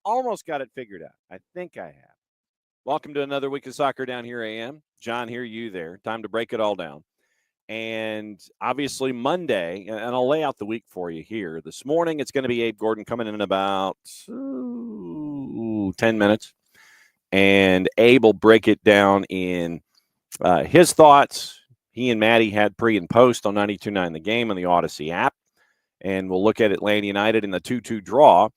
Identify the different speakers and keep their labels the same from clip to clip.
Speaker 1: almost got it figured out. I think I have. Welcome to another week of Soccer Down Here AM. John here, you there. Time to break it all down. And obviously Monday, and I'll lay out the week for you here. This morning, it's going to be Abe Gordon coming in about 10 minutes. And Abe will break it down in his thoughts. He and Maddie had pre and post on 92.9 The Game on the Odyssey app. And we'll look at Atlanta United in the 2-2 draw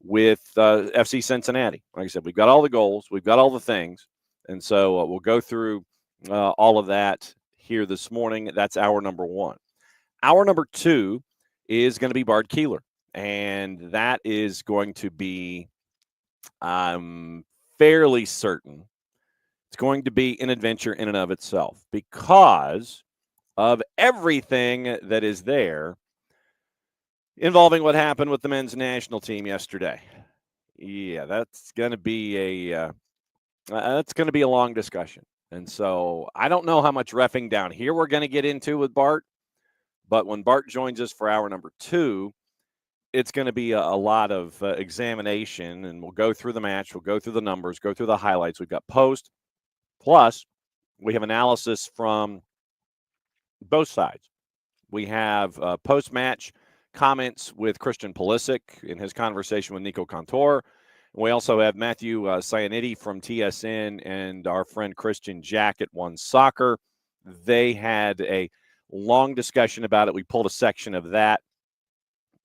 Speaker 1: with FC Cincinnati. Like I said, we've got all the goals. We've got all the things. And so we'll go through all of that here this morning. That's hour number one. Hour number two is going to be Bart Keeler. And that is going to be, I'm fairly certain, it's going to be an adventure in and of itself because of everything that is there involving what happened with the men's national team yesterday. Yeah, that's going to be a long discussion. And so I don't know how much reffing down here we're going to get into with Bart, but when Bart joins us for hour number two, it's going to be a lot of examination, and we'll go through the match, we'll go through the numbers, go through the highlights. We've got post, plus we have analysis from both sides. We have post-match comments with Christian Pulisic in his conversation with Nico Cantor. We also have Matthew Cyanidi from TSN and our friend Christian Jack at One Soccer. They had a long discussion about it. We pulled a section of that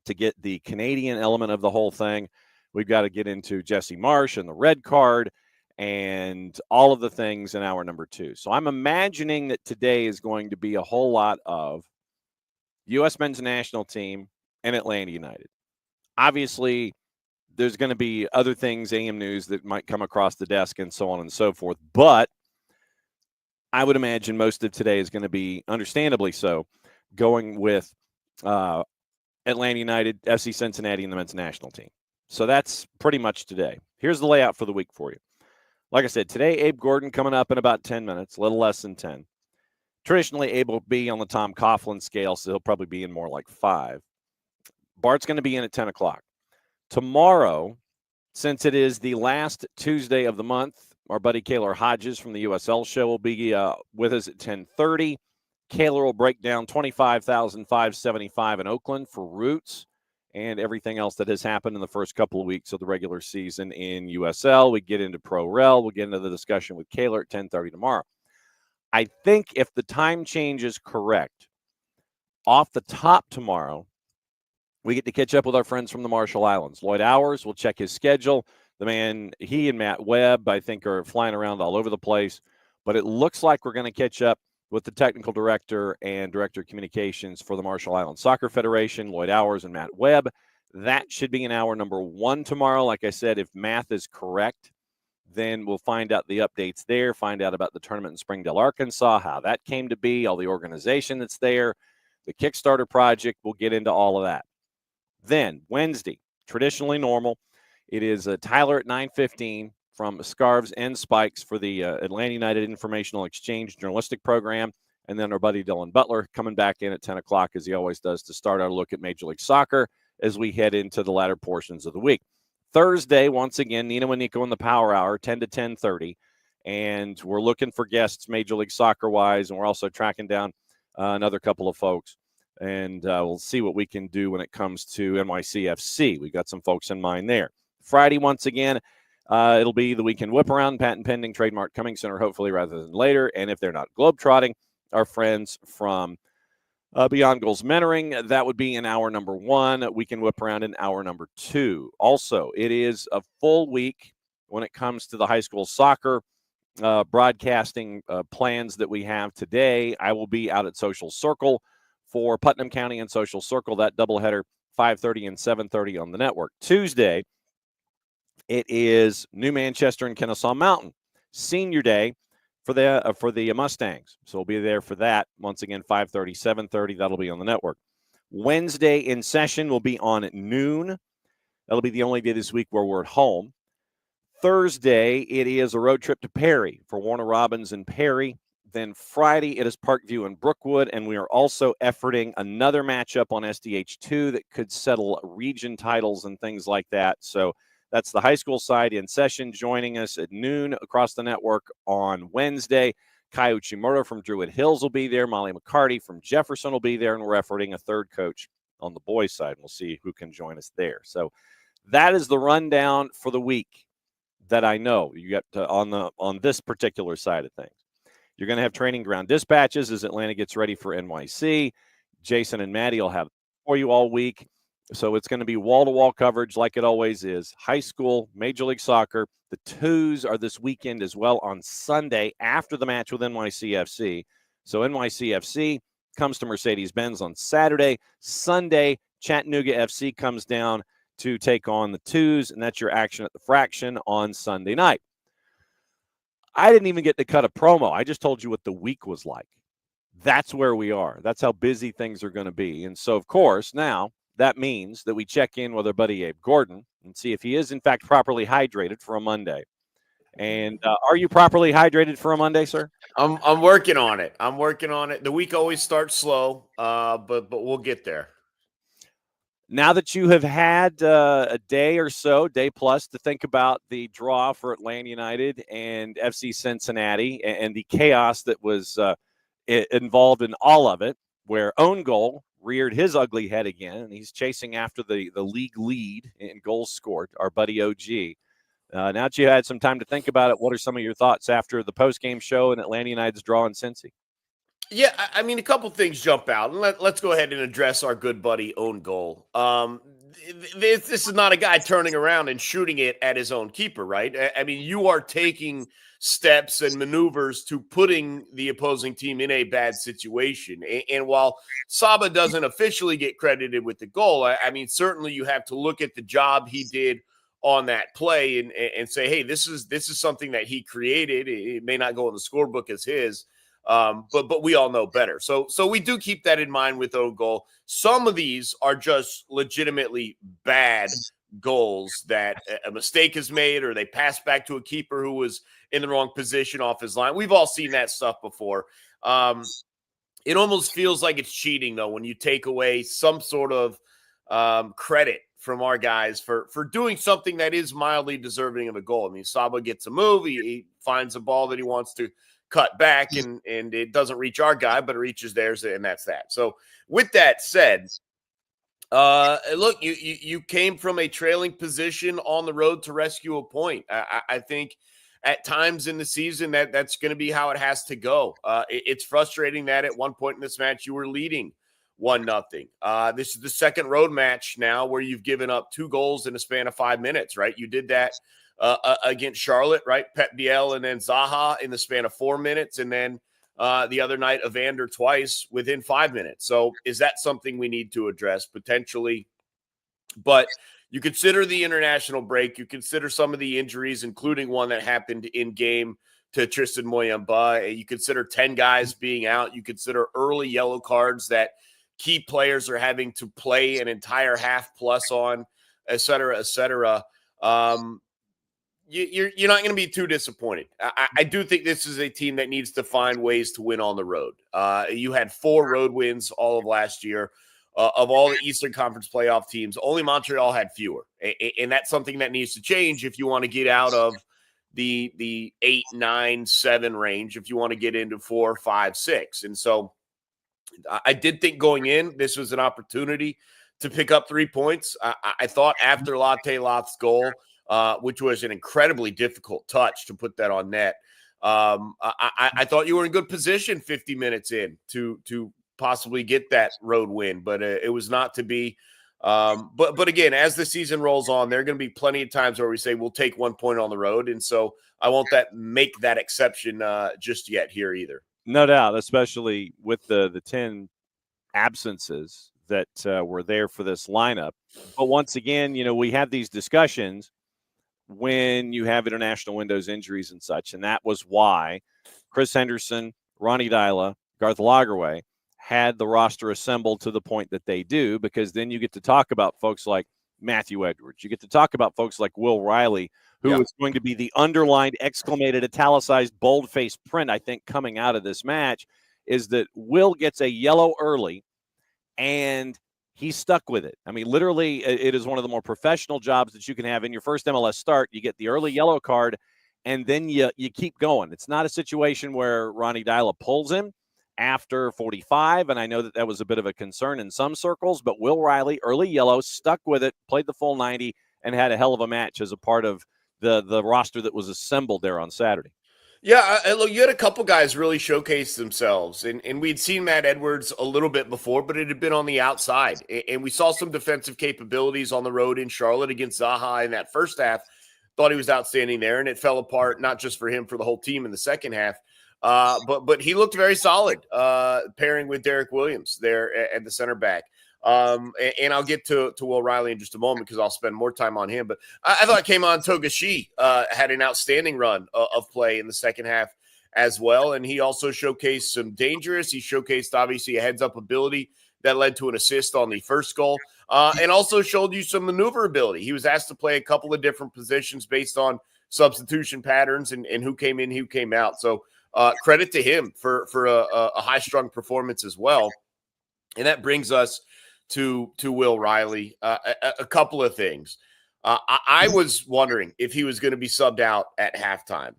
Speaker 1: to get the Canadian element of the whole thing. We've got to get into Jesse Marsh and the red card and all of the things in hour number two. So I'm imagining that today is going to be a whole lot of U.S. men's national team and Atlanta United. Obviously, there's going to be other things, AM News, that might come across the desk and so on and so forth. But I would imagine most of today is going to be, understandably so, going with Atlanta United, FC Cincinnati, and the men's national team. So that's pretty much today. Here's the layout for the week for you. Like I said, today, Abe Gordon coming up in about 10 minutes, a little less than 10. Traditionally, Abe will be on the Tom Coughlin scale, so he'll probably be in more like 5. Bart's going to be in at 10 o'clock. Tomorrow, since it is the last Tuesday of the month, our buddy Kaylor Hodges from the USL show will be with us at 10:30. Kaylor will break down $25,575 in Oakland for Roots and everything else that has happened in the first couple of weeks of the regular season in USL. We get into Pro Rel. We'll get into the discussion with Kaylor at 10:30 tomorrow. I think if the time change is correct, off the top tomorrow, we get to catch up with our friends from the Marshall Islands. Lloyd Hours, we'll check his schedule. The man, he and Matt Webb, I think, are flying around all over the place. But it looks like we're going to catch up with the technical director and director of communications for the Marshall Islands Soccer Federation, Lloyd Hours and Matt Webb. That should be in hour number one tomorrow. Like I said, if math is correct, then we'll find out the updates there, find out about the tournament in Springdale, Arkansas, how that came to be, all the organization that's there, the Kickstarter project. We'll get into all of that. Then Wednesday, traditionally normal, it is Tyler at 9:15 from Scarves and Spikes for the Atlanta United Informational Exchange journalistic program. And then our buddy Dylan Butler coming back in at 10 o'clock, as he always does, to start our look at Major League Soccer as we head into the latter portions of the week. Thursday, once again, Nino and Nico in the Power Hour, 10 to 10:30. And we're looking for guests Major League Soccer-wise, and we're also tracking down another couple of folks. And we'll see what we can do when it comes to NYCFC. We've got some folks in mind there. Friday, once again, it'll be the weekend whip around, patent pending, trademark coming sooner, hopefully, rather than later. And if they're not globetrotting, our friends from Beyond Goals Mentoring, that would be in hour number one. Weekend whip around in hour number two. Also, it is a full week when it comes to the high school soccer broadcasting plans that we have today. I will be out at Social Circle for Putnam County and Social Circle, that doubleheader, 5:30 and 7:30 on the network. Tuesday, it is New Manchester and Kennesaw Mountain Senior Day for the Mustangs. So we'll be there for that. Once again, 5:30, 7:30. That'll be on the network. Wednesday in session will be on at noon. That'll be the only day this week where we're at home. Thursday, it is a road trip to Perry for Warner Robins and Perry. Then Friday, it is Parkview and Brookwood, and we are also efforting another matchup on SDH2 that could settle region titles and things like that. So That's the high school side in session, joining us at noon across the network on Wednesday. Kai Uchimura from Druid Hills will be there. Molly McCarty from Jefferson will be there, and we're efforting a third coach on the boys' side. We'll see who can join us there. So that is the rundown for the week that I know you got on this particular side of things. You're going to have training ground dispatches as Atlanta gets ready for NYC. Jason and Maddie will have for you all week. So it's going to be wall-to-wall coverage like it always is. High school, Major League Soccer. The twos are this weekend as well on Sunday after the match with NYCFC. So NYCFC comes to Mercedes-Benz on Saturday. Sunday, Chattanooga FC comes down to take on the twos, and that's your action at the Fraction on Sunday night. I didn't even get to cut a promo. I just told you what the week was like. That's where we are. That's how busy things are going to be. And so, of course, now that means that we check in with our buddy Abe Gordon and see if he is, in fact, properly hydrated for a Monday. And are you properly hydrated for a Monday, sir?
Speaker 2: I'm working on it. I'm working on it. The week always starts slow, but we'll get there.
Speaker 1: Now that you have had a day or so, day plus, to think about the draw for Atlanta United and FC Cincinnati and the chaos that was involved in all of it, where Own Goal reared his ugly head again, and he's chasing after the league lead in goals scored, our buddy OG. Now that you had some time to think about it, what are some of your thoughts after the post-game show and Atlanta United's draw in Cincy?
Speaker 2: Yeah, I mean, a couple things jump out. And let's go ahead and address our good buddy Own Goal. This is not a guy turning around and shooting it at his own keeper, right? I mean, you are taking steps and maneuvers to putting the opposing team in a bad situation. And while Saba doesn't officially get credited with the goal, I mean, certainly you have to look at the job he did on that play and say, hey, this is something that he created. It may not go in the scorebook as his. But we all know better. So we do keep that in mind with Own Goal. Some of these are just legitimately bad goals that a mistake is made or they pass back to a keeper who was in the wrong position off his line. We've all seen that stuff before. It almost feels like it's cheating, though, when you take away some sort of credit from our guys for doing something that is mildly deserving of a goal. I mean, Saba gets a move. He finds a ball that he wants to cut back, and it doesn't reach our guy, but it reaches theirs, and that's that. So with that said, look, you came from a trailing position on the road to rescue a point. I think at times in the season that's going to be how it has to go. It's frustrating that at one point in this match you were leading 1-0. This is the second road match now where you've given up 2 goals in a span of 5 minutes, right? You did that against Charlotte, right? Pep Biel and then Zaha in the span of 4 minutes. And then the other night, Evander twice within 5 minutes. So is that something we need to address potentially? But you consider the international break. You consider some of the injuries, including one that happened in game to Tristan Moyamba. You consider 10 guys being out. You consider early yellow cards that key players are having to play an entire half plus on, et cetera, et cetera. You're not going to be too disappointed. I do think this is a team that needs to find ways to win on the road. You had 4 road wins all of last year. Of all the Eastern Conference playoff teams, only Montreal had fewer. And that's something that needs to change if you want to get out of the 8, 9, 7 range, if you want to get into 4, 5, 6. And so I did think going in, this was an opportunity to pick up 3 points. I thought after Latte Loth's goal, which was an incredibly difficult touch to put that on net. I thought you were in good position 50 minutes in to possibly get that road win, but it was not to be. But again, as the season rolls on, there are going to be plenty of times where we say we'll take 1 point on the road, and so I won't make that exception just yet here either.
Speaker 1: No doubt, especially with the 10 absences that were there for this lineup. But once again, we have these discussions when you have international windows injuries and such. And that was why Chris Henderson, Ronnie Dyla, Garth Lagerwey had the roster assembled to the point that they do, because then you get to talk about folks like Matthew Edwards. You get to talk about folks like Will Riley, who is going to be the underlined, exclamated, italicized, bold-faced print, I think, coming out of this match, is that Will gets a yellow early, and He stuck with it. I mean, literally, it is one of the more professional jobs that you can have in your first MLS start. You get the early yellow card, and then you keep going. It's not a situation where Ronnie Dyla pulls him after 45, and I know that was a bit of a concern in some circles, but Will Riley, early yellow, stuck with it, played the full 90, and had a hell of a match as a part of the roster that was assembled there on Saturday.
Speaker 2: Yeah, look, you had a couple guys really showcase themselves, and we'd seen Matt Edwards a little bit before, but it had been on the outside, and we saw some defensive capabilities on the road in Charlotte against Zaha in that first half. Thought he was outstanding there, and it fell apart not just for him, for the whole team in the second half. But he looked very solid, pairing with Derek Williams there at the center back. And I'll get to Will Riley in just a moment because I'll spend more time on him. But I thought Keimon Togashi had an outstanding run of play in the second half as well. And he also showcased some dangerous. He showcased, obviously, a heads-up ability that led to an assist on the first goal, and also showed you some maneuverability. He was asked to play a couple of different positions based on substitution patterns and who came in, who came out. So credit to him for a high-strung performance as well. And that brings us to Will Riley. A couple of things. I was wondering if he was going to be subbed out at halftime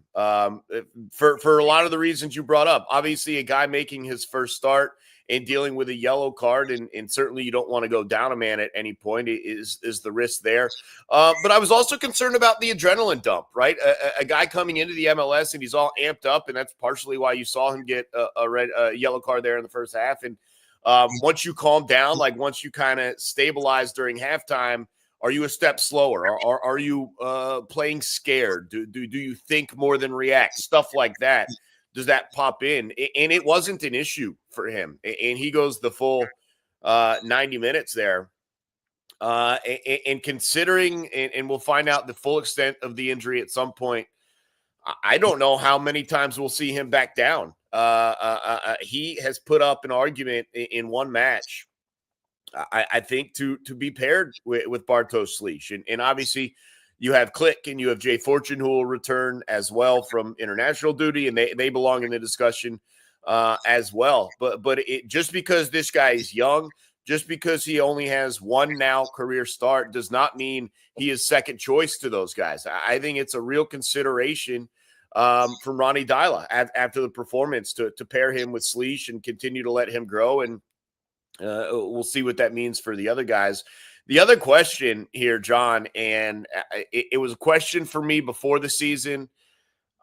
Speaker 2: for a lot of the reasons you brought up. Obviously, a guy making his first start and dealing with a yellow card, and certainly you don't want to go down a man at any point is the risk there. But I was also concerned about the adrenaline dump, right? A guy coming into the MLS and he's all amped up, and that's partially why you saw him get a yellow card there in the first half. And once you calm down, like once you kind of stabilize during halftime, are you a step slower? Are you playing scared? Do you think more than react? Stuff like that. Does that pop in? And it wasn't an issue for him. And he goes the full 90 minutes there. And considering, and we'll find out the full extent of the injury at some point, I don't know how many times we'll see him back down. He has put up an argument in one match, I think, to be paired with Bartosz Slisz. And obviously you have Click and you have Jay Fortune, who will return as well from international duty, and they belong in the discussion as well. But just because this guy is young, just because he only has one now career start, does not mean he is second choice to those guys. I think it's a real consideration from Ronnie Dyla after the performance to pair him with Slisz and continue to let him grow. And we'll see what that means for the other guys. The other question here, John, and it was a question for me before the season,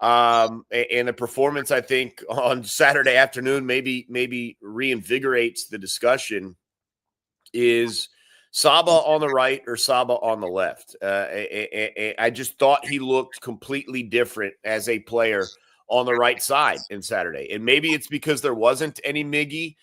Speaker 2: and the performance, I think, on Saturday afternoon maybe reinvigorates the discussion, is Saba on the right or Saba on the left? I just thought he looked completely different as a player on the right side in Saturday. And maybe it's because there wasn't any Miggy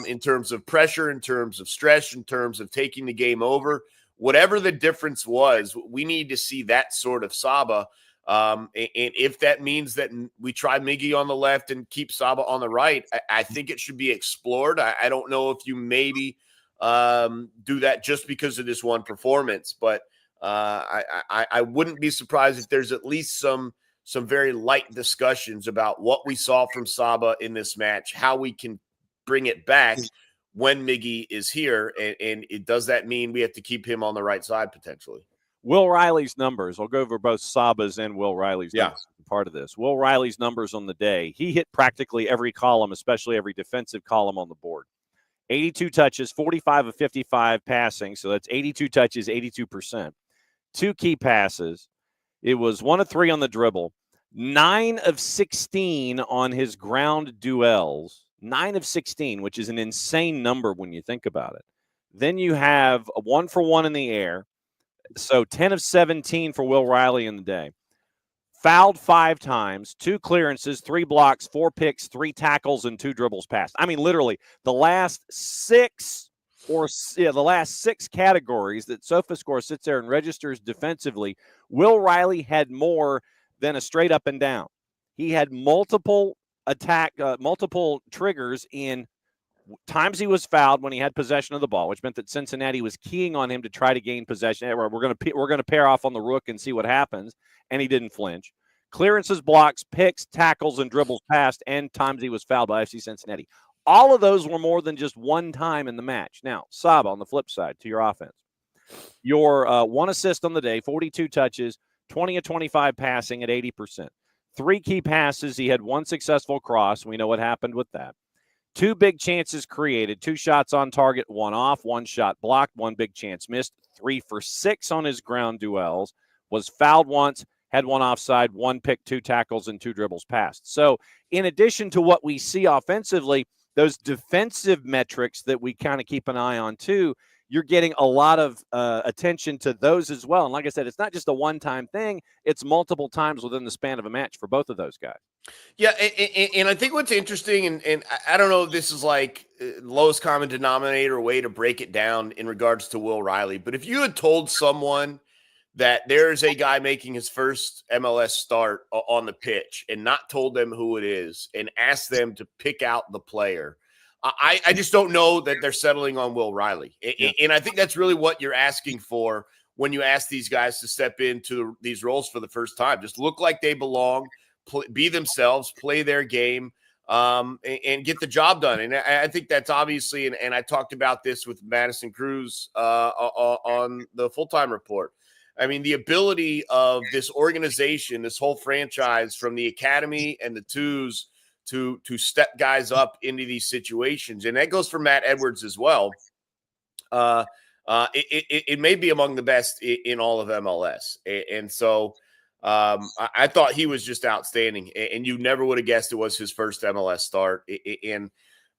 Speaker 2: in terms of pressure, in terms of stress, in terms of taking the game over. Whatever the difference was, we need to see that sort of Saba. And if that means that we try Miggy on the left and keep Saba on the right, I think it should be explored. I don't know if you maybe do that just because of this one performance, but I wouldn't be surprised if there's at least some very light discussions about what we saw from Saba in this match, how we can bring it back when Miggy is here, and does that mean we have to keep him on the right side potentially?
Speaker 1: Will Riley's numbers, I'll go over both Saba's and Will Riley's numbers part of this. Will Riley's numbers on the day, he hit practically every column, especially every defensive column on the board. 82 touches, 45 of 55 passing, so that's 82 touches, 82%. 2 key passes. It was 1 of 3 on the dribble. 9 of 16 on his ground duels. 9 of 16, which is an insane number when you think about it. Then you have a 1 for 1 in the air. So 10 of 17 for Will Riley in the day. Fouled 5 times, 2 clearances, 3 blocks, 4 picks, 3 tackles, and 2 dribbles passed. I mean, literally, the last 6 categories that SofaScore sits there and registers defensively, Will Riley had more than a straight up and down. He had multiple triggers in times he was fouled when he had possession of the ball, which meant that Cincinnati was keying on him to try to gain possession. We're going to pair off on the rook and see what happens, and he didn't flinch. Clearances, blocks, picks, tackles, and dribbles passed, and times he was fouled by FC Cincinnati. All of those were more than just one time in the match. Now, Saba, on the flip side, to your offense, your 1 assist on the day, 42 touches, 20 of 25 passing at 80%. 3 key passes. He had 1 successful cross. We know what happened with that. 2 big chances created, 2 shots on target, 1 off, 1 shot blocked, 1 big chance missed, 3 for 6 on his ground duels, was fouled once, had 1 offside, 1 pick, 2 tackles, and 2 dribbles passed. So in addition to what we see offensively, those defensive metrics that we kind of keep an eye on too, you're getting a lot of attention to those as well. And like I said, it's not just a one-time thing. It's multiple times within the span of a match for both of those guys.
Speaker 2: Yeah, and I think what's interesting, and I don't know if this is like lowest common denominator way to break it down in regards to Will Riley, but if you had told someone that there's a guy making his first MLS start on the pitch and not told them who it is and asked them to pick out the player, I just don't know that they're settling on Will Riley. Yeah. And I think that's really what you're asking for when you ask these guys to step into these roles for the first time. Just look like they belong, be themselves, play their game, and get the job done. And I think that's obviously, and I talked about this with Madison Cruz on the Full-Time Report. I mean, the ability of this organization, this whole franchise, from the academy and the twos to step guys up into these situations, and that goes for Matt Edwards as well. It may be among the best in all of MLS, and so I thought he was just outstanding. And you never would have guessed it was his first MLS start. And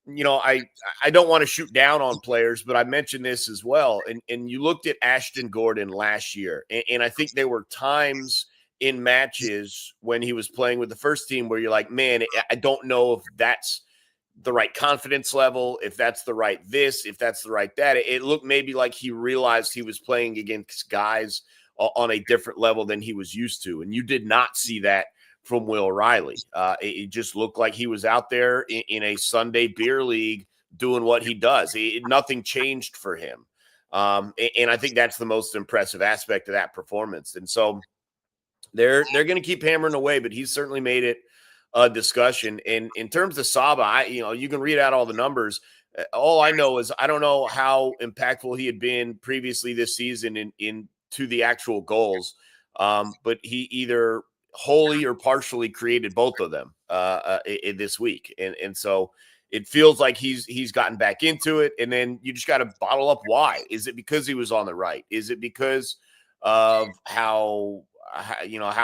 Speaker 2: you know, I don't want to shoot down on players, but I mentioned this as well. And you looked at Ashton Gordon last year, and I think there were times in matches when he was playing with the first team where you're like, man, I don't know if that's the right confidence level, if that's the right this, if that's the right that. It looked maybe like he realized he was playing against guys on a different level than he was used to. And you did not see that from Will Riley. It just looked like he was out there in a Sunday beer league doing what he does. Nothing changed for him. And I think that's the most impressive aspect of that performance. And so they're going to keep hammering away, but he's certainly made it a discussion. And in terms of Saba, you can read out all the numbers. All I know is I don't know how impactful he had been previously this season into the actual goals, but he either wholly or partially created both of them this week. And so it feels like he's gotten back into it. And then you just got to bottle up why. Is it because he was on the right? Is it because of how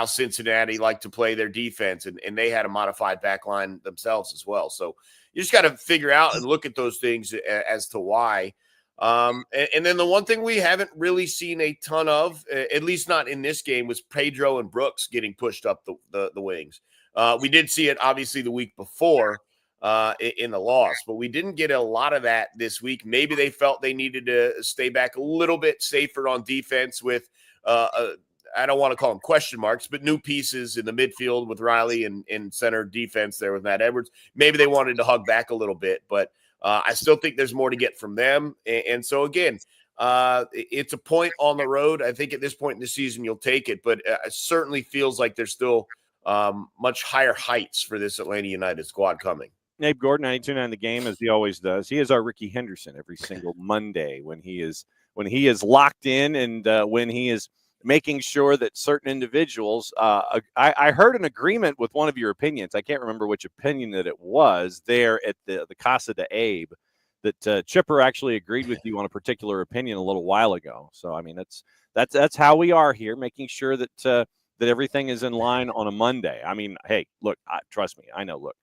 Speaker 2: Cincinnati liked to play their defense, and they had a modified back line themselves as well? So you just got to figure out and look at those things as to why. And then the one thing we haven't really seen a ton of, at least not in this game, was Pedro and Brooks getting pushed up the wings. We did see it obviously the week before in the loss, but we didn't get a lot of that this week. Maybe they felt they needed to stay back a little bit safer on defense with I don't want to call them question marks, but new pieces in the midfield with Riley and center defense there with Matt Edwards. Maybe they wanted to hug back a little bit, but I still think there's more to get from them. And so, again, it's a point on the road. I think at this point in the season, you'll take it, but it certainly feels like there's still much higher heights for this Atlanta United squad coming.
Speaker 1: Abe Gordon, 92.9 The Game, as he always does. He is our Ricky Henderson every single Monday when he is locked in and when he is making sure that certain individuals I heard an agreement with one of your opinions. I can't remember which opinion that it was there at the Casa de Abe, that Chipper actually agreed with you on a particular opinion a little while ago. So, I mean, that's how we are here, making sure that that everything is in line on a Monday. I mean, hey, look, trust me, I know, look.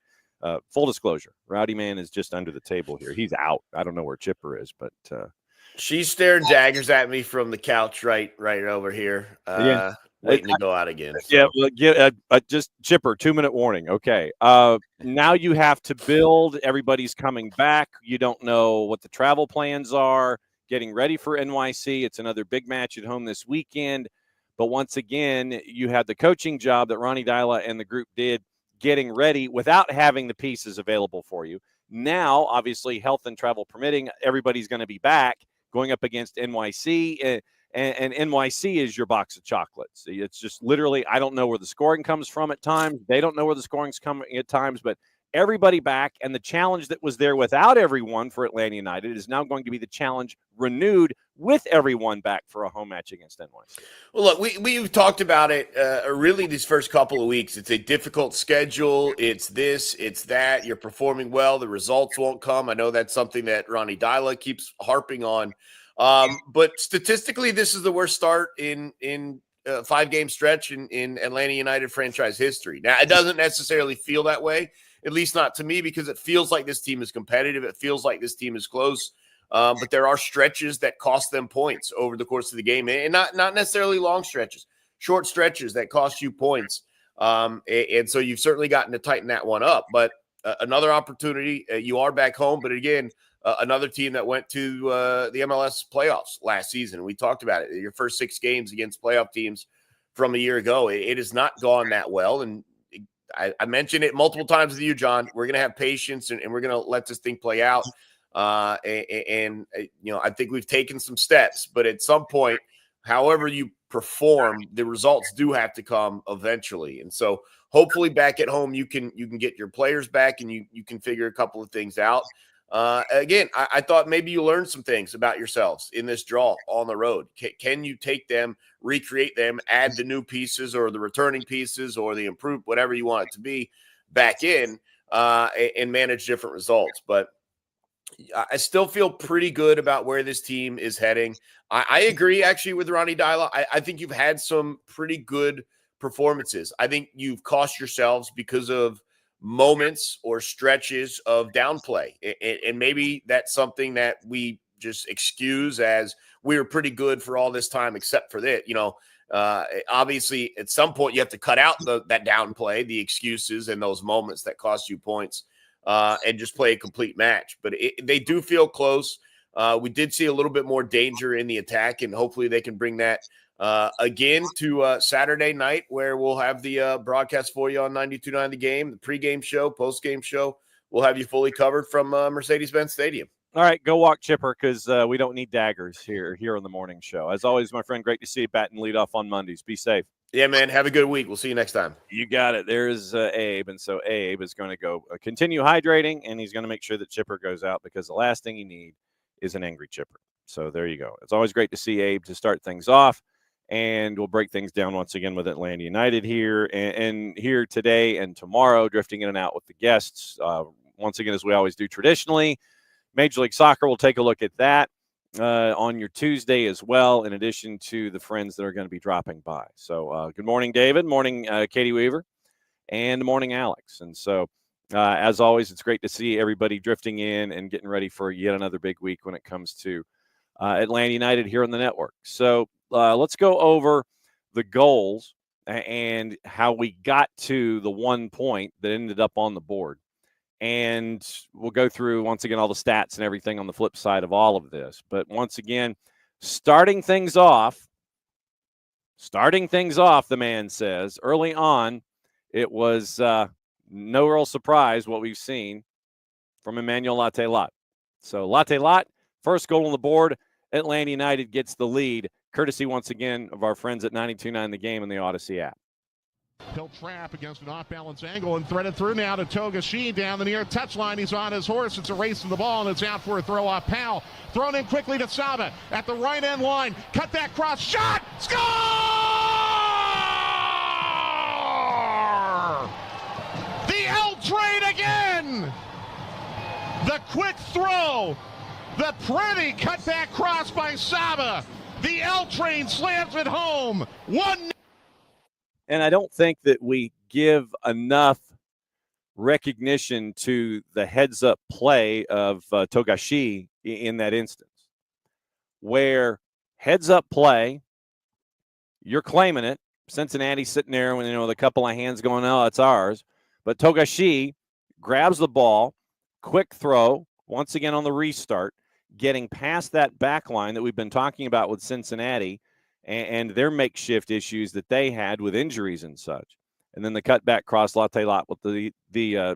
Speaker 1: Full disclosure, Rowdy Man is just under the table here. He's out. I don't know where Chipper is, but
Speaker 2: she's staring daggers at me from the couch right over here, waiting to go out again. So.
Speaker 1: Yeah, just Chipper, 2-minute warning. Okay. Now you have to build. Everybody's coming back. You don't know what the travel plans are, getting ready for NYC. It's another big match at home this weekend. But once again, you had the coaching job that Ronnie Dyla and the group did, getting ready without having the pieces available for you. Now, obviously, health and travel permitting, everybody's going to be back going up against NYC, and NYC is your box of chocolates. It's just literally, I don't know where the scoring comes from at times. They don't know where the scoring's coming at times, but everybody back, and the challenge that was there without everyone for Atlanta United is now going to be the challenge renewed with everyone back for a home match against NYC.
Speaker 2: Well, look, we've talked about it really these first couple of weeks. It's a difficult schedule. It's this, it's that. You're performing well. The results won't come. I know that's something that Ronnie Dyla keeps harping on. But statistically, this is the worst start in a 5-game stretch in Atlanta United franchise history. Now, it doesn't necessarily feel that way, at least not to me, because it feels like this team is competitive. It feels like this team is close. But there are stretches that cost them points over the course of the game, and not necessarily long stretches, short stretches that cost you points. And so you've certainly gotten to tighten that one up. But another opportunity, you are back home. But again, another team that went to the MLS playoffs last season. We talked about it. Your first 6 games against playoff teams from a year ago, it has not gone that well. And I mentioned it multiple times with you, John. We're going to have patience, and we're going to let this thing play out. And I think we've taken some steps, but at some point, however you perform, the results do have to come eventually. And so hopefully back at home, you can get your players back, and you can figure a couple of things out. Again, I thought maybe you learned some things about yourselves in this draw on the road. Can you take them, recreate them, add the new pieces or the returning pieces or the improved, whatever you want it to be, back in and manage different results? But I still feel pretty good about where this team is heading. I agree, actually, with Ronnie Dyla. I think you've had some pretty good performances. I think you've cost yourselves because of moments or stretches of downplay. And maybe that's something that we just excuse as we were pretty good for all this time, except for that. Obviously, at some point, you have to cut out that downplay, the excuses, and those moments that cost you points. And just play a complete match. But they do feel close. We did see a little bit more danger in the attack, and hopefully they can bring that again to Saturday night, where we'll have the broadcast for you on 92.9 The Game, the pregame show, postgame show. We'll have you fully covered from Mercedes-Benz Stadium.
Speaker 1: All right, go walk Chipper, because we don't need daggers here on the morning show. As always, my friend, great to see you batting lead off on Mondays. Be safe.
Speaker 2: Yeah, man. Have a good week. We'll see you next time.
Speaker 1: You got it. There's Abe. And so Abe is going to go continue hydrating, and he's going to make sure that Chipper goes out, because the last thing you need is an angry Chipper. So there you go. It's always great to see Abe to start things off, and we'll break things down once again with Atlanta United here and here today and tomorrow, drifting in and out with the guests. Once again, as we always do traditionally, Major League Soccer, we'll take a look at that on your Tuesday as well, in addition to the friends that are going to be dropping by. So good morning, David. Morning, Katie Weaver. And morning, Alex. And so, as always, it's great to see everybody drifting in and getting ready for yet another big week when it comes to Atlanta United here on the network. So let's go over the goals and how we got to the 1 point that ended up on the board. And we'll go through, once again, all the stats and everything on the flip side of all of this. But once again, starting things off, the man says, early on, it was no real surprise what we've seen from Emmanuel Latte-Lot. So Latte-Lot, first goal on the board, Atlanta United gets the lead, courtesy, once again, of our friends at 92.9 The Game and the Odyssey app.
Speaker 3: He'll trap against an off-balance angle and thread it through now to Togashi down the near touchline. He's on his horse. It's a race to the ball, and it's out for a throw off Powell. Thrown in quickly to Saba at the right end line. Cut that cross. Shot! Score! The L train again! The quick throw. The pretty cutback cross by Saba. The L train slams it home. 1-0.
Speaker 1: And I don't think that we give enough recognition to the heads-up play of Togashi in that instance, where heads-up play, you're claiming it. Cincinnati's sitting there with a couple of hands going, "Oh, it's ours." But Togashi grabs the ball, quick throw, once again on the restart, getting past that back line that we've been talking about with Cincinnati and their makeshift issues that they had with injuries and such. And then the cutback cross, Latte-Lot with the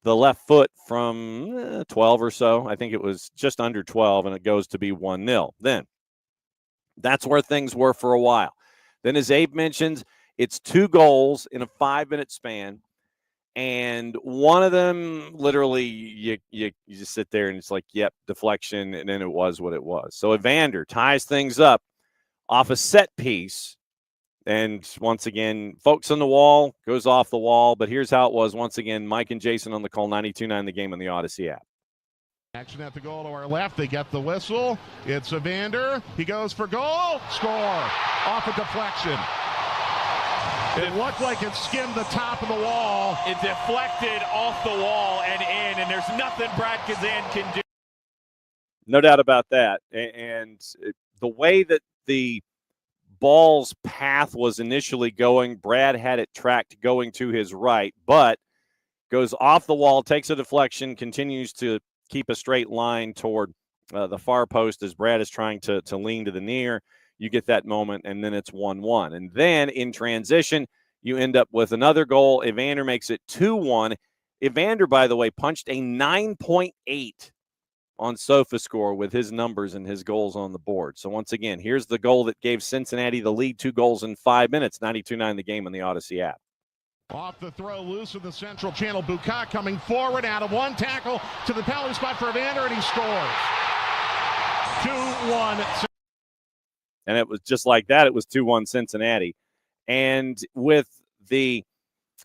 Speaker 1: left foot from 12 or so. I think it was just under 12, and it goes to be 1-0. Then that's where things were for a while. Then, as Abe mentions, it's 2 goals in a 5-minute span. And one of them, literally, you just sit there and it's like, yep, deflection, and then it was what it was. So Evander ties things up off a set piece. And once again, folks on the wall, goes off the wall. But here's how it was. Once again, Mike and Jason on the call, 92.9 The Game on the Odyssey app.
Speaker 3: Action at the goal to our left. They get the whistle. It's Evander. He goes for goal. Score. Off a deflection. It looked like it skimmed the top of the wall.
Speaker 4: It deflected off the wall and in, and there's nothing Brad Kazan can do.
Speaker 1: No doubt about that. And the way that the ball's path was initially going, Brad had it tracked going to his right, but goes off the wall, takes a deflection, continues to keep a straight line toward the far post as Brad is trying to lean to the near. You get that moment, and then it's 1-1. And then in transition, you end up with another goal. Evander makes it 2-1. Evander, by the way, punched a 9.8 on SofaScore with his numbers and his goals on the board. So once again, here's the goal that gave Cincinnati the lead, 2 goals in 5 minutes, 92.9 The Game on the Odyssey app.
Speaker 3: Off the throw, loose in the central channel. Bucat coming forward out of one tackle to the penalty spot for Evander, and he scores. 2-1.
Speaker 1: And it was just like that. It was 2-1 Cincinnati. And with the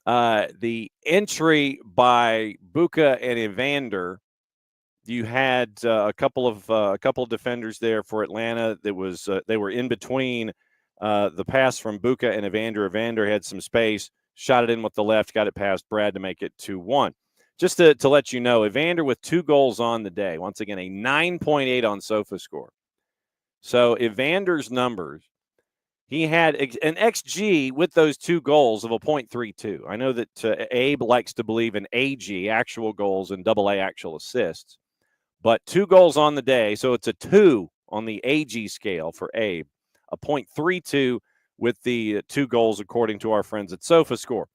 Speaker 1: entry by Buca and Evander, you had a couple of defenders there for Atlanta. That was they were in between the pass from Buca and Evander. Evander had some space, shot it in with the left, got it past Brad to make it 2-1. Just to let you know, Evander with 2 goals on the day. Once again, a 9.8 on SofaScore. So Evander's numbers, he had an XG with those 2 goals of a .32. I know that Abe likes to believe in AG, actual goals, and AA actual assists. But 2 goals on the day, so it's a 2 on the AG scale for Abe. A .32 with the 2 goals, according to our friends at SofaScore.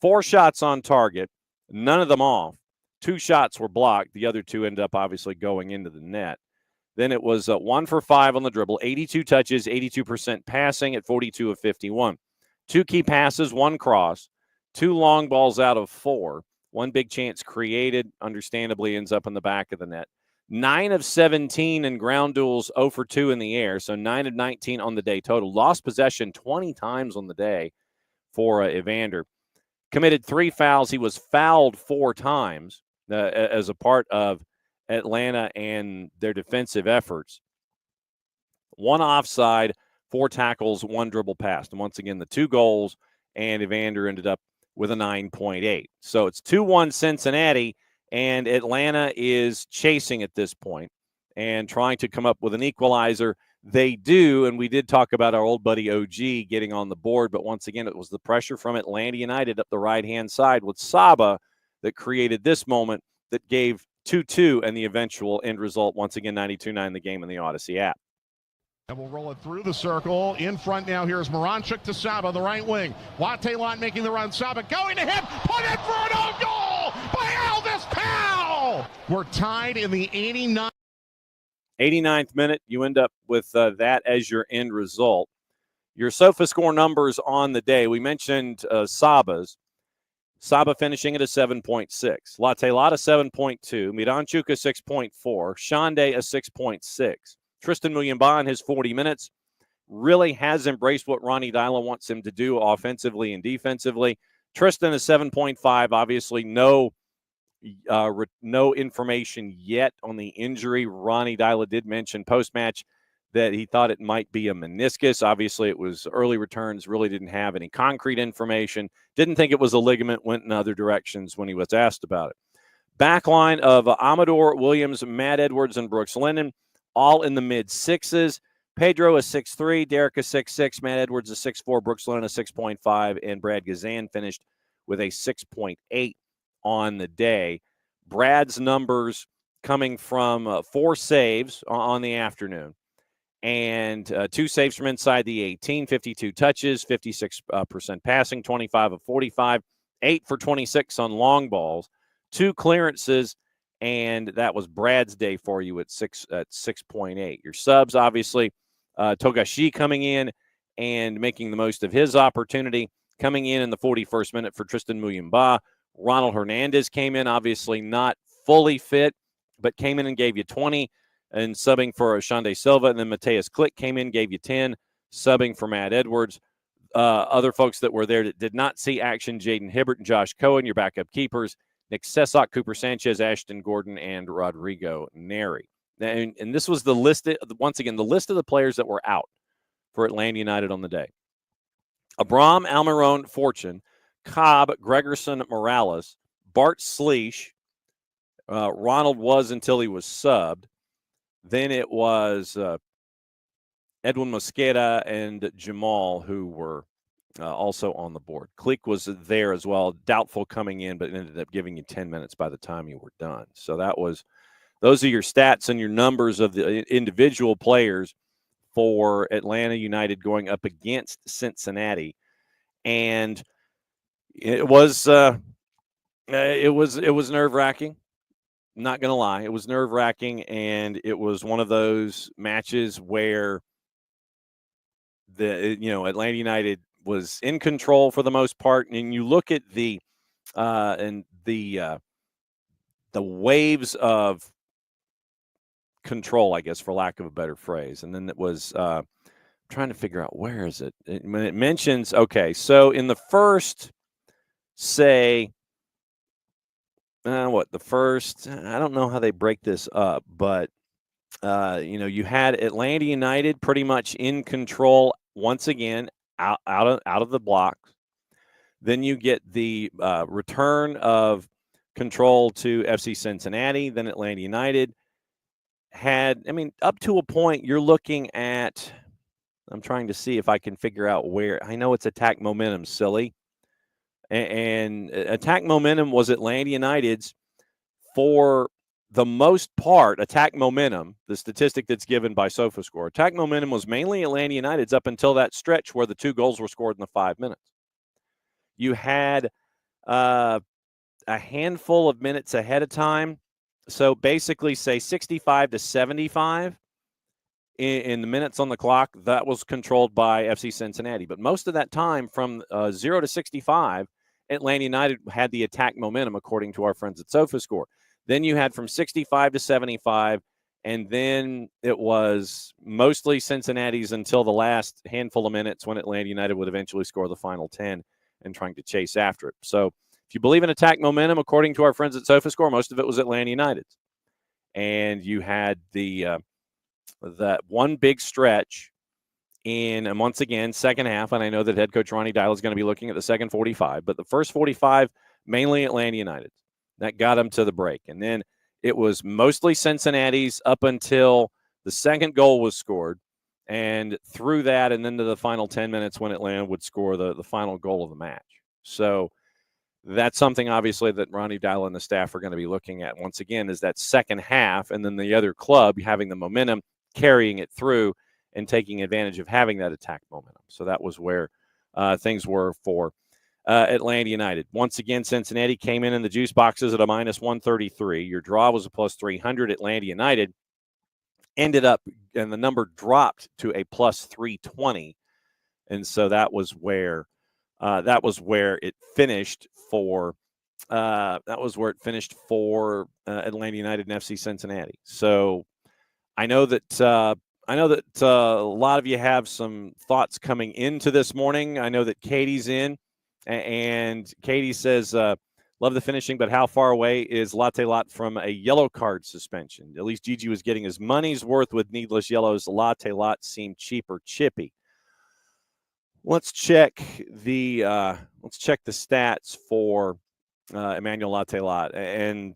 Speaker 1: 4 shots on target, none of them off. 2 shots were blocked. The other 2 ended up obviously going into the net. Then it was 1 for 5 on the dribble, 82 touches, 82% passing at 42 of 51. 2 key passes, 1 cross, 2 long balls out of 4. 1 big chance created, understandably ends up in the back of the net. 9 of 17 in ground duels, 0 for 2 in the air, so 9 of 19 on the day total. Lost possession 20 times on the day for Evander. Committed 3 fouls. He was fouled 4 times as a part of Atlanta and their defensive efforts. 1 offside, 4 tackles, 1 dribble pass. And once again, the 2 goals, and Evander ended up with a 9.8. So it's 2-1 Cincinnati, and Atlanta is chasing at this point and trying to come up with an equalizer. They do, and we did talk about our old buddy OG getting on the board, but once again, it was the pressure from Atlanta United up the right-hand side with Saba that created this moment that gave 2-2 and the eventual end result. Once again, 92.9 The Game in the Odyssey app.
Speaker 3: And we'll roll it through the circle. In front now, here's Moranchuk to Saba, the right wing. Wattelon making the run. Saba going to him. Put it for an own goal by Aldis Powell. We're tied in the
Speaker 1: 89th minute. You end up with that as your end result. Your SofaScore numbers on the day. We mentioned Saba's. Saba finishing at a 7.6. Latte Lotta 7.2. Miranchuk a 6.4. Shande a 6.6. Tristan Muyumba in his 40 minutes really has embraced what Ronnie Dyla wants him to do offensively and defensively. Tristan is 7.5. Obviously, no information yet on the injury. Ronnie Dyla did mention post-match that he thought it might be a meniscus. Obviously, it was early returns, really didn't have any concrete information. Didn't think it was a ligament, went in other directions when he was asked about it. Backline of Amador, Williams, Matt Edwards, and Brooks Lennon, all in the mid-6s. Pedro is 6'3", Derek is 6'6", Matt Edwards is 6'4", Brooks Lennon is 6.5, and Brad Gazan finished with a 6.8 on the day. Brad's numbers coming from 4 saves on the afternoon. And 2 saves from inside the 18, 52 touches, 56% passing, 25 of 45, 8 for 26 on long balls, 2 clearances, and that was Brad's day for you at 6.8. Your subs, obviously, Togashi coming in and making the most of his opportunity, coming in the 41st minute for Tristan Muyumba. Ronald Hernandez came in, obviously not fully fit, but came in and gave you 20 and subbing for Shande Silva. And then Mateus Click came in, gave you 10, subbing for Matt Edwards. Other folks that were there that did not see action, Jaden Hibbert and Josh Cohen, your backup keepers, Nick Sessock, Cooper Sanchez, Ashton Gordon, and Rodrigo Neri. And this was the list, once again, the list of the players that were out for Atlanta United on the day. Abram, Almiron, Fortune, Cobb, Gregerson, Morales, Bart Sleesh, Ronald was until he was subbed. Then it was Edwin Mosqueda and Jamal who were also on the board. Click was there as well, doubtful coming in, but ended up giving you 10 minutes by the time you were done. So those are your stats and your numbers of the individual players for Atlanta United going up against Cincinnati. And it was nerve-wracking. Not going to lie. It was nerve-wracking, and it was one of those matches where Atlanta United was in control for the most part. And you look at the waves of control, I guess, for lack of a better phrase. And then it was trying to figure out, where is it? It mentions, okay, so in the first, say, I don't know how they break this up, but you had Atlanta United pretty much in control once again out of the blocks. Then you get the return of control to FC Cincinnati. Then Atlanta United had, up to a point, you're looking at, I'm trying to see if I can figure out where. I know it's attack momentum, silly. And attack momentum was Atlanta United's for the most part. Attack momentum, the statistic that's given by SofaScore, attack momentum was mainly Atlanta United's up until that stretch where the 2 goals were scored in the 5 minutes. You had a handful of minutes ahead of time. So basically, say 65 to 75 in the minutes on the clock, that was controlled by FC Cincinnati. But most of that time, from 0 to 65, Atlanta United had the attack momentum, according to our friends at SofaScore. Then you had from 65 to 75, and then it was mostly Cincinnati's until the last handful of minutes when Atlanta United would eventually score the final 10 and trying to chase after it. So if you believe in attack momentum, according to our friends at SofaScore, most of it was Atlanta United's. And you had that one big stretch and once again, second half, and I know that head coach Ronnie Dial is going to be looking at the second 45, but the first 45, mainly Atlanta United. That got them to the break. And then it was mostly Cincinnati's up until the second goal was scored, and through that and then to the final 10 minutes when Atlanta would score the final goal of the match. So that's something, obviously, that Ronnie Dial and the staff are going to be looking at once again, is that second half, and then the other club having the momentum, carrying it through and taking advantage of having that attack momentum. So that was where things were for Atlanta United. Once again, Cincinnati came in the juice boxes at a minus 133. Your draw was a plus 300. Atlanta United ended up, and the number dropped to a plus 320. And so that was where it finished for Atlanta United and FC Cincinnati. So I know that a lot of you have some thoughts coming into this morning. I know that Katie's in, and Katie says, love the finishing, but how far away is Latte Lot from a yellow card suspension? At least Gigi was getting his money's worth with needless yellows. Latte Lot seemed cheap or chippy. Let's check the stats for Emmanuel Latte Lot. And,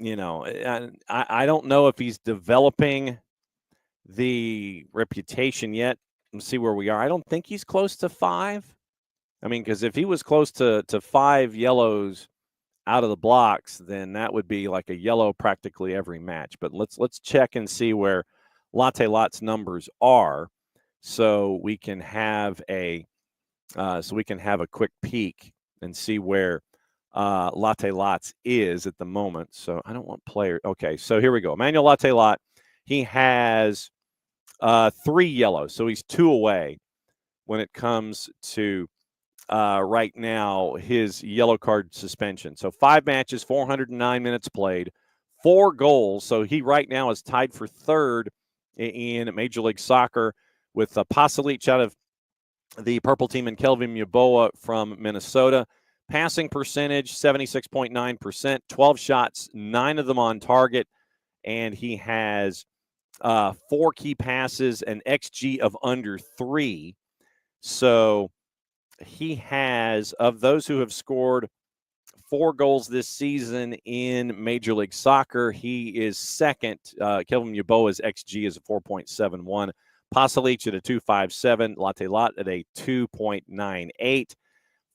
Speaker 1: I don't know if he's developing the reputation yet. Let's see where we are. I don't think he's close to 5. Because if he was close to 5 yellows out of the blocks, then that would be like a yellow practically every match. But let's check and see where Latte Lot's numbers are, so we can have a quick peek and see where Latte Lot's is at the moment. So I don't want player. Okay, so here we go. Emmanuel Latte Lot, he has 3 yellows, so he's 2 away when it comes to right now his yellow card suspension. So 5 matches, 409 minutes played, 4 goals. So he right now is tied for third in Major League Soccer with Pasalic out of the purple team and Kelvin Muboa from Minnesota. Passing percentage, 76.9%, 12 shots, 9 of them on target, and he has 4 key passes, an XG of under 3. So he has, of those who have scored 4 goals this season in Major League Soccer, he is second. Kelvin Muboa's XG is a 4.71. Pasalic at a 2.57. Latte Lot at a 2.98.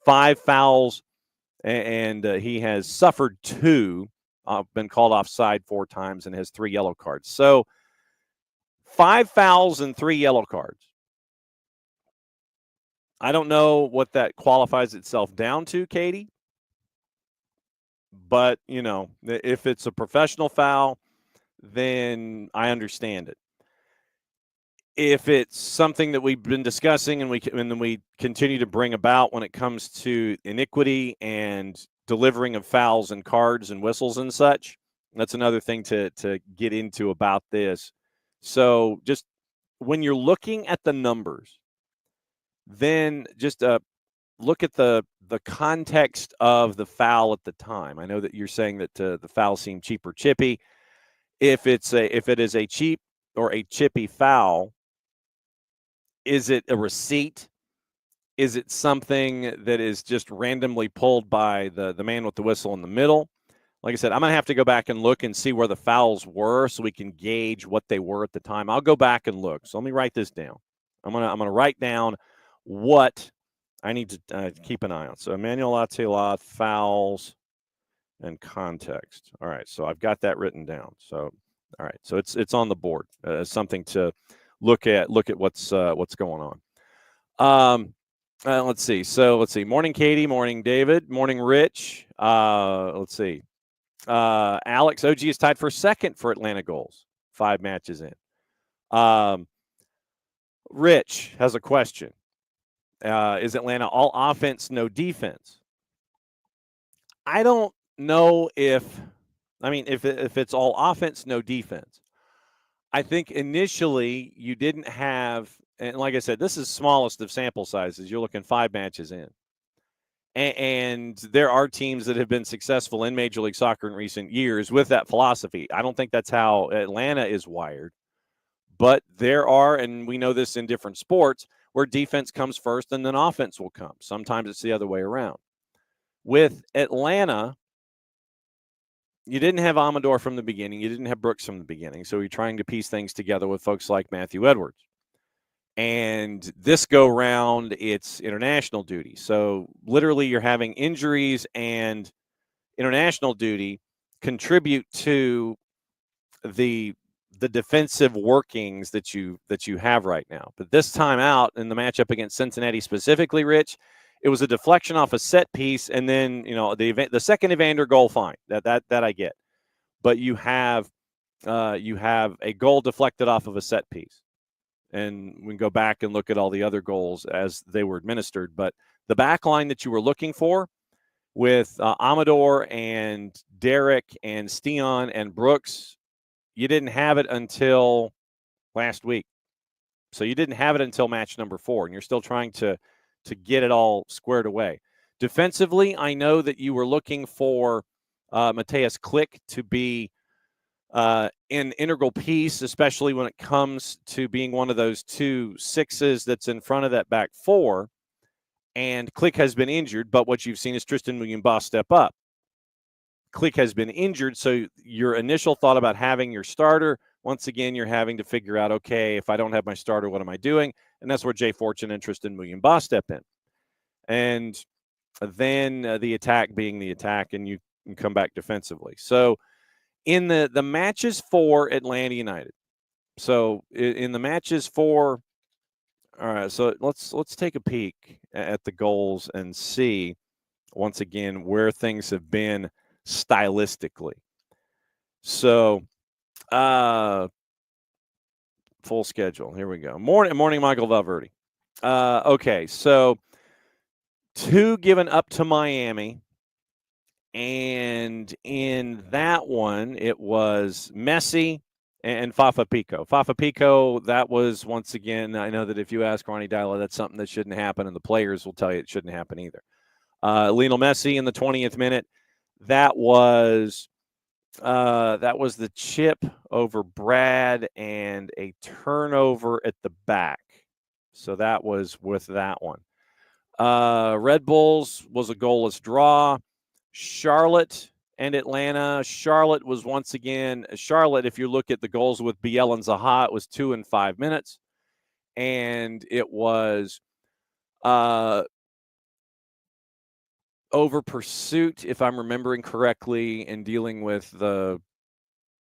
Speaker 1: 5 fouls, and he has suffered 2, been called offside 4 times, and has 3 yellow cards. So 5 fouls and 3 yellow cards. I don't know what that qualifies itself down to, Katie. But, if it's a professional foul, then I understand it. If it's something that we've been discussing and then we continue to bring about when it comes to iniquity and delivering of fouls and cards and whistles and such, that's another thing to get into about this. So just when you're looking at the numbers, then just look at the context of the foul at the time. I know that you're saying that the foul seemed cheap or chippy. If it is a cheap or a chippy foul, is it a receipt? Is it something that is just randomly pulled by the man with the whistle in the middle? Like I said, I'm going to have to go back and look and see where the fouls were so we can gauge what they were at the time. I'll go back and look. So let me write this down. I'm going to write down what I need to keep an eye on. So Emmanuel Latela, fouls and context. All right, so I've got that written down. So all right, so it's on the board. Something to look at what's going on. Let's see. So let's see. Morning, Katie. Morning, David. Morning, Rich. Let's see. Alex, OG is tied for second for Atlanta goals, 5 matches in. Rich has a question. Is Atlanta all offense, no defense? I don't know if it's all offense, no defense. I think initially you didn't have, and like I said, this is smallest of sample sizes. You're looking 5 matches in. And there are teams that have been successful in Major League Soccer in recent years with that philosophy. I don't think that's how Atlanta is wired. But there are, and we know this in different sports, where defense comes first and then offense will come. Sometimes it's the other way around. With Atlanta, you didn't have Amador from the beginning. You didn't have Brooks from the beginning. So you're trying to piece things together with folks like Matthew Edwards. And this go round, it's international duty. So literally you're having injuries and international duty contribute to the defensive workings that you have right now. But this time out in the matchup against Cincinnati specifically, Rich, it was a deflection off a set piece, and then the second Evander goal, fine, that I get, but you have a goal deflected off of a set piece, and we can go back and look at all the other goals as they were administered. But the back line that you were looking for with Amador and Derek and Steon and Brooks, you didn't have it until last week. So you didn't have it until match number 4, and you're still trying to get it all squared away. Defensively, I know that you were looking for Mateus Klick to be an integral piece, especially when it comes to being one of those 2 6s that's in front of that back 4. And Klick has been injured, but what you've seen is Tristan Muyumba step up. Klick has been injured, so your initial thought about having your starter, once again, you're having to figure out, okay, if I don't have my starter, what am I doing? And that's where Jay Fortune and Tristan Muyumba step in. And then the attack being the attack, and you can come back defensively. So in the matches for Atlanta United, so in the matches for, all right, so let's take a peek at the goals and see, once again, where things have been stylistically. So full schedule. Here we go. Morning, Michael Valverde. Okay, so 2 given up to Miami. And in that one, it was Messi and Fafa Pico. Fafa Pico, that was, once again, I know that if you ask Ronnie Dyla, that's something that shouldn't happen, and the players will tell you it shouldn't happen either. Lionel Messi in the 20th minute, that was the chip over Brad and a turnover at the back. So that was with that one. Red Bulls was a goalless draw. Charlotte and Atlanta. Charlotte was once again, Charlotte, if you look at the goals with Biel and Zaha, it was 2 and 5 minutes. And it was over pursuit, if I'm remembering correctly, and dealing with the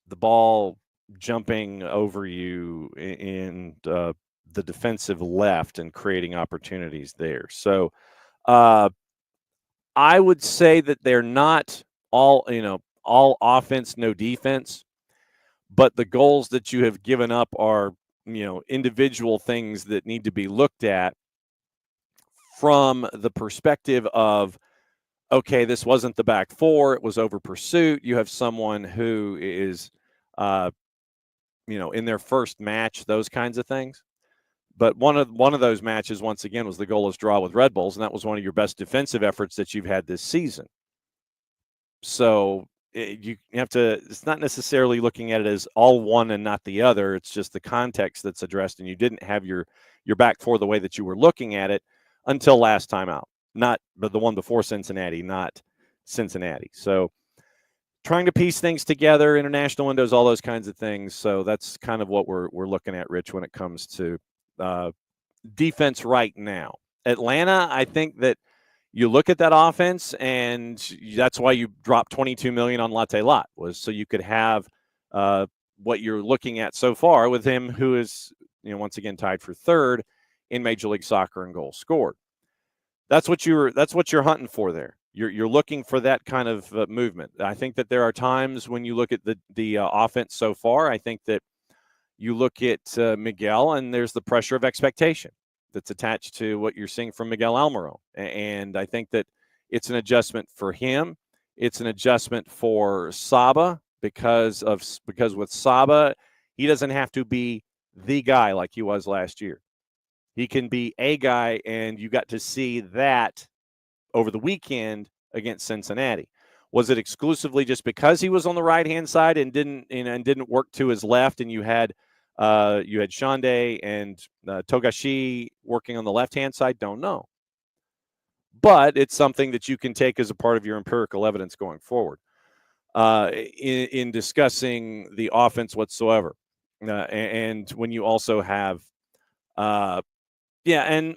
Speaker 1: ball jumping over you in the defensive left and creating opportunities there. So I would say that they're not all offense, no defense, but the goals that you have given up are, individual things that need to be looked at from the perspective of, okay, this wasn't the back four, it was over pursuit. You have someone who is, in their first match, those kinds of things. But one of those matches, once again, was the goalless draw with Red Bulls, and that was one of your best defensive efforts that you've had this season. So you have to. It's not necessarily looking at it as all one and not the other. It's just the context that's addressed, and you didn't have your back four the way that you were looking at it until last time out. But the one before Cincinnati, not Cincinnati. So trying to piece things together, international windows, all those kinds of things. So that's kind of what we're looking at, Rich, when it comes to defense right now. Atlanta, I think that you look at that offense, and that's why you dropped $22 million on Latte Lot, was so you could have what you're looking at so far with him, who is, once again tied for third in Major League Soccer in goals scored. That's what you're hunting for there. You're looking for that kind of movement. I think that there are times when you look at the offense so far. I think that you look at Miguel, and there's the pressure of expectation that's attached to what you're seeing from Miguel Almiron. And I think that it's an adjustment for him. It's an adjustment for Saba because with Saba, he doesn't have to be the guy like he was last year. He can be a guy, and you got to see that over the weekend against Cincinnati. Was it exclusively just because he was on the right-hand side and didn't work to his left, and you had Shande and Togashi working on the left-hand side? Don't know. But it's something that you can take as a part of your empirical evidence going forward in discussing the offense whatsoever. And when you also have and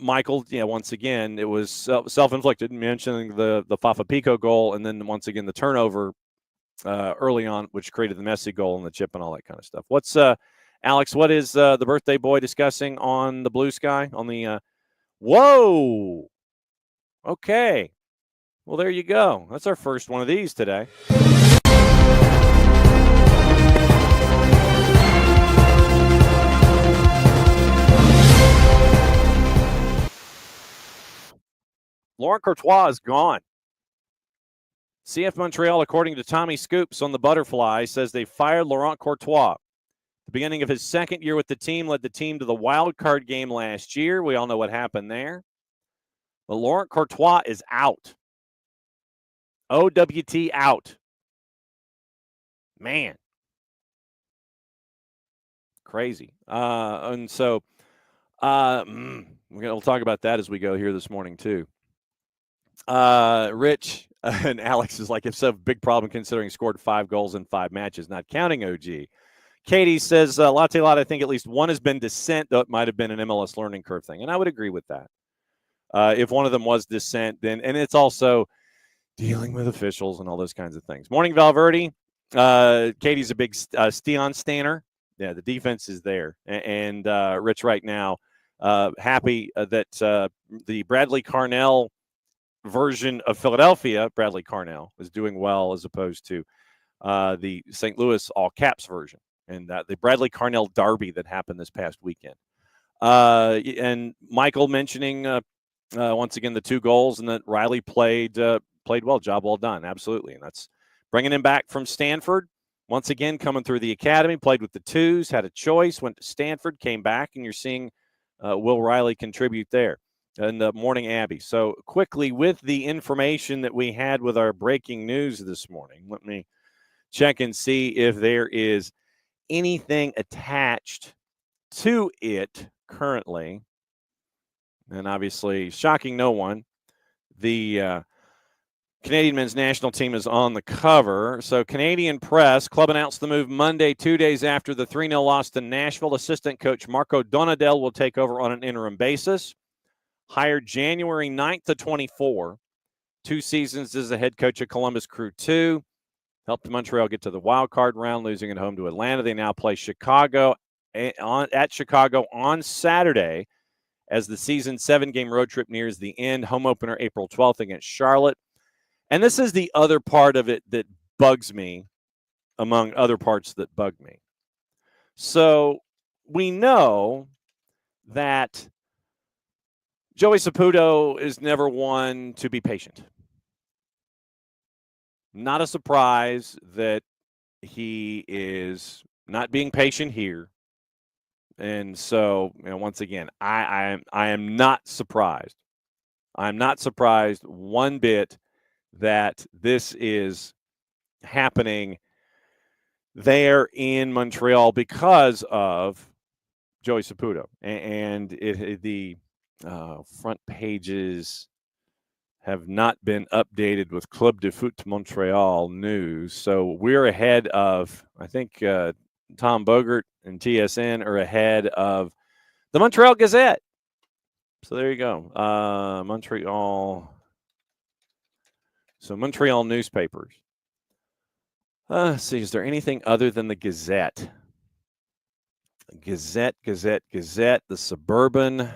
Speaker 1: Michael, once again, it was self-inflicted, mentioning the Fafa Pico goal, and then once again the turnover early on, which created the Messi goal and the chip and all that kind of stuff. What's Alex? What is the birthday boy discussing on the blue sky? On the whoa. Okay. Well, there you go. That's our first one of these today. Laurent Courtois is gone. CF Montreal, according to Tommy Scoops on the Butterfly, says they fired Laurent Courtois. The beginning of his second year with the team led the team to the wild card game last year. We all know what happened there. But Laurent Courtois is out. OWT out. Man. Crazy. And so we'll talk about that as we go here this morning too. Rich and Alex is like, if so, big problem considering scored 5 goals in 5 matches, not counting OG. Katie says, Latte Lot, I think at least one has been dissent, though it might have been an MLS learning curve thing. And I would agree with that. If one of them was dissent, then, and it's also dealing with officials and all those kinds of things. Morning, Valverde. Katie's a big Steon Stanner. Yeah, the defense is there. And Rich right now, happy that the Bradley Carnell version of Philadelphia, Bradley Carnell, is doing well as opposed to the St. Louis all caps version, and the Bradley Carnell derby that happened this past weekend. And Michael mentioning once again, the 2 goals, and that Riley played well. Job well done. Absolutely. And that's bringing him back from Stanford. Once again, coming through the academy, played with the 2s, had a choice, went to Stanford, came back, and you're seeing Will Riley contribute there in the Morning Abbey. So quickly, with the information that we had with our breaking news this morning, let me check and see if there is anything attached to it currently. And obviously, shocking no one, the Canadian men's national team is on the cover. So Canadian Press, club announced the move Monday, 2 days after the 3-0 loss to Nashville. Assistant coach Marco Donadel will take over on an interim basis. Hired January 9th to 24. 2 seasons as the head coach of Columbus Crew 2. Helped Montreal get to the wild card round, losing at home to Atlanta. They now play Chicago at Chicago on Saturday as the season 7-game road trip nears the end. Home opener April 12th against Charlotte. And this is the other part of it that bugs me, among other parts that bug me. So we know that Joey Saputo is never one to be patient. Not a surprise that he is not being patient here. And so, once again, I am not surprised. I'm not surprised one bit that this is happening there in Montreal because of Joey Saputo. And the front pages have not been updated with Club de Foot Montreal news. So we're ahead of, I think, Tom Bogert and TSN are ahead of the Montreal Gazette. So there you go. Montreal. So Montreal newspapers. Let's see, is there anything other than the Gazette? Gazette, the Suburban.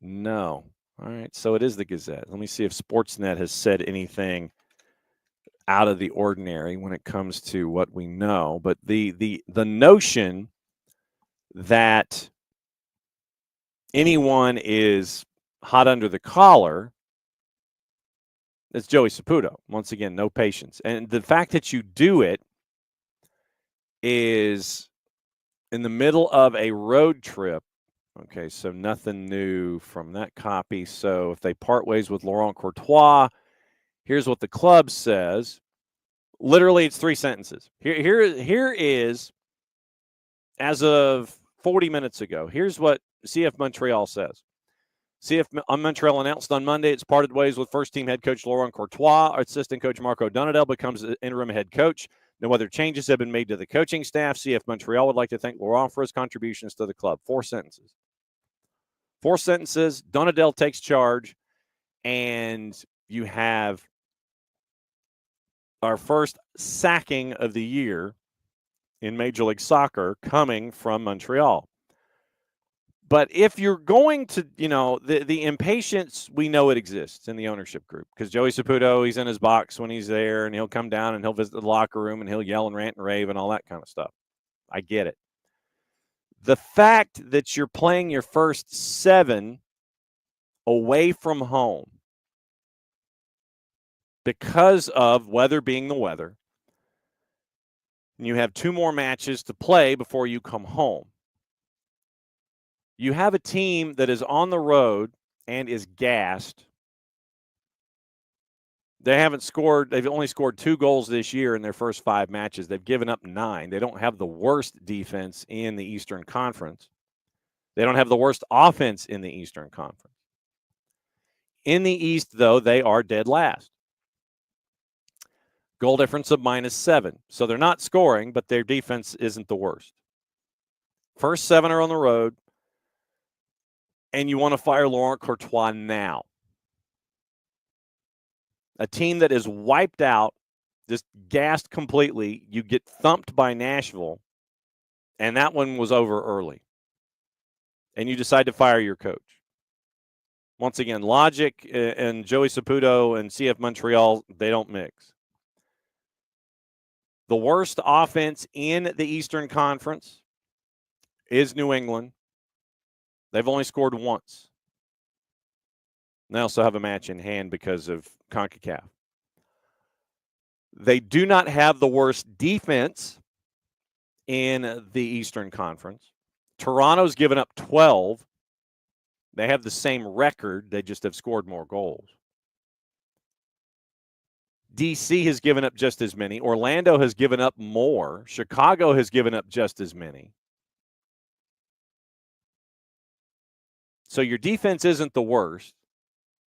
Speaker 1: No. All right, so it is the Gazette. Let me see if Sportsnet has said anything out of the ordinary when it comes to what we know. But the notion that anyone is hot under the collar, it's Joey Saputo. Once again, no patience. And the fact that you do it is in the middle of a road trip. Okay, so nothing new from that copy. So if they part ways with Laurent Courtois, here's what the club says. Literally, it's 3 sentences. Here is, as of 40 minutes ago, here's what CF Montreal says. CF Montreal announced on Monday it's parted ways with first-team head coach Laurent Courtois. Our assistant coach Marco Donadel becomes the interim head coach. No other changes have been made to the coaching staff. CF Montreal would like to thank Laurent for his contributions to the club. 4 sentences. 4 sentences. Donadel takes charge, and you have our first sacking of the year in Major League Soccer coming from Montreal. But if you're going to, the impatience, we know it exists in the ownership group because Joey Saputo, he's in his box when he's there, and he'll come down and he'll visit the locker room and he'll yell and rant and rave and all that kind of stuff. I get it. The fact that you're playing your first 7 away from home because of weather being the weather, and you have 2 more matches to play before you come home. You have a team that is on the road and is gassed. They haven't scored. They've only scored 2 goals this year in their first 5 matches. They've given up 9. They don't have the worst defense in the Eastern Conference. They don't have the worst offense in the Eastern Conference. In the East, though, they are dead last. Goal difference of -7. So they're not scoring, but their defense isn't the worst. First 7 are on the road. And you want to fire Laurent Courtois now. A team that is wiped out, just gassed completely. You get thumped by Nashville, and that one was over early. And you decide to fire your coach. Once again, logic and Joey Saputo and CF Montreal, they don't mix. The worst offense in the Eastern Conference is New England. They've only scored once. They also have a match in hand because of CONCACAF. They do not have the worst defense in the Eastern Conference. Toronto's given up 12. They have the same record. They just have scored more goals. DC has given up just as many. Orlando has given up more. Chicago has given up just as many. So your defense isn't the worst.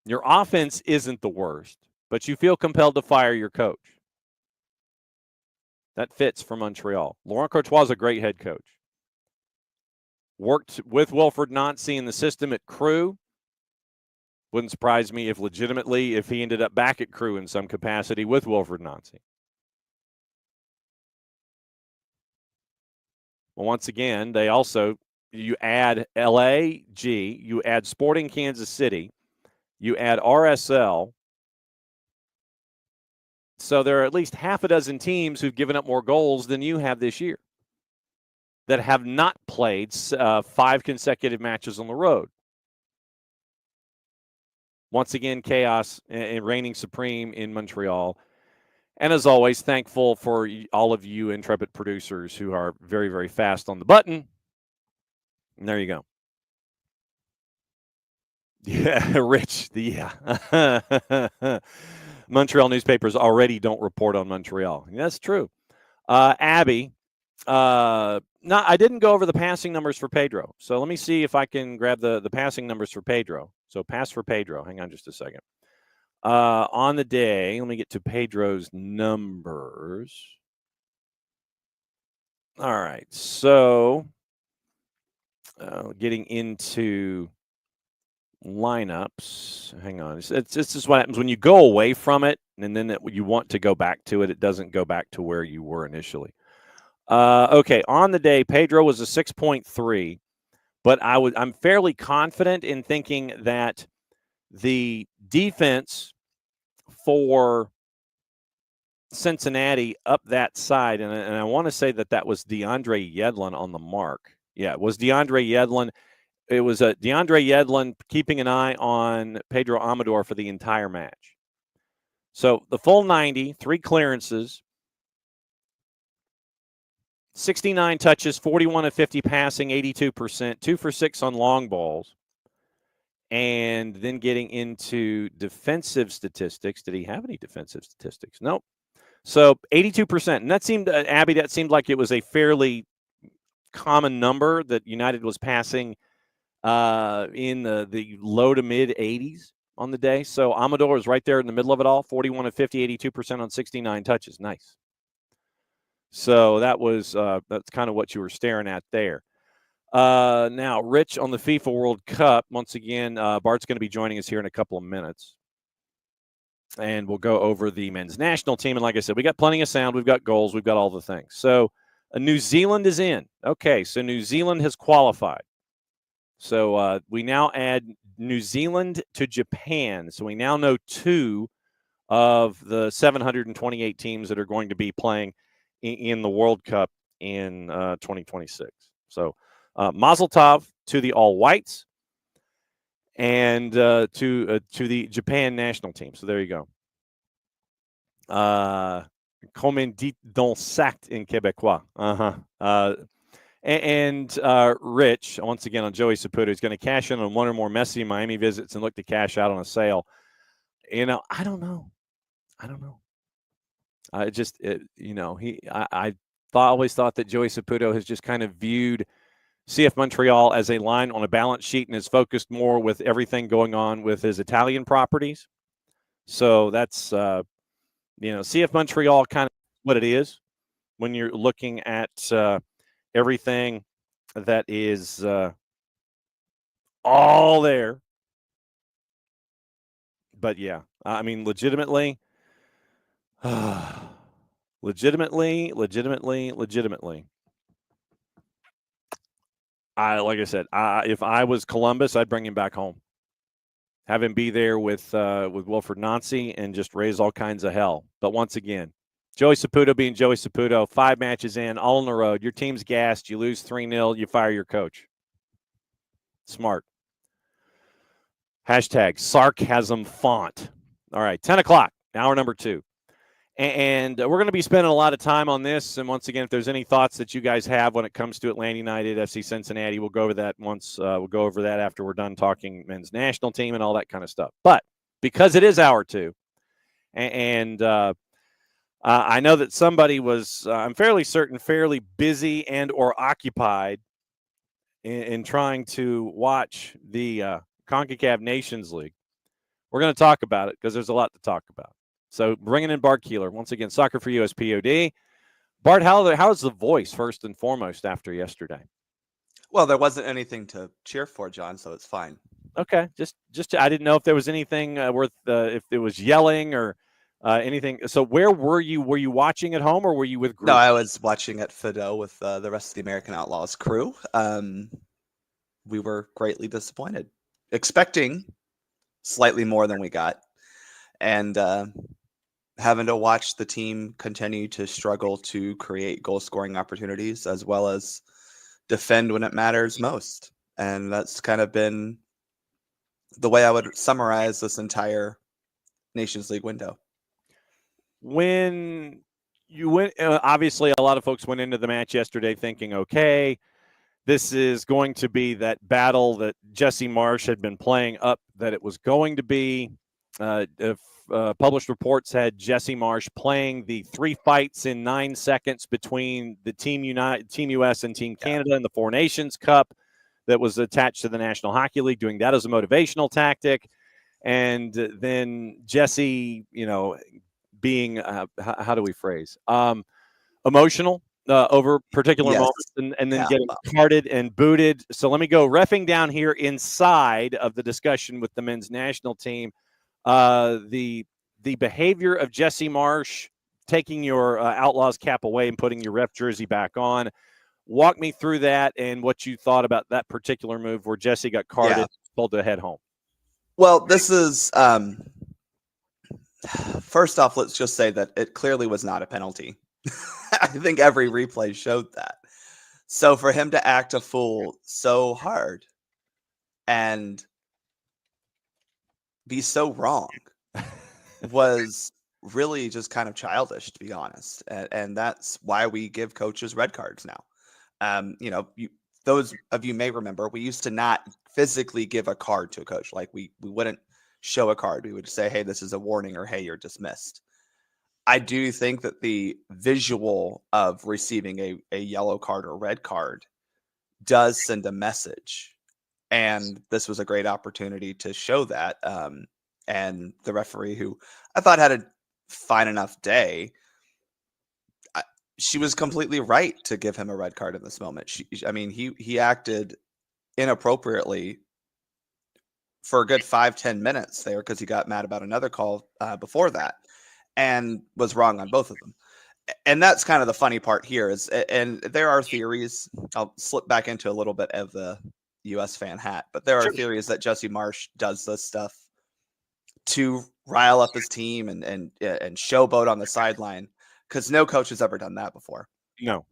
Speaker 1: Your offense isn't the worst, but you feel compelled to fire your coach. That fits for Montreal. Laurent Courtois is a great head coach. Worked with Wilfred Nancy in the system at Crew. Wouldn't surprise me if legitimately if he ended up back at Crew in some capacity with Wilfred Nancy. Well, once again, they also, you add LAG, you add Sporting Kansas City, you add RSL. So there are at least half a dozen teams who've given up more goals than you have this year that have not played 5 consecutive matches on the road. Once again, chaos and reigning supreme in Montreal. And as always, thankful for all of you intrepid producers who are very, very fast on the button. And there you go. Yeah, Rich. Yeah. Montreal newspapers already don't report on Montreal. That's true. Abby, no, I didn't go over the passing numbers for Pedro. So let me see if I can grab the passing numbers for Pedro. So pass for Pedro. Hang on just a second. On the day, let me get to Pedro's numbers. All right. So getting into lineups. Hang on. It's just what happens when you go away from it, and then you want to go back to it. It doesn't go back to where you were initially. Okay, on the day, Pedro was a 6.3, but I'm fairly confident in thinking that the defense for Cincinnati up that side, and I want to say that was DeAndre Yedlin on the mark. Yeah, it was DeAndre Yedlin. It was DeAndre Yedlin keeping an eye on Pedro Amador for the entire match. So the full 90, 3 clearances, 69 touches, 41 of 50 passing, 82%, 2 for 6 on long balls. And then getting into defensive statistics. Did he have any defensive statistics? Nope. So 82%. And that seemed, Abby, that seemed like it was a fairly common number that United was passing in the low to mid 80s on the day. So Amador was right there in the middle of it all, 41 of 50, 82% on 69 touches. Nice. So that was that's kind of what you were staring at there. Now, Rich, on the FIFA World Cup, once again, Bart's going to be joining us here in a couple of minutes. And we'll go over the men's national team. And like I said, we got plenty of sound. We've got goals. We've got all the things. So New Zealand is in. Okay, so New Zealand has qualified. So we now add New Zealand to Japan. So we now know 2 of the 728 teams that are going to be playing in the World Cup in 2026. So Mazel Tov to the All Whites and to the Japan national team. So there you go. Comme dit dans sac in Québécois. And Rich, once again on Joey Saputo, is going to cash in on 1 or more Messi Miami visits and look to cash out on a sale. You know, I don't know. I always thought that Joey Saputo has just kind of viewed CF Montreal as a line on a balance sheet and is focused more with everything going on with his Italian properties. So that's, CF Montreal kind of what it is when you're looking at everything that is all there. But yeah, I mean, legitimately. Legitimately. Like I said, if I was Columbus, I'd bring him back home. Have him be there with Wilfred Nancy and just raise all kinds of hell. But once again, Joey Saputo being Joey Saputo, 5 matches in, all on the road. Your team's gassed. You lose 3-0. You fire your coach. Smart. Hashtag sarcasm font. All right, 10 o'clock, hour number 2. And we're going to be spending a lot of time on this. And once again, if there's any thoughts that you guys have when it comes to Atlanta United, FC Cincinnati, we'll go over that we'll go over that after we're done talking men's national team and all that kind of stuff. But because it is hour 2, and I know that somebody was, I'm fairly certain, fairly busy and or occupied in trying to watch the CONCACAF Nations League. We're going to talk about it because there's a lot to talk about. So bringing in Bart Keeler. Once again, Soccer for You as POD. Bart, how's the voice first and foremost after yesterday?
Speaker 5: Well, there wasn't anything to cheer for, John, so it's fine.
Speaker 1: Okay. Just I didn't know if there was anything worth, if it was yelling or anything. So where were you? Were you watching at home or were you with group?
Speaker 5: No, I was watching at FiredUp with the rest of the American Outlaws crew. We were greatly disappointed, expecting slightly more than we got, and having to watch the team continue to struggle to create goal-scoring opportunities as well as defend when it matters most. And that's kind of been the way I would summarize this entire Nations League window.
Speaker 1: When you went, obviously a lot of folks went into the match yesterday thinking, okay, this is going to be that battle that Jesse Marsch had been playing up that it was going to be. Published reports had Jesse Marsch playing the 3 fights in 9 seconds between the Team US and Team Canada in the Four Nations Cup that was attached to the National Hockey League, doing that as a motivational tactic. And then Jesse, being, how do we phrase? Emotional over particular moments and then getting carted and booted. So let me go reffing down here inside of the discussion with the men's national team. The behavior of Jesse Marsch taking your Outlaws cap away and putting your ref jersey back on. Walk me through that and what you thought about that particular move where Jesse got carded, told to head home.
Speaker 5: Well, this is first off, let's just say that it clearly was not a penalty. I think every replay showed that. So for him to act a fool so hard and be so wrong was really just kind of childish, to be honest. And that's why we give coaches red cards now. Those of you may remember, we used to not physically give a card to a coach. Like we wouldn't show a card. We would say, hey, this is a warning, or hey, you're dismissed. I do think that the visual of receiving a yellow card or red card does send a message. And this was a great opportunity to show that. And the referee, who I thought had a fine enough day, she was completely right to give him a red card in this moment. He acted inappropriately for a good 5-10 minutes there because he got mad about another call before that and was wrong on both of them. And that's kind of the funny part here and there are theories. I'll slip back into a little bit of the US fan hat, but there are theories that Jesse Marsch does this stuff to rile up his team and showboat on the sideline, because no coach has ever done that before.
Speaker 1: No.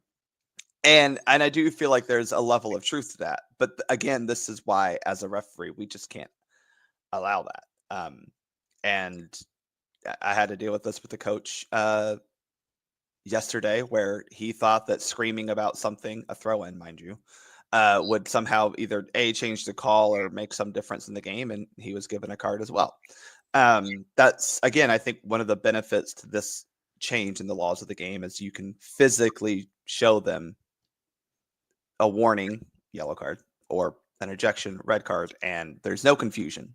Speaker 5: And I do feel like there's a level of truth to that. But again, this is why, as a referee, we just can't allow that. And I had to deal with this with the coach yesterday, where he thought that screaming about something, a throw-in, mind you, would somehow either change the call or make some difference in the game, and he was given a card as well. That's, again, I think one of the benefits to this change in the laws of the game is you can physically show them a warning, yellow card, or an ejection, red card, and there's no confusion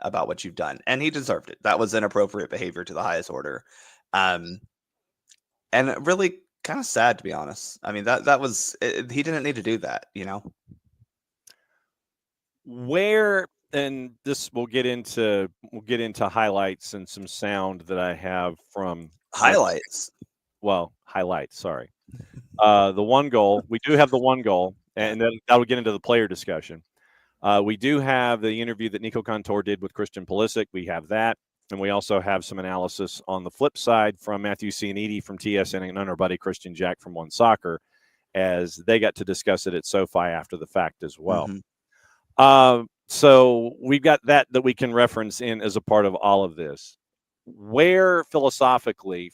Speaker 5: about what you've done. And he deserved it. That was inappropriate behavior to the highest order. And really kind of sad, to be honest. I mean, that was it, he didn't need to do that,
Speaker 1: Where, and this we'll get into highlights and some sound that I have from
Speaker 5: highlights.
Speaker 1: Highlights, sorry. The one goal, we do have the one goal, and then that'll get into the player discussion. We do have the interview that Nico Contour did with Christian Pulisic. We have that. And we also have some analysis on the flip side from Matthew Cianidi from TSN and our buddy Christian Jack from One Soccer, as they got to discuss it at SoFi after the fact as well. So we've got that we can reference in as a part of all of this. Where philosophically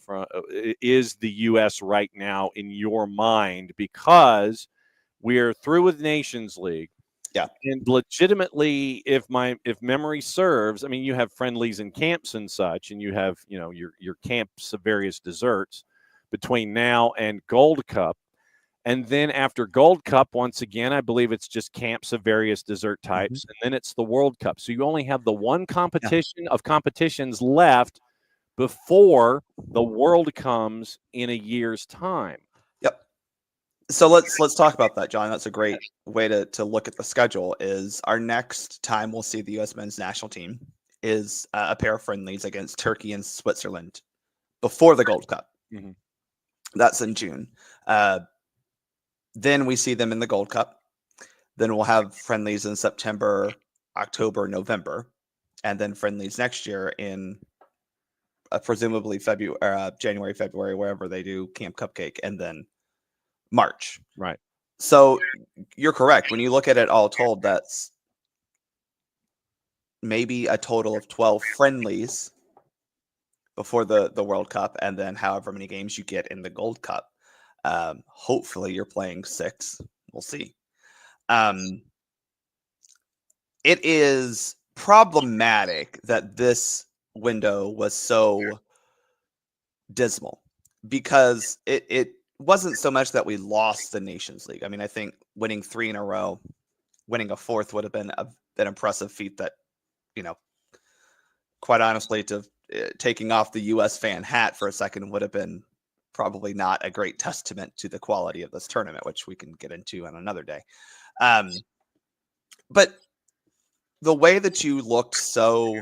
Speaker 1: is the U.S. right now in your mind? Because we're through with Nations League.
Speaker 5: Yeah.
Speaker 1: And legitimately, if memory serves, I mean, you have friendlies and camps and such, and you have, your camps of various desserts between now and Gold Cup. And then after Gold Cup, once again, I believe it's just camps of various dessert types. And then it's the World Cup. So you only have the one competition of competitions left before the World comes in a year's time.
Speaker 5: Yep. So let's talk about that, John. That's a great way to look at the schedule. Is our next time we'll see the U.S. men's national team is a pair of friendlies against Turkey and Switzerland before the Gold Cup.
Speaker 1: Mm-hmm.
Speaker 5: That's in June. Then we see them in the Gold Cup. Then we'll have friendlies in September, October, November, and then friendlies next year in presumably January, February, wherever they do Camp Cupcake, and then March.
Speaker 1: Right.
Speaker 5: So you're correct. When you look at it all told, that's maybe a total of 12 friendlies before the World Cup, and then however many games you get in the Gold Cup. Hopefully you're playing 6. We'll see. It is problematic that this window was so dismal because it wasn't so much that we lost the Nations League. I mean, I think winning 3 in a row, winning a 4th would have been an impressive feat that, quite honestly, taking off the U.S. fan hat for a second would have been probably not a great testament to the quality of this tournament, which we can get into on another day. But the way that you looked so,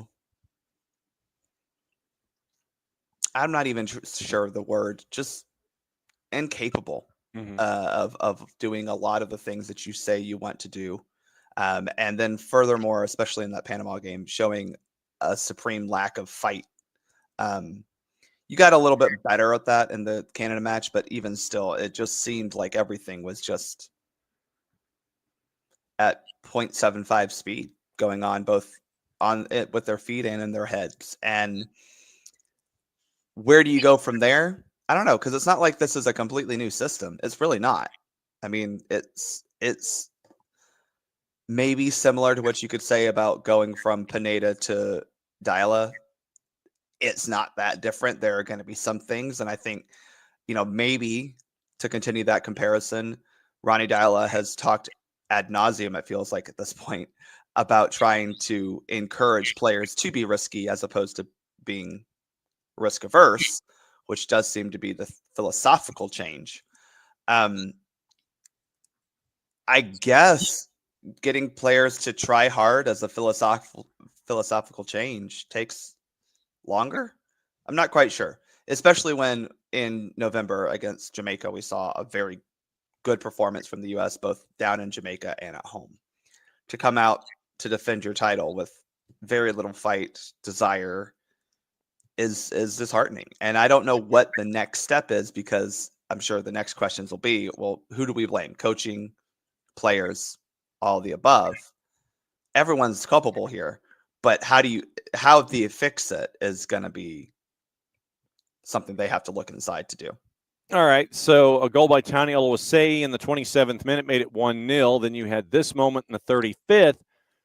Speaker 5: I'm not even sure of the word, just incapable of doing a lot of the things that you say you want to do. And then furthermore, especially in that Panama game, showing a supreme lack of fight. You got a little bit better at that in the Canada match, but even still, it just seemed like everything was just at 0.75 speed going on, both on it with their feet and in their heads. And where do you go from there? I don't know, because it's not like this is a completely new system. It's really not. I mean, it's maybe similar to what you could say about going from Pineda to Dyla. It's not that different. There are going to be some things. And I think, maybe to continue that comparison, Ronnie Dyla has talked ad nauseum, it feels like at this point, about trying to encourage players to be risky as opposed to being risk averse, which does seem to be the philosophical change. I guess getting players to try hard as a philosophical change takes longer. I'm not quite sure, especially when in November against Jamaica, we saw a very good performance from the U.S., both down in Jamaica and at home. To come out to defend your title with very little fight, desire is disheartening. And I don't know what the next step is, because I'm sure the next questions will be, well, who do we blame? Coaching, players, all the above. Everyone's culpable here. But how do you fix it is going to be something they have to look inside to do.
Speaker 1: All right, so a goal by Tony Oluwaseyi in the 27th minute made it 1-0. Then you had this moment in the 35th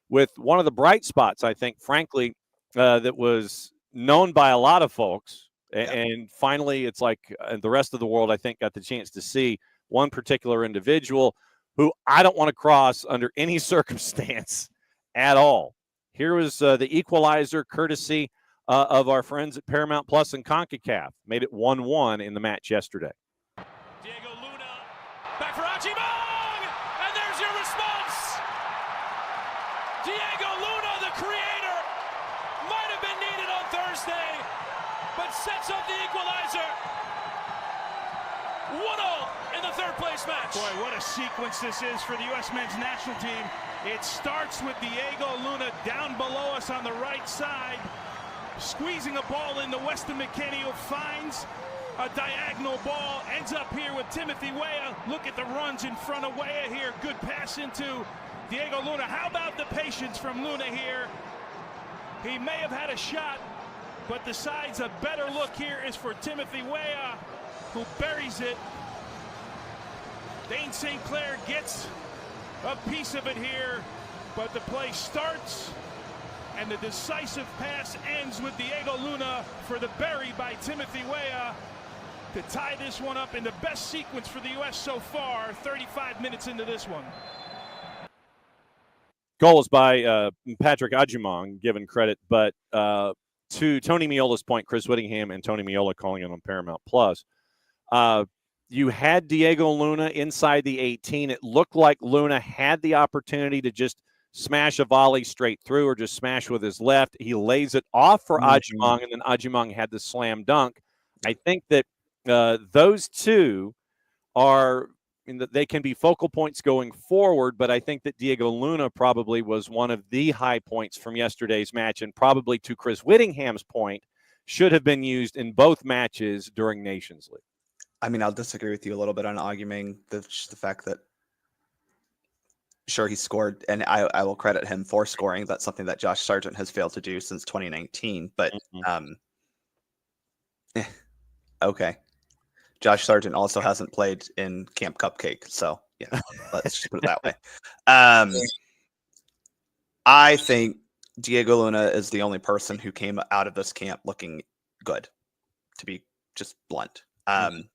Speaker 1: with one of the bright spots, I think, frankly, that was known by a lot of folks. Yeah. And finally, it's like the rest of the world, I think, got the chance to see one particular individual who I don't want to cross under any circumstance at all. Here was the equalizer courtesy of our friends at Paramount Plus and CONCACAF. Made it 1-1 in the match yesterday.
Speaker 4: Diego Luna, back for Achimong, and there's your response. Diego Luna, the creator, might have been needed on Thursday, but sets up the equalizer. 1-0 in the third place match.
Speaker 6: Boy, what a sequence this is for the U.S. men's national team. It starts with Diego Luna down below us on the right side, squeezing a ball into Weston McKennie, who finds a diagonal ball, ends up here with Timothy Weah. Look at the runs in front of Weah here. Good pass into Diego Luna. How about the patience from Luna here? He may have had a shot, but decides a better look here is for Timothy Weah, who buries it. Dane St. Clair gets a piece of it here, but the play starts, and the decisive pass ends with Diego Luna for the bury by Timothy Weah to tie this one up in the best sequence for the U.S. so far, 35 minutes into this one.
Speaker 1: Goal is by Patrick Ajimong, given credit, but to Tony Miola's point, Chris Whittingham and Tony Miola calling it on Paramount Plus. You had Diego Luna inside the 18. It looked like Luna had the opportunity to just smash a volley straight through or just smash with his left. He lays it off for Ajimong, and then Ajimong had the slam dunk. I think that those two are they can be focal points going forward, but I think that Diego Luna probably was one of the high points from yesterday's match, and probably, to Chris Whittingham's point, should have been used in both matches during Nations League.
Speaker 5: I mean, I'll disagree with you a little bit on arguing the fact that, sure, he scored, and I will credit him for scoring. That's something that Josh Sargent has failed to do since 2019. But okay, Josh Sargent also hasn't played in Camp Cupcake, so yeah, let's just put it that way. I think Diego Luna is the only person who came out of this camp looking good, to be just blunt.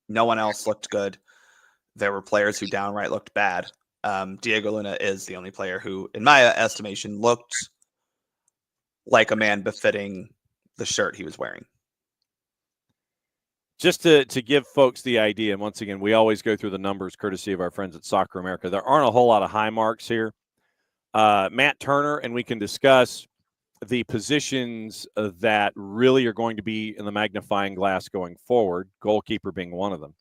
Speaker 5: No one else looked good. There were players who downright looked bad. Diego Luna is the only player who, in my estimation, looked like a man befitting the shirt he was wearing.
Speaker 1: Just to give folks the idea, and once again, we always go through the numbers courtesy of our friends at Soccer America. There aren't a whole lot of high marks here. Matt Turner, and we can discuss the positions that really are going to be in the magnifying glass going forward, goalkeeper being one of them.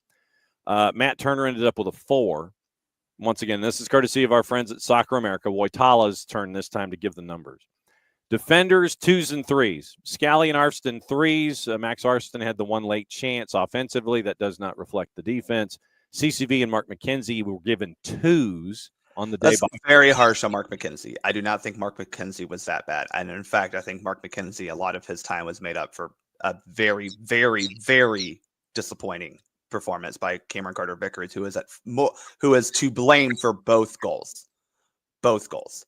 Speaker 1: Matt Turner ended up with a 4. Once again, this is courtesy of our friends at Soccer America. Woitala's turn this time to give the numbers. Defenders, 2s and 3s. Scally and Arston, 3s. Max Arston had the one late chance offensively. That does not reflect the defense. CCV and Mark McKenzie were given 2s on the day.
Speaker 5: That's very harsh on Mark McKenzie. I do not think Mark McKenzie was that bad. And in fact, I think Mark McKenzie, a lot of his time was made up for a very, very, very disappointing performance by Cameron Carter-Vickers, who is to blame for both goals. Both goals.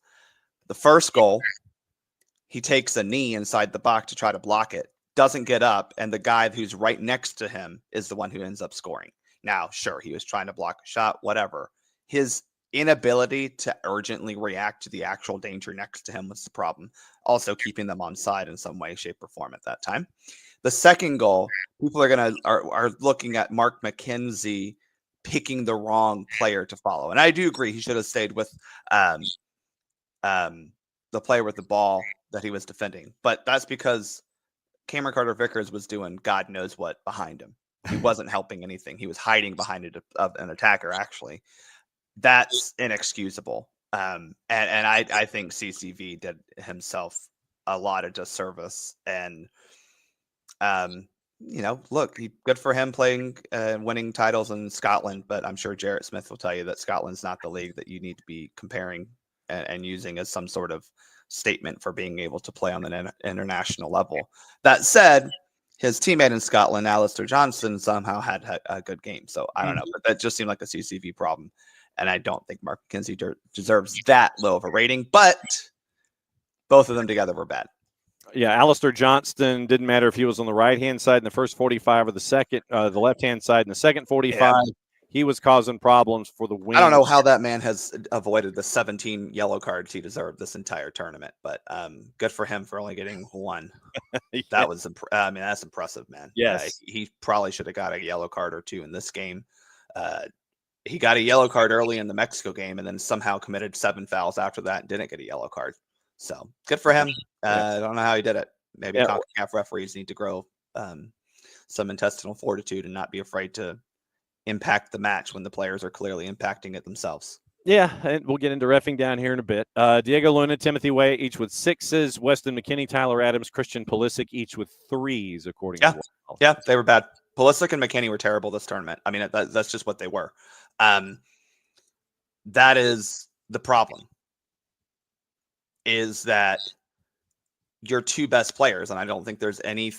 Speaker 5: The first goal, he takes a knee inside the box to try to block it, doesn't get up, and the guy who's right next to him is the one who ends up scoring. Now, sure, he was trying to block a shot, whatever. His inability to urgently react to the actual danger next to him was the problem. Also keeping them on side in some way, shape, or form at that time. The second goal, people are looking at Mark McKenzie picking the wrong player to follow. And I do agree he should have stayed with the player with the ball that he was defending. But that's because Cameron Carter-Vickers was doing God knows what behind him. He wasn't helping anything. He was hiding behind an attacker, actually. That's inexcusable. And I think CCV did himself a lot of disservice. And, look, good for him playing and winning titles in Scotland. But I'm sure Jarrett Smith will tell you that Scotland's not the league that you need to be comparing and using as some sort of statement for being able to play on an international level. That said, his teammate in Scotland, Alistair Johnston, somehow had a good game. So I don't know, but that just seemed like a CCV problem. And I don't think Mark McKenzie deserves that low of a rating, but both of them together were bad.
Speaker 1: Yeah, Alistair Johnston, didn't matter if he was on the right-hand side in the first 45 or the left-hand side in the second 45. Yeah. He was causing problems for the win.
Speaker 5: I don't know how that man has avoided the 17 yellow cards he deserved this entire tournament, but good for him for only getting 1. Yeah. That was, that's impressive, man.
Speaker 1: Yes.
Speaker 5: He probably should have got a yellow card or 2 in this game. He got a yellow card early in the Mexico game and then somehow committed 7 fouls after that and didn't get a yellow card. So good for him. I don't know how he did it. Maybe CONCACAF referees need to grow some intestinal fortitude and not be afraid to impact the match when the players are clearly impacting it themselves.
Speaker 1: Yeah, and we'll get into reffing down here in a bit. Diego Luna, Timothy Weah, each with 6s. Weston McKennie, Tyler Adams, Christian Pulisic, each with 3s, according to Will.
Speaker 5: Yeah, they were bad. Pulisic and McKennie were terrible this tournament. I mean, that's just what they were. That is the problem. is that your two best players, and I don't think there's any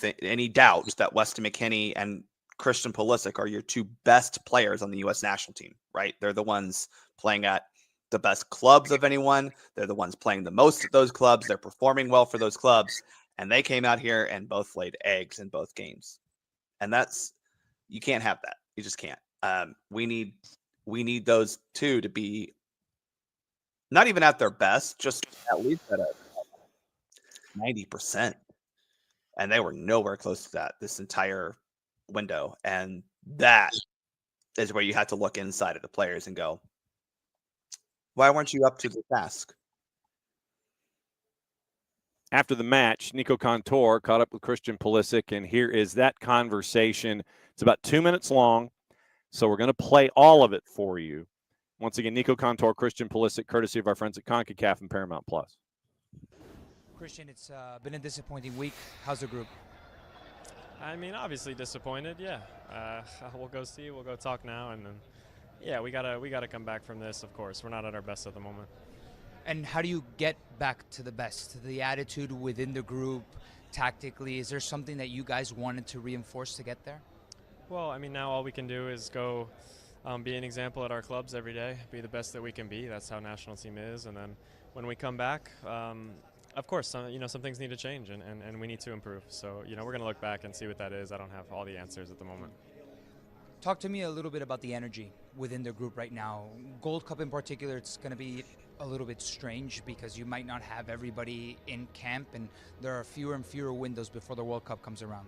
Speaker 5: doubt that Weston McKennie and Christian Pulisic are your two best players on the U.S. national team, right? They're the ones playing at the best clubs of anyone. They're the ones playing the most at those clubs. They're performing well for those clubs. And they came out here and both laid eggs in both games. And you can't have that. You just can't. We need those two to be not even at their best, just at least at a 90%. And they were nowhere close to that this entire window. And that is where you have to look inside of the players and go, why weren't you up to the task?
Speaker 1: After the match, Nico Contour caught up with Christian Pulisic, and here is that conversation. It's about 2 minutes long, so we're going to play all of it for you. Once again, Nico Contour, Christian Pulisic, courtesy of our friends at CONCACAF and Paramount Plus.
Speaker 7: Christian, it's been a disappointing week. How's the group?
Speaker 8: I mean, obviously disappointed, yeah. We'll go see, we'll go talk now, and then, yeah, we gotta come back from this, of course. We're not at our best at the moment.
Speaker 7: And how do you get back to the best? The attitude within the group, tactically, is there something that you guys wanted to reinforce to get there?
Speaker 8: Well, I mean, now all we can do is go be an example at our clubs every day, be the best that we can be. That's how national team is. And then when we come back, of course, some things need to change and we need to improve. So, we're going to look back and see what that is. I don't have all the answers at the moment.
Speaker 7: Talk to me a little bit about the energy within the group right now. Gold Cup in particular, it's going to be a little bit strange because you might not have everybody in camp, and there are fewer and fewer windows before the World Cup comes around.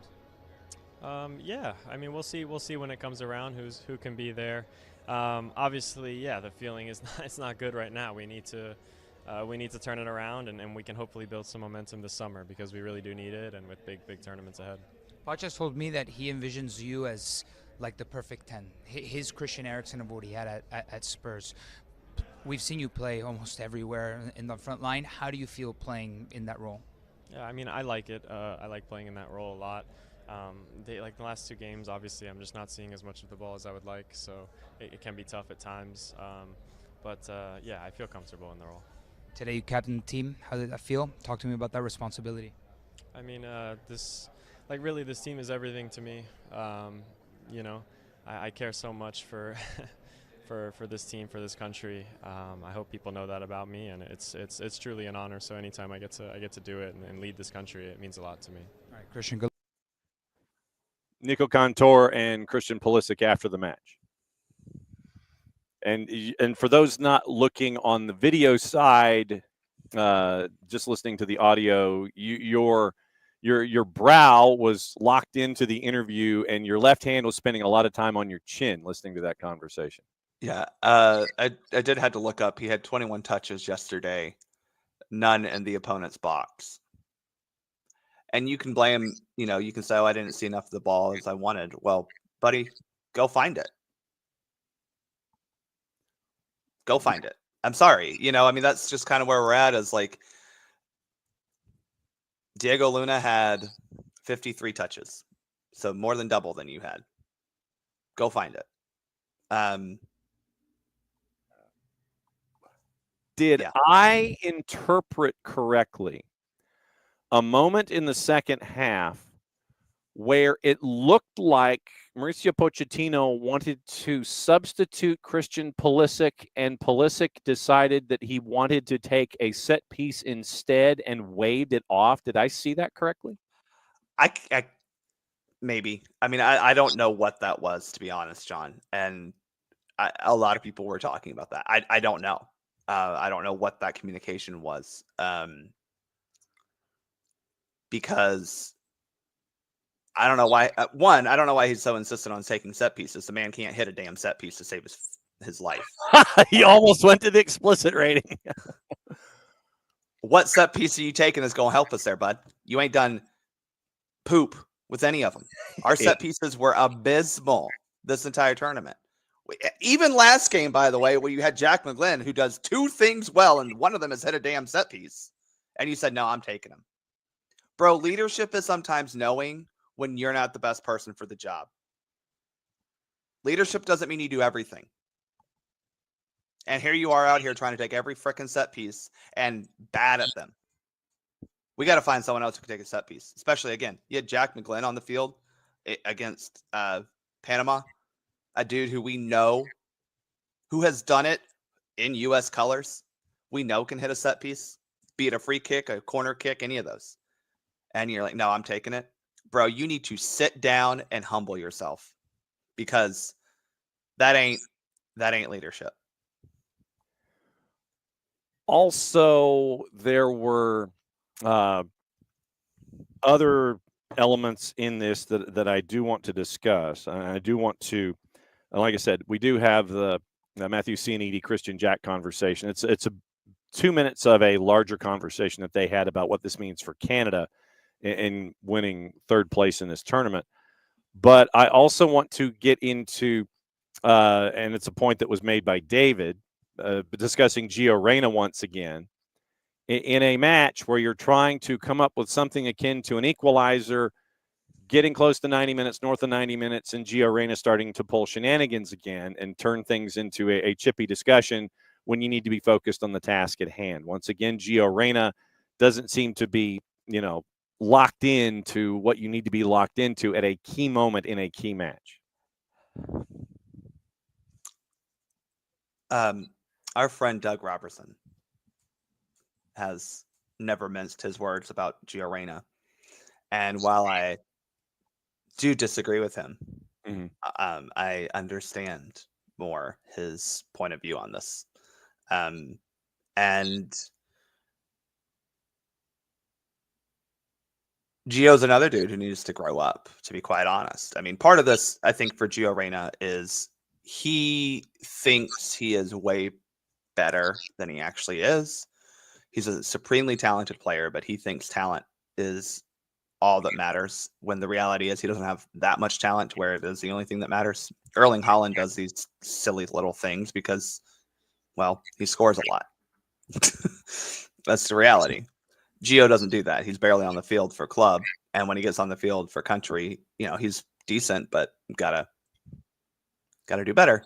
Speaker 8: Yeah, I mean, we'll see when it comes around who can be there. Obviously, yeah, the feeling is it's not good right now. We need to turn it around, and we can hopefully build some momentum this summer because we really do need it, and with big tournaments ahead.
Speaker 7: Pacha's told me that he envisions you as like the perfect 10, his Christian Eriksen of what he had at Spurs. We've seen you play almost everywhere in the front line. How do you feel playing in that role?
Speaker 8: Yeah, I mean, I like it. I like playing in that role a lot. Like the last two games, obviously, I'm just not seeing as much of the ball as I would like, so it can be tough at times. But yeah, I feel comfortable in the role.
Speaker 7: Today you captained the team. How did that feel? Talk to me about that responsibility.
Speaker 8: I mean, this team is everything to me. I care so much for for this team, for this country. I hope people know that about me, and it's truly an honor. So anytime I get to do it and lead this country, it means a lot to me.
Speaker 7: All right, Christian, good.
Speaker 1: Nico Contour and Christian Pulisic after the match. And for those not looking on the video side, just listening to the audio, your brow was locked into the interview, and your left hand was spending a lot of time on your chin listening to that conversation.
Speaker 5: Yeah, I did have to look up. He had 21 touches yesterday, none in the opponent's box. And you can blame, you can say, oh, I didn't see enough of the ball as I wanted. Well, buddy, go find it. Go find it. I'm sorry. I mean, that's just kind of where we're at, is like Diego Luna had 53 touches. So more than double than you had. Go find it.
Speaker 1: Did I interpret correctly a moment in the second half where it looked like Mauricio Pochettino wanted to substitute Christian Pulisic, and Pulisic decided that he wanted to take a set piece instead and waved it off? Did I see that correctly?
Speaker 5: I maybe. I mean, I don't know what that was, to be honest, John. And a lot of people were talking about that. I don't know. I don't know what that communication was. Because I don't know why. I don't know why he's so insistent on taking set pieces. The man can't hit a damn set piece to save his life.
Speaker 1: He almost went to the explicit rating.
Speaker 5: What set piece are you taking that's going to help us there, bud? You ain't done poop with any of them. Our set pieces were abysmal this entire tournament. Even last game, by the way, where you had Jack McGlynn, who does two things well, and one of them is hit a damn set piece. And you said, no, I'm taking him. Bro, leadership is sometimes knowing when you're not the best person for the job. Leadership doesn't mean you do everything. And here you are out here trying to take every frickin' set piece and bat at them. We got to find someone else who can take a set piece. Especially, again, you had Jack McGlynn on the field against Panama, a dude who we know who has done it in U.S. colors. We know can hit a set piece, be it a free kick, a corner kick, any of those. And you're like, no, I'm taking it. Bro, you need to sit down and humble yourself, because that ain't leadership.
Speaker 1: Also, there were other elements in this that I do want to discuss. I do want to, like I said, we do have the Matthew Cianidi, Christian Jack conversation. It's a 2 minutes of a larger conversation that they had about what this means for Canada in winning third place in this tournament. But I also want to get into, and it's a point that was made by David, discussing Gio Reyna once again, in a match where you're trying to come up with something akin to an equalizer, getting close to 90 minutes, north of 90 minutes, and Gio Reyna starting to pull shenanigans again and turn things into a chippy discussion when you need to be focused on the task at hand. Once again, Gio Reyna doesn't seem to be, locked into what you need to be locked into at a key moment in a key match.
Speaker 5: Our friend Doug Robertson has never minced his words about Gio Reyna. And while I do disagree with him, I understand more his point of view on this. And Gio's another dude who needs to grow up, to be quite honest. I mean, part of this, I think, for Gio Reyna is he thinks he is way better than he actually is. He's a supremely talented player, but he thinks talent is all that matters, when the reality is he doesn't have that much talent where it is the only thing that matters. Erling Haaland does these silly little things because, well, he scores a lot. That's the reality. Gio doesn't do that. He's barely on the field for club, and when he gets on the field for country, he's decent, but gotta do better.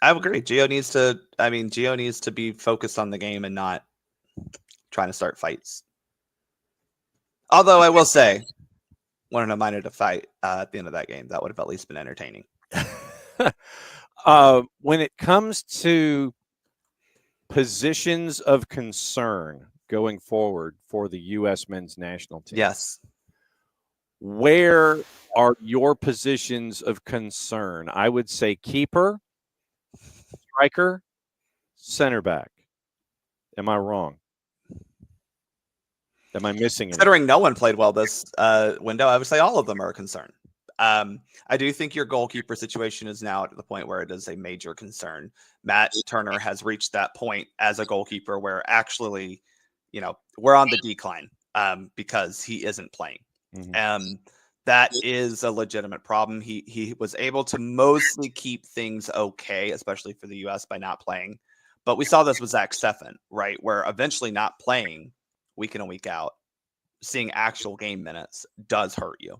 Speaker 5: I agree. Gio needs to be focused on the game and not trying to start fights. Although I will say, wouldn't have minded a fight at the end of that game. That would have at least been entertaining.
Speaker 1: When it comes to positions of concern going forward for the U.S. men's national team,
Speaker 5: yes,
Speaker 1: where are your positions of concern? I would say keeper, striker, center back. Am I wrong? Am I missing anything?
Speaker 5: Considering no one played well this window, I would say all of them are a concern. I do think your goalkeeper situation is now at the point where it is a major concern. Matt Turner has reached that point as a goalkeeper where actually, we're on the decline because he isn't playing. That is a legitimate problem. He was able to mostly keep things okay, especially for the U.S. by not playing. But we saw this with Zach Steffen, right? Where eventually not playing week in and week out, seeing actual game minutes does hurt you.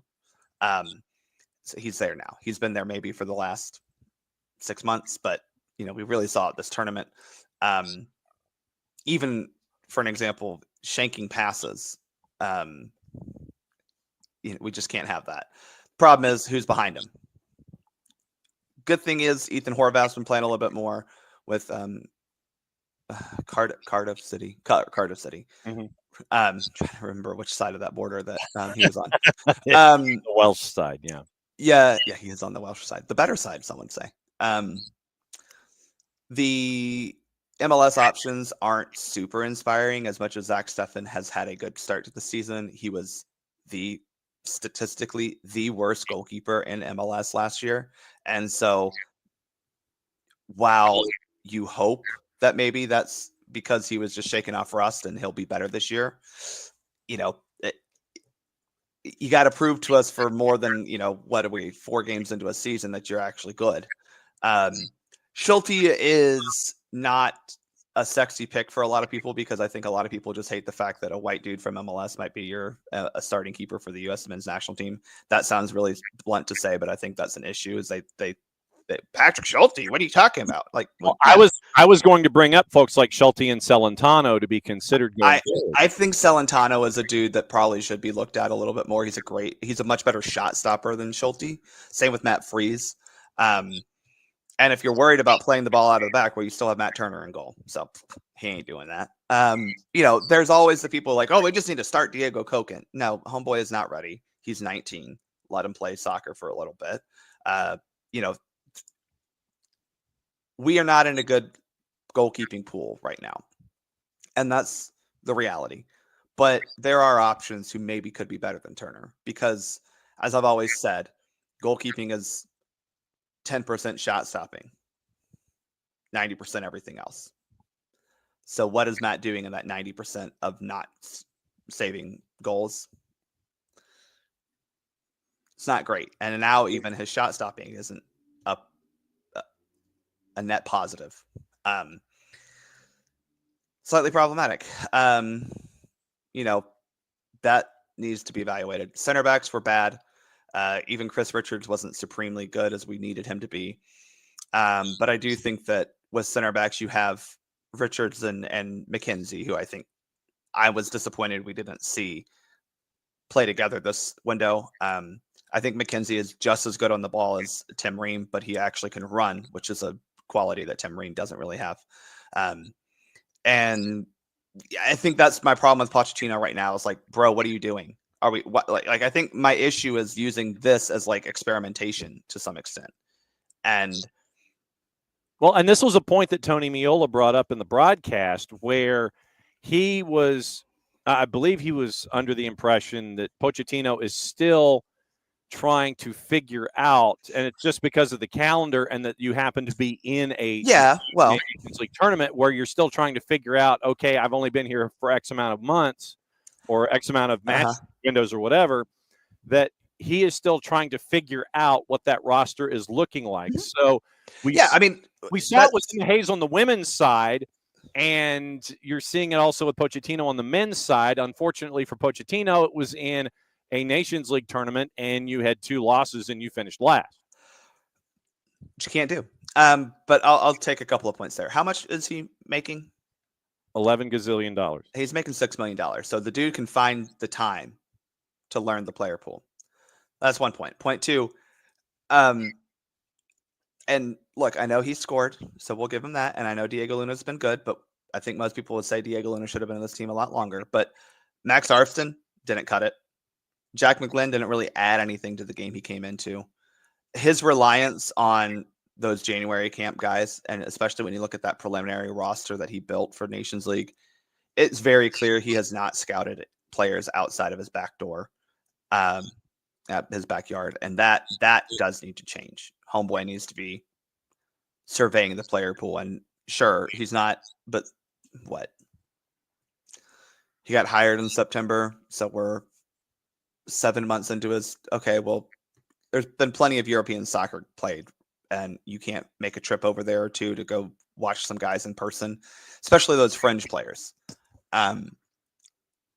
Speaker 5: So he's there now. He's been there maybe for the last 6 months, but we really saw it this tournament. Even for an example, shanking passes. We just can't have that. Problem is, who's behind him? Good thing is Ethan Horvath's been playing a little bit more with Cardiff City. Trying to remember which side of that border that he was on.
Speaker 1: The Welsh side, yeah.
Speaker 5: Yeah, he is on the Welsh side. The better side, some would say. The MLS options aren't super inspiring as much as Zach Steffen has had a good start to the season. He was statistically the worst goalkeeper in MLS last year. And so while you hope that maybe that's because he was just shaking off rust and he'll be better this year, you got to prove to us for more than, what are we, 4 games into a season that you're actually good. Schulte is not a sexy pick for a lot of people because I think a lot of people just hate the fact that a white dude from MLS might be a starting keeper for the U.S. men's national team. That sounds really blunt to say, but I think that's an issue. Is they Patrick Schulte, what are you talking about? Like,
Speaker 1: well, I was going to bring up folks like Schulte and Celentano to be considered going forward.
Speaker 5: I think Celentano is a dude that probably should be looked at a little bit more. He's a much better shot stopper than Schulte. Same with Matt Freese. And if you're worried about playing the ball out of the back, well, you still have Matt Turner in goal. So he ain't doing that. There's always the people like, oh, we just need to start Diego Koken. No, homeboy is not ready. He's 19. Let him play soccer for a little bit. We are not in a good goalkeeping pool right now. And that's the reality. But there are options who maybe could be better than Turner because, as I've always said, goalkeeping is 10% shot stopping, 90% everything else. So what is Matt doing in that 90% of not saving goals? It's not great. And now even his shot stopping isn't a net positive. Slightly problematic. That needs to be evaluated. Center backs were bad. Even Chris Richards wasn't supremely good as we needed him to be. But I do think that with center backs, you have Richards and McKenzie, who I think I was disappointed we didn't see play together this window. I think McKenzie is just as good on the ball as Tim Ream, but he actually can run, which is a quality that Tim Ream doesn't really have. And I think that's my problem with Pochettino right now. Is like, bro, what are you doing? Are we what like I think my issue is using this as like experimentation to some extent. And
Speaker 1: this was a point that Tony Meola brought up in the broadcast where he was, I believe he was under the impression that Pochettino is still trying to figure out, and it's just because of the calendar and that you happen to be in a Nations League tournament where you're still trying to figure out, okay, I've only been here for X amount of months or X amount of match windows or whatever, that he is still trying to figure out what that roster is looking like. So we saw it with Hayes on the women's side, and you're seeing it also with Pochettino on the men's side. Unfortunately for Pochettino, it was in a Nations League tournament, and you had 2 losses, and you finished last.
Speaker 5: Which you can't do. But I'll take a couple of points there. How much is he making?
Speaker 1: $11 gazillion.
Speaker 5: He's making $6 million. So the dude can find the time to learn the player pool. That's one point. Point 2, and look, I know he scored, so we'll give him that. And I know Diego Luna's been good, but I think most people would say Diego Luna should have been in this team a lot longer. But Max Arfston didn't cut it. Jack McGlynn didn't really add anything to the game he came into. His reliance on those January camp guys, and especially when you look at that preliminary roster that he built for Nations League, it's very clear he has not scouted players outside of his back door, at his backyard. And that does need to change. Homeboy needs to be surveying the player pool. And sure, he's not, but what? He got hired in September, so we're 7 months into his, okay, well, there's been plenty of European soccer played, and you can't make a trip over there or two to go watch some guys in person, especially those fringe players. I'm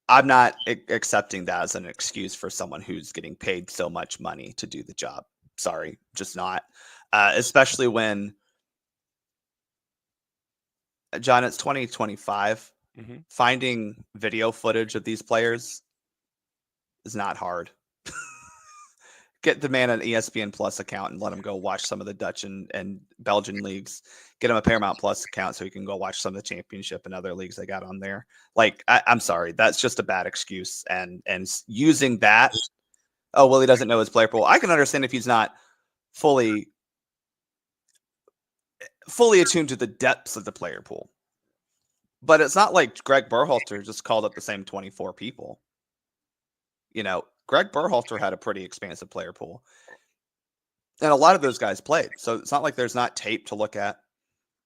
Speaker 5: not accepting that as an excuse for someone who's getting paid so much money to do the job. Sorry, just not. Especially when, John, it's 2025. Finding video footage of these players is not hard. Get the man an ESPN Plus account and let him go watch some of the Dutch and Belgian leagues. Get him a Paramount Plus account so he can go watch some of the championship and other leagues they got on there. Like, I'm sorry, that's just a bad excuse. And using that, oh, well, he doesn't know his player pool. I can understand if he's not fully attuned to the depths of the player pool. But it's not like Greg Berhalter just called up the same 24 people. You know, Greg Berhalter had a pretty expansive player pool. And a lot of those guys played. So it's not like there's not tape to look at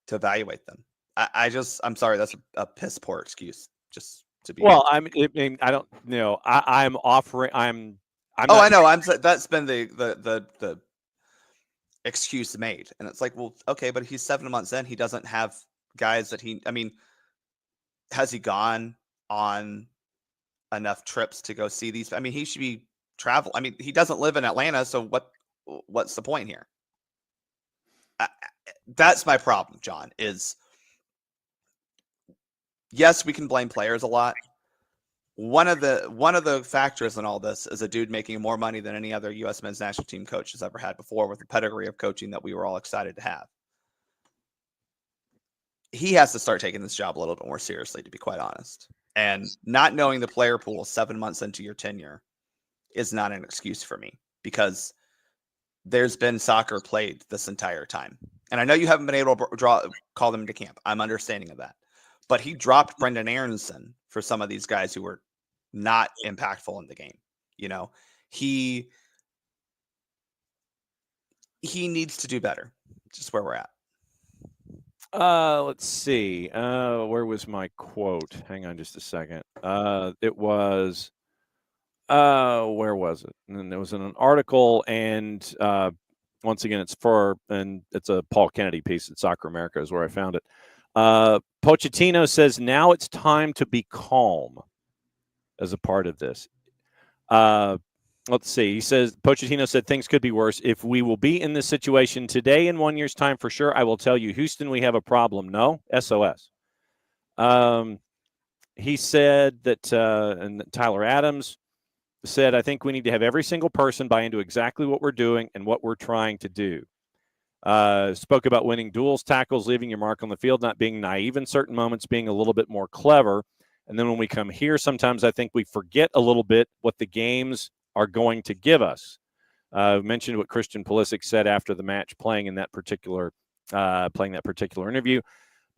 Speaker 5: to evaluate them. I'm sorry, that's a piss poor excuse. Just to be.
Speaker 1: Well, I mean, I don't know. I'm offering. I'm.
Speaker 5: I know. That's been the excuse made, and it's like, well, okay, but he's 7 months in. He doesn't have guys that he. I mean, has he gone on enough trips to go see these? I mean, he should be travel. I mean, he doesn't live in Atlanta, so what's the point here? That's my problem, John, is yes, we can blame players a lot. One of the factors in all this is a dude making more money than any other U.S. men's national team coach has ever had before, with a pedigree of coaching that we were all excited to have. He has to start taking this job a little bit more seriously, to be quite honest. And not knowing the player pool 7 months into your tenure is not an excuse for me, because there's been soccer played this entire time. And I know you haven't been able to call them to camp. I'm understanding of that. But he dropped Brendan Aronson for some of these guys who were not impactful in the game. You know, he needs to do better. Just where we're at.
Speaker 1: Let's see. Where was my quote? Hang on just a second. It was, where was it? And there was in an article, and once again, it's a Paul Kennedy piece at Soccer America is where I found it. Pochettino says now it's time to be calm as a part of this. Let's see. He says, Pochettino said things could be worse. If we will be in this situation today in 1 year's time, for sure, I will tell you, Houston, we have a problem. No? SOS. He said that, and Tyler Adams said, I think we need to have every single person buy into exactly what we're doing and what we're trying to do. Spoke about winning duels, tackles, leaving your mark on the field, not being naive in certain moments, being a little bit more clever. And then when we come here, sometimes I think we forget a little bit what the games are going to give us. Mentioned what Christian Pulisic said after the match, playing that particular interview.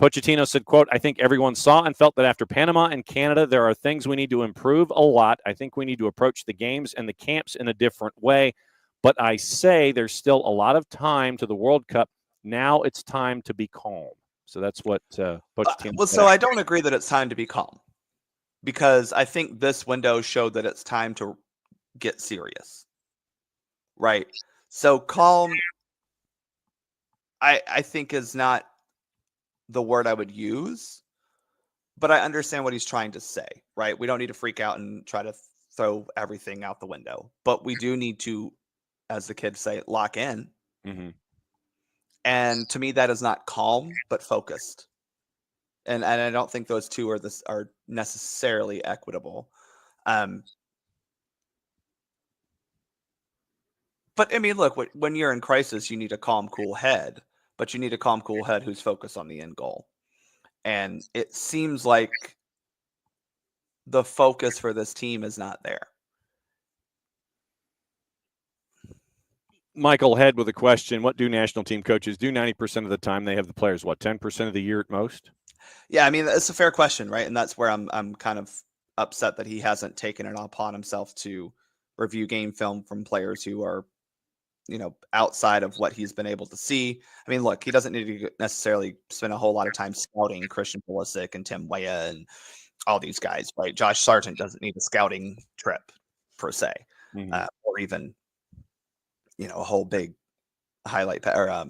Speaker 1: Pochettino said, quote, I think everyone saw and felt that after Panama and Canada, there are things we need to improve a lot. I think we need to approach the games and the camps in a different way. But I say there's still a lot of time to the World Cup. Now it's time to be calm. So that's what Pochettino
Speaker 5: well,
Speaker 1: said.
Speaker 5: so I don't agree that it's time to be calm, because I think this window showed that it's time to get serious. Right? So calm, I think, is not the word I would use, but I understand what he's trying to say, right? We don't need to freak out and try to throw everything out the window, but we do need to, as the kids say, lock in.
Speaker 1: Mm-hmm.
Speaker 5: And to me, that is not calm, but focused. And I don't think those two are necessarily equitable. But I mean, look, when you're in crisis, you need a calm, cool head, but you need a calm, cool head who's focused on the end goal. And it seems like the focus for this team is not there.
Speaker 1: Michael Head with a question. What do national team coaches do 90% of the time? They have the players, 10% of the year at most?
Speaker 5: Yeah, I mean, it's a fair question, right? And that's where I'm kind of upset that he hasn't taken it upon himself to review game film from players who are, outside of what he's been able to see. I mean, look, he doesn't need to necessarily spend a whole lot of time scouting Christian Pulisic and Tim Weah and all these guys, right? Josh Sargent doesn't need a scouting trip per se, or even, a whole big highlight or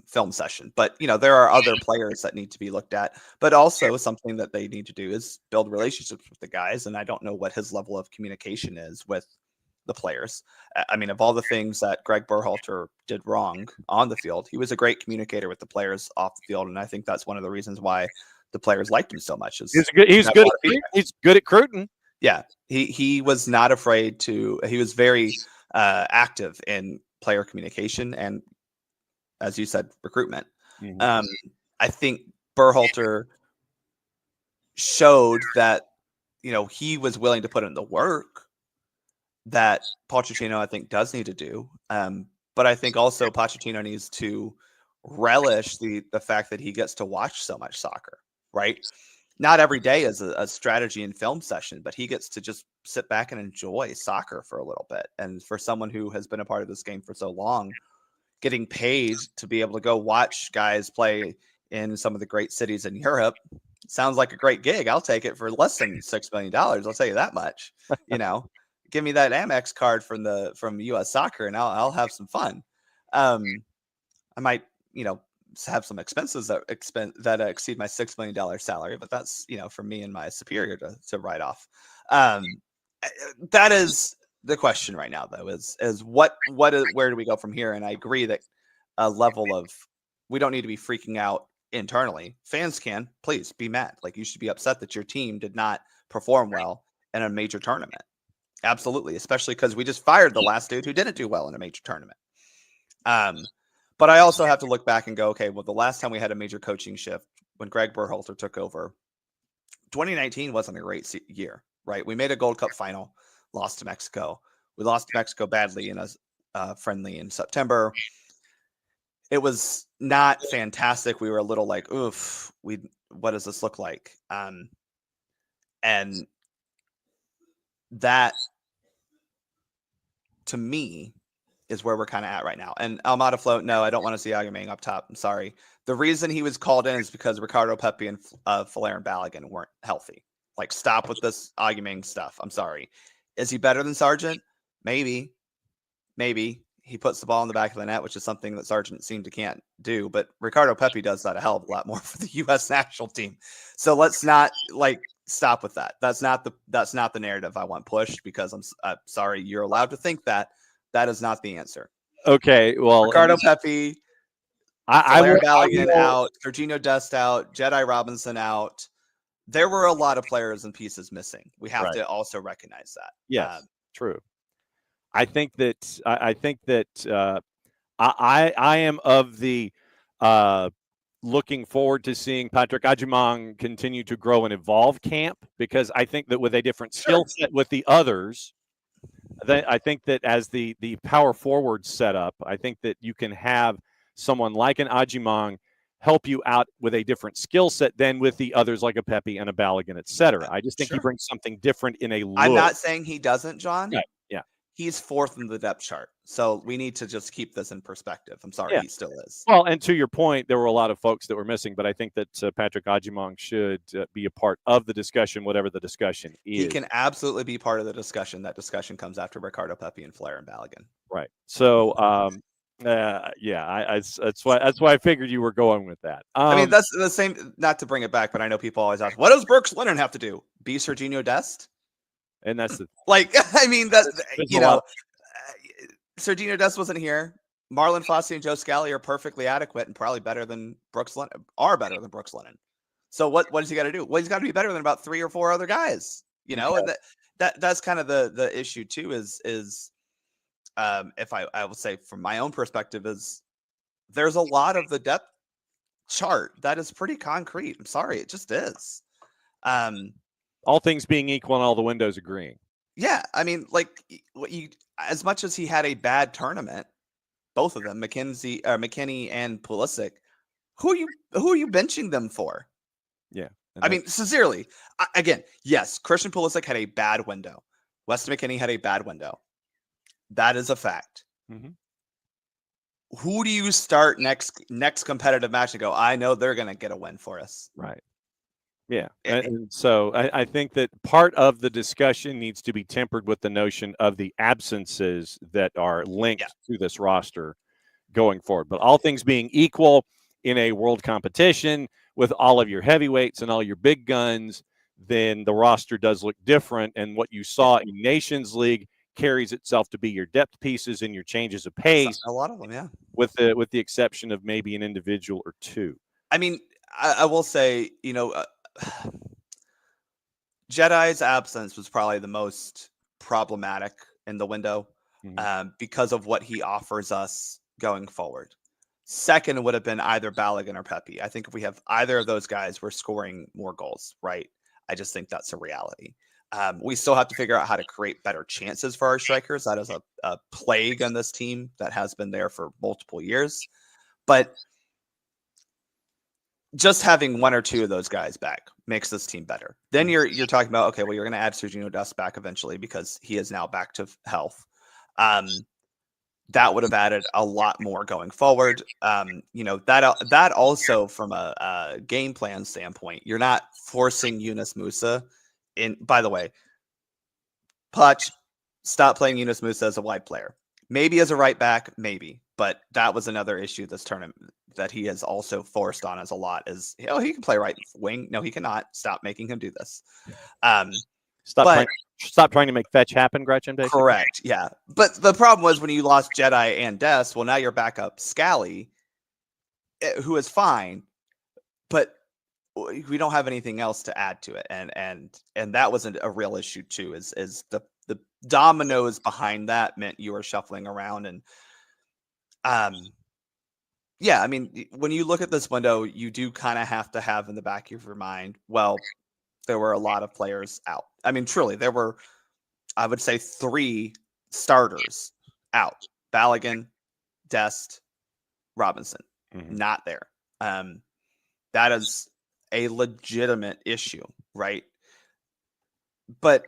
Speaker 5: film session. But, there are other players that need to be looked at, but also something that they need to do is build relationships with the guys. And I don't know what his level of communication is with the players. I mean, of all the things that Greg Berhalter did wrong on the field, he was a great communicator with the players off the field. And I think that's one of the reasons why the players liked him so much.
Speaker 1: He's good at recruiting.
Speaker 5: Yeah. He was not afraid to, he was very active in player communication and, as you said, recruitment.
Speaker 1: Mm-hmm.
Speaker 5: I think Berhalter showed that, he was willing to put in the work that Pochettino, I think, does need to do. But I think also Pochettino needs to relish the fact that he gets to watch so much soccer, right? Not every day is a strategy and film session, but he gets to just sit back and enjoy soccer for a little bit. And for someone who has been a part of this game for so long, getting paid to be able to go watch guys play in some of the great cities in Europe sounds like a great gig. I'll take it for less than $6 million. I'll tell you that much. Give me that Amex card from US Soccer, and I'll have some fun. I might, have some expenses that exceed my $6 million salary, but that's, for me and my superior to write off. That is the question right now, though, is where do we go from here? And I agree that a level of we don't need to be freaking out internally. Fans can, please be mad. Like, you should be upset that your team did not perform well in a major tournament. Absolutely, especially because we just fired the last dude who didn't do well in a major tournament. But I also have to look back and go, okay, well, the last time we had a major coaching shift when Greg Berhalter took over, 2019 wasn't a great year, right? We made a Gold Cup final, lost to Mexico. We lost to Mexico badly in a friendly in September. It was not fantastic. We were a little like, oof, what does this look like? And that, to me, is where we're kind of at right now. And Almada Float, no, I don't want to see Agamang up top. I'm sorry. The reason he was called in is because Ricardo Pepi and Falair and Balogun weren't healthy. Like, stop with this Agamang stuff. I'm sorry. Is he better than Sargent? Maybe. He puts the ball in the back of the net, which is something that Sargent seemed to can't do. But Ricardo Pepi does that a hell of a lot more for the U.S. national team. So let's not stop with that. That's not the narrative I want pushed, because I'm sorry, you're allowed to think that. That is not the answer.
Speaker 1: Okay, well,
Speaker 5: Ricardo Pepi,
Speaker 1: Falair
Speaker 5: Balogun out, Serginho Dest out, Jedi Robinson out. There were a lot of players and pieces missing. We have to also recognize that.
Speaker 1: Yes, true. I think that I am of the looking forward to seeing Patrick Agyemang continue to grow and evolve camp, because I think that with a different skill set with the others, I think that as the power forward setup, I think that you can have someone like an Agyemang help you out with a different skill set than with the others like a Pepi and a Balogun, et cetera. I just think he brings something different in a look.
Speaker 5: I'm not saying he doesn't, John.
Speaker 1: Right. Yeah.
Speaker 5: He's fourth in the depth chart. So we need to just keep this in perspective. I'm sorry, he still is.
Speaker 1: Well, and to your point, there were a lot of folks that were missing, but I think that Patrick Agyemang should be a part of the discussion, whatever the discussion is.
Speaker 5: He can absolutely be part of the discussion. That discussion comes after Ricardo Pepi and Flair and Balogun.
Speaker 1: Right. So, that's why I figured you were going with that.
Speaker 5: I mean, that's the same, not to bring it back, but I know people always ask, what does Brooks Lennon have to do? Be Serginho Dest?
Speaker 1: And that's the
Speaker 5: I mean, Serginho Dest wasn't here. Marlon Fossey and Joe Scally are perfectly adequate and probably better than Brooks Lennon. So what does he got to do? Well, he's got to be better than about 3 or 4 other guys, and that's kind of the issue too, is if I will say from my own perspective, is there's a lot of the depth chart that is pretty concrete. I'm sorry, it just is.
Speaker 1: All things being equal and all the windows agreeing.
Speaker 5: Yeah, I mean, as much as he had a bad tournament, both of them, McKinney and Pulisic, who are you benching them for?
Speaker 1: Yeah,
Speaker 5: I mean, sincerely, again, yes, Christian Pulisic had a bad window. Weston McKinney had a bad window. That is a fact.
Speaker 1: Mm-hmm.
Speaker 5: Who do you start next competitive match and go, I know they're going to get a win for us?
Speaker 1: Right. Yeah. And so I think that part of the discussion needs to be tempered with the notion of the absences that are linked to this roster going forward. But all things being equal in a world competition with all of your heavyweights and all your big guns, then the roster does look different. And what you saw in Nations League carries itself to be your depth pieces and your changes of pace.
Speaker 5: A lot of them, yeah.
Speaker 1: With the exception of maybe an individual or two.
Speaker 5: I mean, I will say, Jedi's absence was probably the most problematic in the window because of what he offers us going forward. Second would have been either Balogun or Pepi. I think if we have either of those guys, we're scoring more goals, right? I just think that's a reality. We still have to figure out how to create better chances for our strikers. That is a plague on this team that has been there for multiple years. But just having 1 or 2 of those guys back makes this team better. Then you're talking about, okay, well, you're going to add Serginho Dest back eventually because he is now back to health. That would have added a lot more going forward. That also from a game plan standpoint, you're not forcing Yunus Musa in. By the way, Poch, stop playing Yunus Musa as a wide player. Maybe as a right back, maybe. But that was another issue this tournament that he has also forced on us a lot is, he can play right wing. No, he cannot. Stop making him do this.
Speaker 1: Stop trying to make fetch happen, Gretchen. Basically.
Speaker 5: Correct. Yeah. But the problem was when you lost Jedi and Des, well, now you're back up Scally. who is fine, but we don't have anything else to add to it, and that wasn't a real issue too. Is the dominoes behind that meant you were shuffling around, and yeah, I mean, when you look at this window, you do kind of have to have in the back of your mind, well, there were a lot of players out. I mean, truly, there were, I would say, 3 starters out: Balogun, Dest, Robinson, not there. That is a legitimate issue, right? But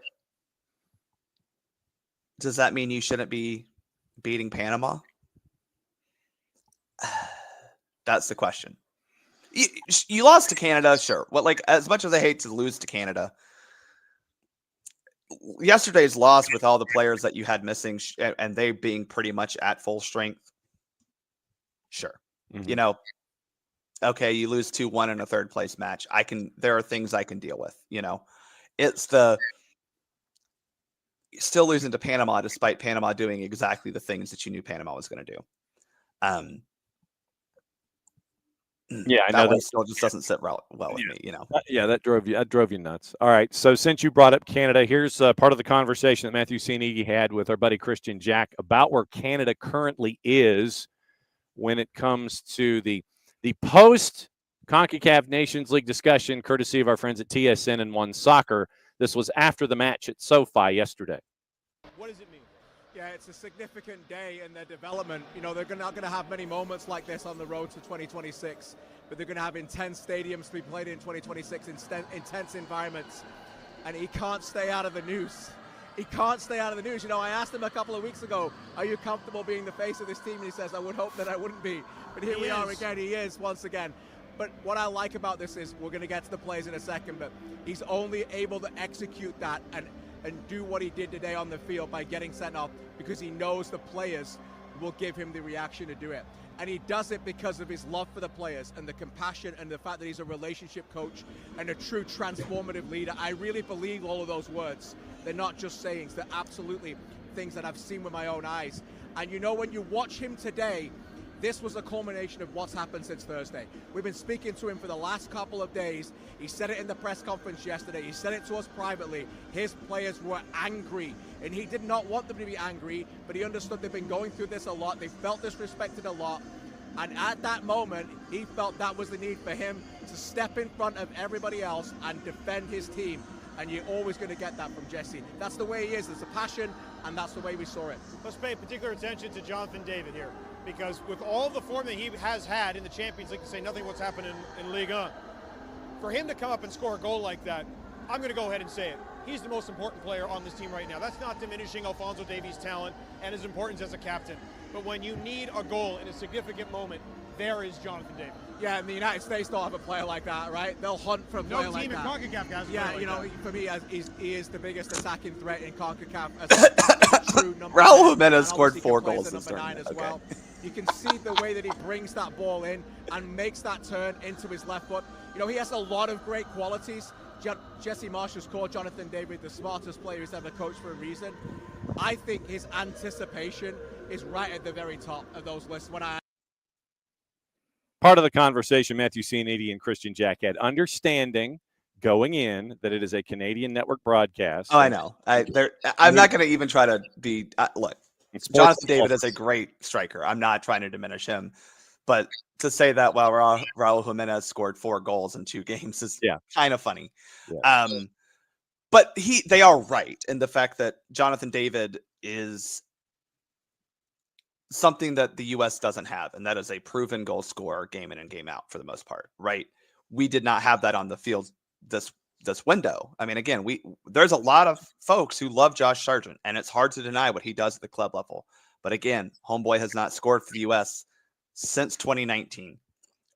Speaker 5: does that mean you shouldn't be beating Panama? That's the question. You lost to Canada, sure. Well, like, as much as I hate to lose to Canada, yesterday's loss with all the players that you had missing and they being pretty much at full strength, sure. You know, okay, you lose 2-1 in a third place match. There are things I can deal with, you know. It's the still losing to Panama despite Panama doing exactly the things that you knew Panama was going to do.
Speaker 1: Yeah, I know
Speaker 5: that still just doesn't sit well with me, you know.
Speaker 1: Yeah, that drove you nuts. All right, so since you brought up Canada, here's part of the conversation that Matthew Cianigi had with our buddy Christian Jack about where Canada currently is when it comes to the post CONCACAF Nations League discussion, courtesy of our friends at TSN and One Soccer. This was after the match at SoFi yesterday.
Speaker 9: What does it mean? Yeah, it's a significant day in their development. You know, they're not going to have many moments like this on the road to 2026, but they're going to have intense stadiums to be played in 2026, intense environments, and he can't stay out of the news. He can't stay out of the news. You know, I asked him a couple of weeks ago, are you comfortable being the face of this team? And he says, I would hope that I wouldn't be. But here we are again. He is once again. But what I like about this is, we're going to get to the plays in a second, but he's only able to execute that and do what he did today on the field by getting sent off because he knows the players will give him the reaction to do it. And he does it because of his love for the players and the compassion and the fact that he's a relationship coach and a true transformative leader. I really believe all of those words. They're not just sayings. They're absolutely things that I've seen with my own eyes. And you know, when you watch him today, this was a culmination of what's happened since Thursday. We've been speaking to him for the last couple of days. He said it in the press conference yesterday. He said it to us privately. His players were angry, and he did not want them to be angry, but he understood they've been going through this a lot. They felt disrespected a lot. And at that moment, he felt that was the need for him to step in front of everybody else and defend his team. And you're always going to get that from Jesse. That's the way he is. There's a passion, and that's the way we saw it.
Speaker 10: Let's pay particular attention to Jonathan David here, because with all the form that he has had in the Champions League, to say nothing what's happened in Ligue 1, for him to come up and score a goal like that, I'm going to go ahead and say it. He's the most important player on this team right now. That's not diminishing Alphonso Davies' talent and his importance as a captain. But when you need a goal in a significant moment, there is Jonathan David.
Speaker 9: Yeah, and the United States don't have a player like that, right? They'll hunt for a player like that.
Speaker 10: No team in CONCACAF has a player like
Speaker 9: you know,
Speaker 10: that.
Speaker 9: for me, he is the biggest attacking threat in CONCACAF. As a true number
Speaker 5: Raul
Speaker 9: 10,
Speaker 5: Jimenez
Speaker 9: and
Speaker 5: scored
Speaker 9: obviously
Speaker 5: 4
Speaker 9: can play
Speaker 5: goals
Speaker 9: as a
Speaker 5: this
Speaker 9: number 9
Speaker 5: tournament.
Speaker 9: as well. You can see the way that he brings that ball in and makes that turn into his left foot. You know, he has a lot of great qualities. Jesse Marsh has called Jonathan David the smartest player he's ever coached for a reason. I think his anticipation is right at the very top of those lists.
Speaker 1: Part of the conversation Matthew Cianidi and Christian Jack had, understanding going in that it is a Canadian network broadcast.
Speaker 5: Oh, I know. I'm not going to even try to be look. Jonathan David is a great striker. I'm not trying to diminish him, but to say that while Raul Jimenez scored 4 goals in 2 games is kind of funny.
Speaker 1: Yeah.
Speaker 5: But they are right in the fact that Jonathan David is something that the U.S. doesn't have, and that is a proven goal scorer game in and game out for the most part, right? We did not have that on the field this window. I mean, again, there's a lot of folks who love Josh Sargent, and it's hard to deny what he does at the club level. But again, homeboy has not scored for the U.S. since 2019,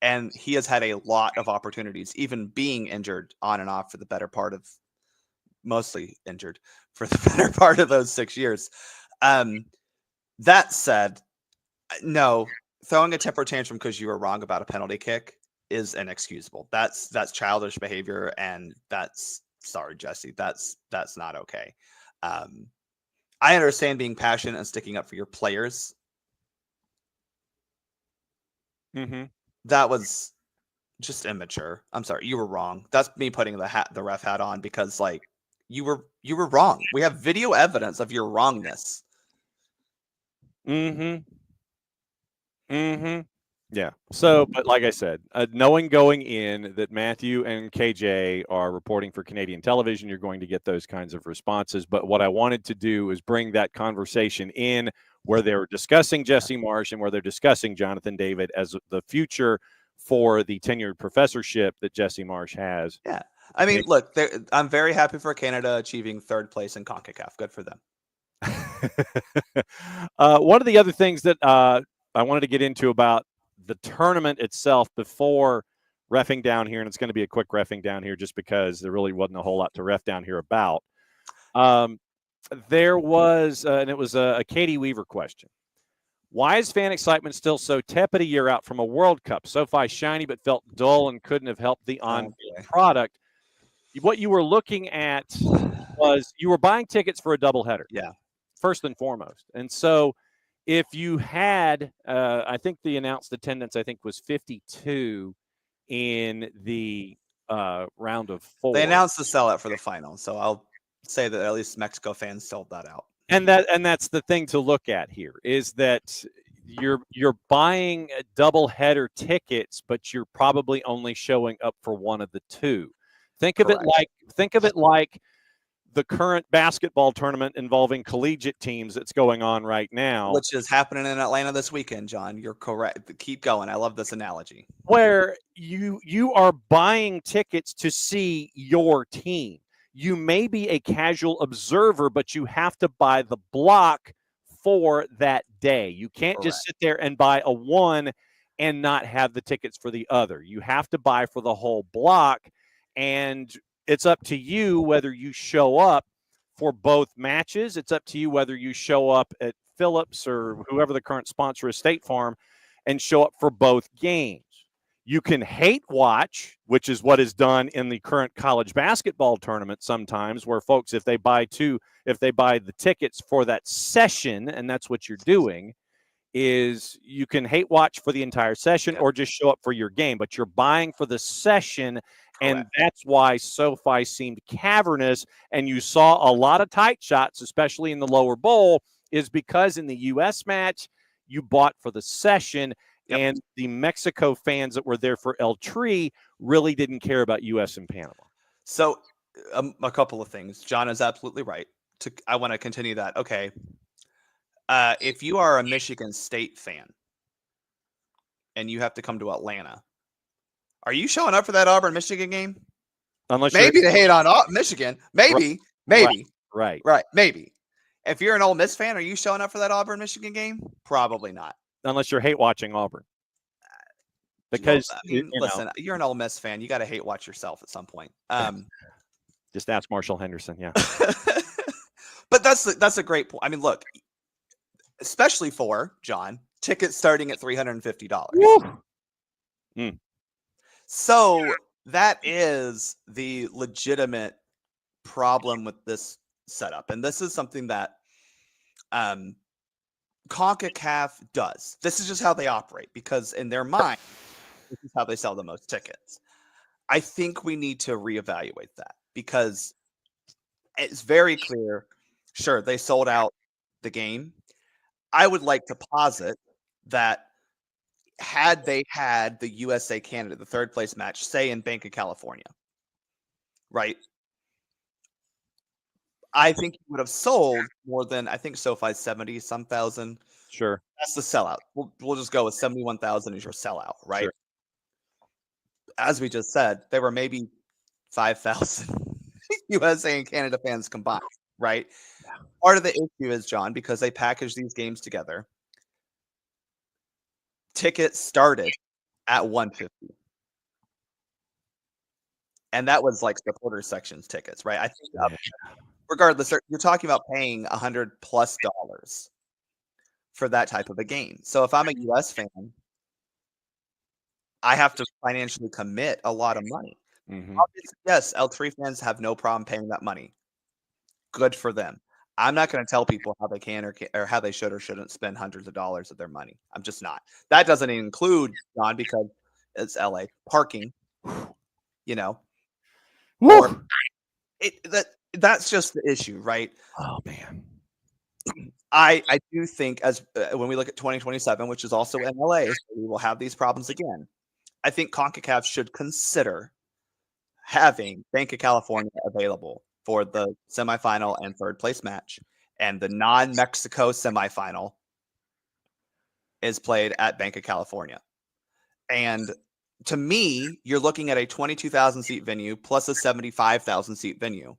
Speaker 5: and he has had a lot of opportunities, even being injured on and off for the better part of, mostly injured for the better part of those 6 years. That said, no, throwing a temper tantrum because you were wrong about a penalty kick is inexcusable. That's childish behavior, and sorry, Jesse, that's not okay. I understand being passionate and sticking up for your players.
Speaker 1: Mm-hmm.
Speaker 5: That was just immature. I'm sorry, you were wrong. That's me putting the ref hat on because like you were wrong. We have video evidence of your wrongness.
Speaker 1: Mm-hmm. Mm-hmm. Yeah. So, but like I said, knowing going in that Matthew and KJ are reporting for Canadian television, you're going to get those kinds of responses. But what I wanted to do is bring that conversation in where they're discussing Jesse Marsh and where they're discussing Jonathan David as the future for the tenured professorship that Jesse Marsh has.
Speaker 5: Yeah. I mean, look, I'm very happy for Canada achieving 3rd place in CONCACAF. Good for them.
Speaker 1: One of the other things that I wanted to get into about the tournament itself before reffing down here, and it's going to be a quick reffing down here just because there really wasn't a whole lot to ref down here about. There was, and it was a Katie Weaver question. Why is fan excitement still so tepid a year out from a World Cup? SoFi shiny but felt dull and couldn't have helped the on-field product. What you were looking at was you were buying tickets for a doubleheader.
Speaker 5: Yeah.
Speaker 1: First and foremost. And so if you had, I think the announced attendance, I think was 52 in the round of 4.
Speaker 5: They announced the sellout for the final. So I'll say that at least Mexico fans sold that out.
Speaker 1: And that's the thing to look at here is that you're buying double header tickets, but you're probably only showing up for one of the two. Think of it like the current basketball tournament involving collegiate teams that's going on right now.
Speaker 5: Which is happening in Atlanta this weekend, John. You're correct. Keep going. I love this analogy.
Speaker 1: Where you are buying tickets to see your team. You may be a casual observer, but you have to buy the block for that day. You can't just sit there and buy a one and not have the tickets for the other. You have to buy for the whole block, and it's up to you whether you show up for both matches. It's up to you whether you show up at Phillips or whoever the current sponsor is, State Farm, and show up for both games. You can hate watch, which is what is done in the current college basketball tournament sometimes, where folks, if they buy the tickets for that session, and that's what you're doing, is you can hate watch for the entire session or just show up for your game, but you're buying for the session. And that's why SoFi seemed cavernous, and you saw a lot of tight shots, especially in the lower bowl, is because in the U.S. match, you bought for the session, and the Mexico fans that were there for El Tri really didn't care about U.S. and Panama.
Speaker 5: So a couple of things. John is absolutely right. I want to continue that. Okay. If you are a Michigan State fan and you have to come to Atlanta, are you showing up for that Auburn-Michigan game?
Speaker 1: Unless
Speaker 5: maybe to hate on Michigan. Maybe.
Speaker 1: Right.
Speaker 5: Maybe. If you're an Ole Miss fan, are you showing up for that Auburn-Michigan game? Probably not.
Speaker 1: Unless you're hate watching Auburn. Because
Speaker 5: listen, you're an Ole Miss fan. You got to hate watch yourself at some point.
Speaker 1: Just ask Marshall Henderson. Yeah.
Speaker 5: But that's a great point. I mean, look, especially for John, tickets starting at $350. So that is the legitimate problem with this setup. And this is something that CONCACAF does. This is just how they operate because in their mind, this is how they sell the most tickets. I think we need to reevaluate that because it's very clear. Sure, they sold out the game. I would like to posit that had they had the USA Canada, the 3rd place match, say in Bank of California, right? I think you would have sold more than, I think SoFi's 70-some thousand.
Speaker 1: Sure.
Speaker 5: That's the sellout. We'll just go with 71,000 as your sellout, right?
Speaker 1: Sure.
Speaker 5: As we just said, there were maybe 5,000 USA and Canada fans combined, right? Yeah. Part of the issue is, John, because they package these games together, tickets started at $150. And that was like supporter sections tickets, right? I think regardless, you're talking about paying $100+ for that type of a game. So if I'm a US fan, I have to financially commit a lot of money. Obviously, yes, El Tri fans have no problem paying that money. Good for them. I'm not going to tell people how they can or how they should or shouldn't spend hundreds of dollars of their money. I'm just not. That doesn't include, John, because it's LA. Parking, you know,
Speaker 1: Woo!
Speaker 5: or that's just the issue, right?
Speaker 1: Oh man.
Speaker 5: I do think as when we look at 2027, which is also in LA, so we will have these problems again. I think CONCACAF should consider having Bank of California available for the semifinal and third place match, and the non-Mexico semifinal is played at Bank of California. And to me, you're looking at a 22,000 seat venue plus a 75,000 seat venue.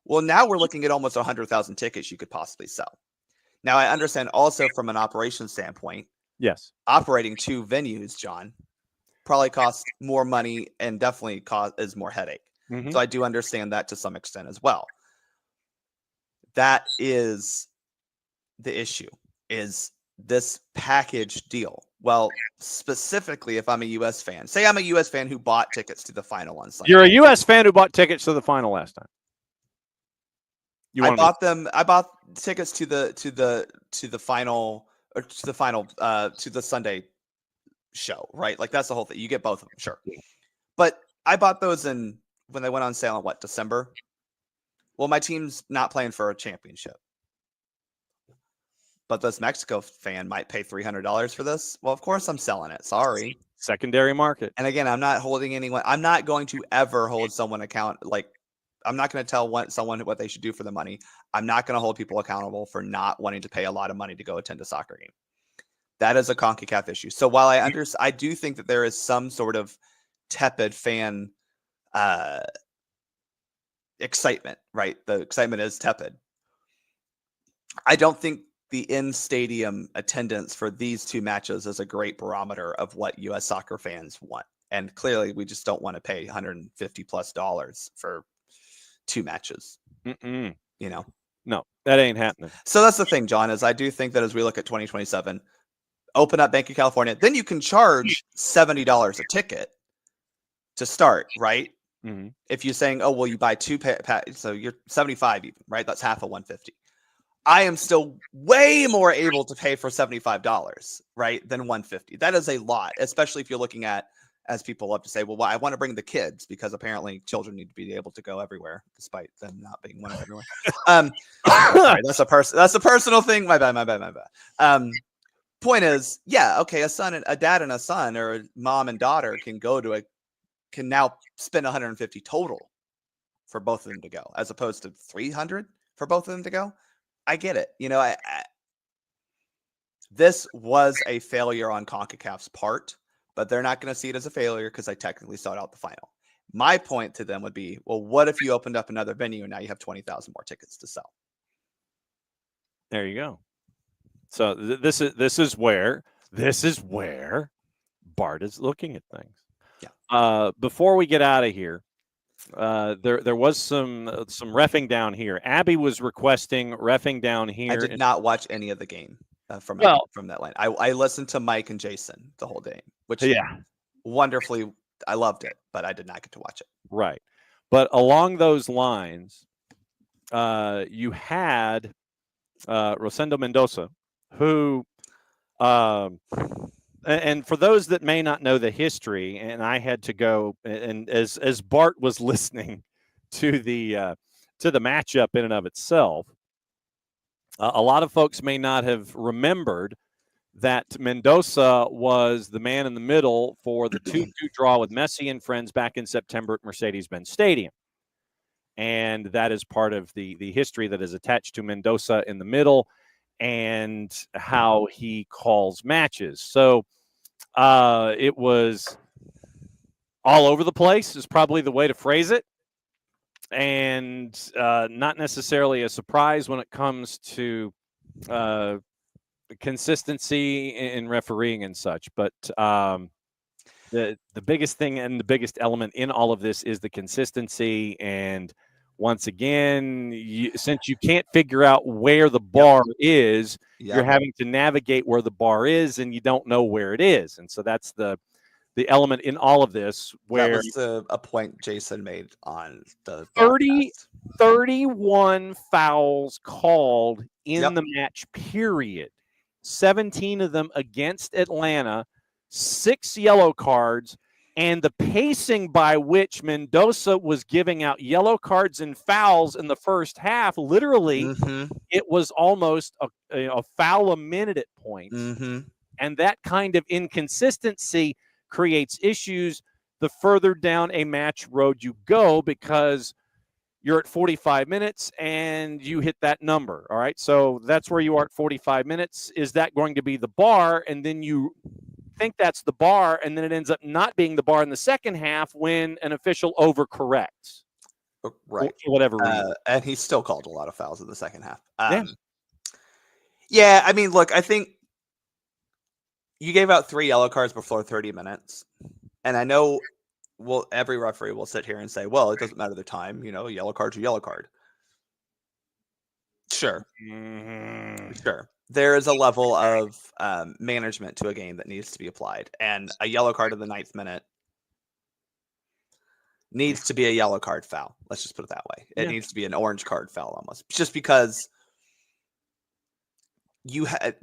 Speaker 5: Well, now we're looking at almost 100,000 tickets you could possibly sell. Now, I understand also from an operations standpoint,
Speaker 1: Yes.
Speaker 5: operating two venues, John, probably costs more money and definitely is more headache.
Speaker 1: Mhm.
Speaker 5: So I do understand that to some extent as well. That is the issue, is this package deal. Well, specifically, if I'm a U.S. fan, say I'm a U.S. fan who bought tickets to the final on Sunday.
Speaker 1: You're a U.S. fan who bought tickets to the final last time.
Speaker 5: I bought tickets to the final, or to the Sunday show, right? Like that's the whole thing. You get both of them, sure. But I bought those when they went on sale in December? Well, my team's not playing for a championship. But this Mexico fan might pay $300 for this. Well, of course I'm selling it. Sorry.
Speaker 1: Secondary market.
Speaker 5: And again, I'm not holding anyone. I'm not going to ever hold someone I'm not going to tell someone what they should do for the money. I'm not going to hold people accountable for not wanting to pay a lot of money to go attend a soccer game. That is a CONCACAF issue. So while I do think that there is some sort of tepid fan excitement, right? The excitement is tepid. I don't think the in-stadium attendance for these two matches is a great barometer of what U.S. soccer fans want. And clearly, we just don't want to pay $150+ for two matches.
Speaker 1: Mm-mm.
Speaker 5: You know?
Speaker 1: No, that ain't happening.
Speaker 5: So that's the thing, John, is I do think that as we look at 2027, open up Bank of California, then you can charge $70 a ticket to start, right?
Speaker 1: Mm-hmm.
Speaker 5: If you're saying, oh, well, you buy two, so you're 75 even, right? That's half of 150. I am still way more able to pay for $75, right, than 150. That is a lot, especially if you're looking at, as people love to say, well, I want to bring the kids because apparently children need to be able to go everywhere, despite them not being wanted everywhere. Sorry, that's a personal thing. My bad. Point is, yeah, okay, a dad and a son, or a mom and daughter can now spend 150 total for both of them to go, as opposed to 300 for both of them to go. I get it. You know, this was a failure on CONCACAF's part, but they're not going to see it as a failure because I technically sought out the final. My point to them would be, well, what if you opened up another venue and now you have 20,000 more tickets to sell?
Speaker 1: There you go. So this is where Bart is looking at things.
Speaker 5: Yeah.
Speaker 1: Before we get out of here, there was some reffing down here. Abby was requesting reffing down here.
Speaker 5: I did not watch any of the game from that line. I listened to Mike and Jason the whole day, which wonderfully, I loved it, but I did not get to watch it.
Speaker 1: Right. But along those lines, you had Rosendo Mendoza, who and for those that may not know the history, and I had to go, and as Bart was listening to the matchup in and of itself, a lot of folks may not have remembered that Mendoza was the man in the middle for the 2-2 draw with Messi and friends back in September at Mercedes-Benz Stadium. And that is part of the history that is attached to Mendoza in the middle and how he calls matches. So it was all over the place is probably the way to phrase it. And not necessarily a surprise when it comes to consistency in refereeing and such. But the biggest thing and the biggest element in all of this is the consistency. And once again, since you can't figure out where the bar is, you're having to navigate where the bar is, and you don't know where it is. And so that's the element in all of this, where
Speaker 5: that was a point Jason made on the
Speaker 1: 31 fouls called in the match period, 17 of them against Atlanta, 6 yellow cards, and the pacing by which Mendoza was giving out yellow cards and fouls in the first half, literally, it was almost a foul a minute at points. And that kind of inconsistency creates issues the further down a match road you go, because you're at 45 minutes and you hit that number. All right. So that's where you are at 45 minutes. Is that going to be the bar? And then you think that's the bar, and then it ends up not being the bar in the second half when an official overcorrects.
Speaker 5: Right.
Speaker 1: For whatever reason.
Speaker 5: And he still called a lot of fouls in the second half.
Speaker 1: Yeah.
Speaker 5: Yeah. I mean, look, I think you gave out 3 yellow cards before 30 minutes. And I know every referee will sit here and say, well, it doesn't matter the time, a yellow card's a yellow card. Sure. Sure. There is a level of management to a game that needs to be applied. And a yellow card in the 9th minute needs to be a yellow card foul. Let's just put it that way. It needs to be an orange card foul almost. Just because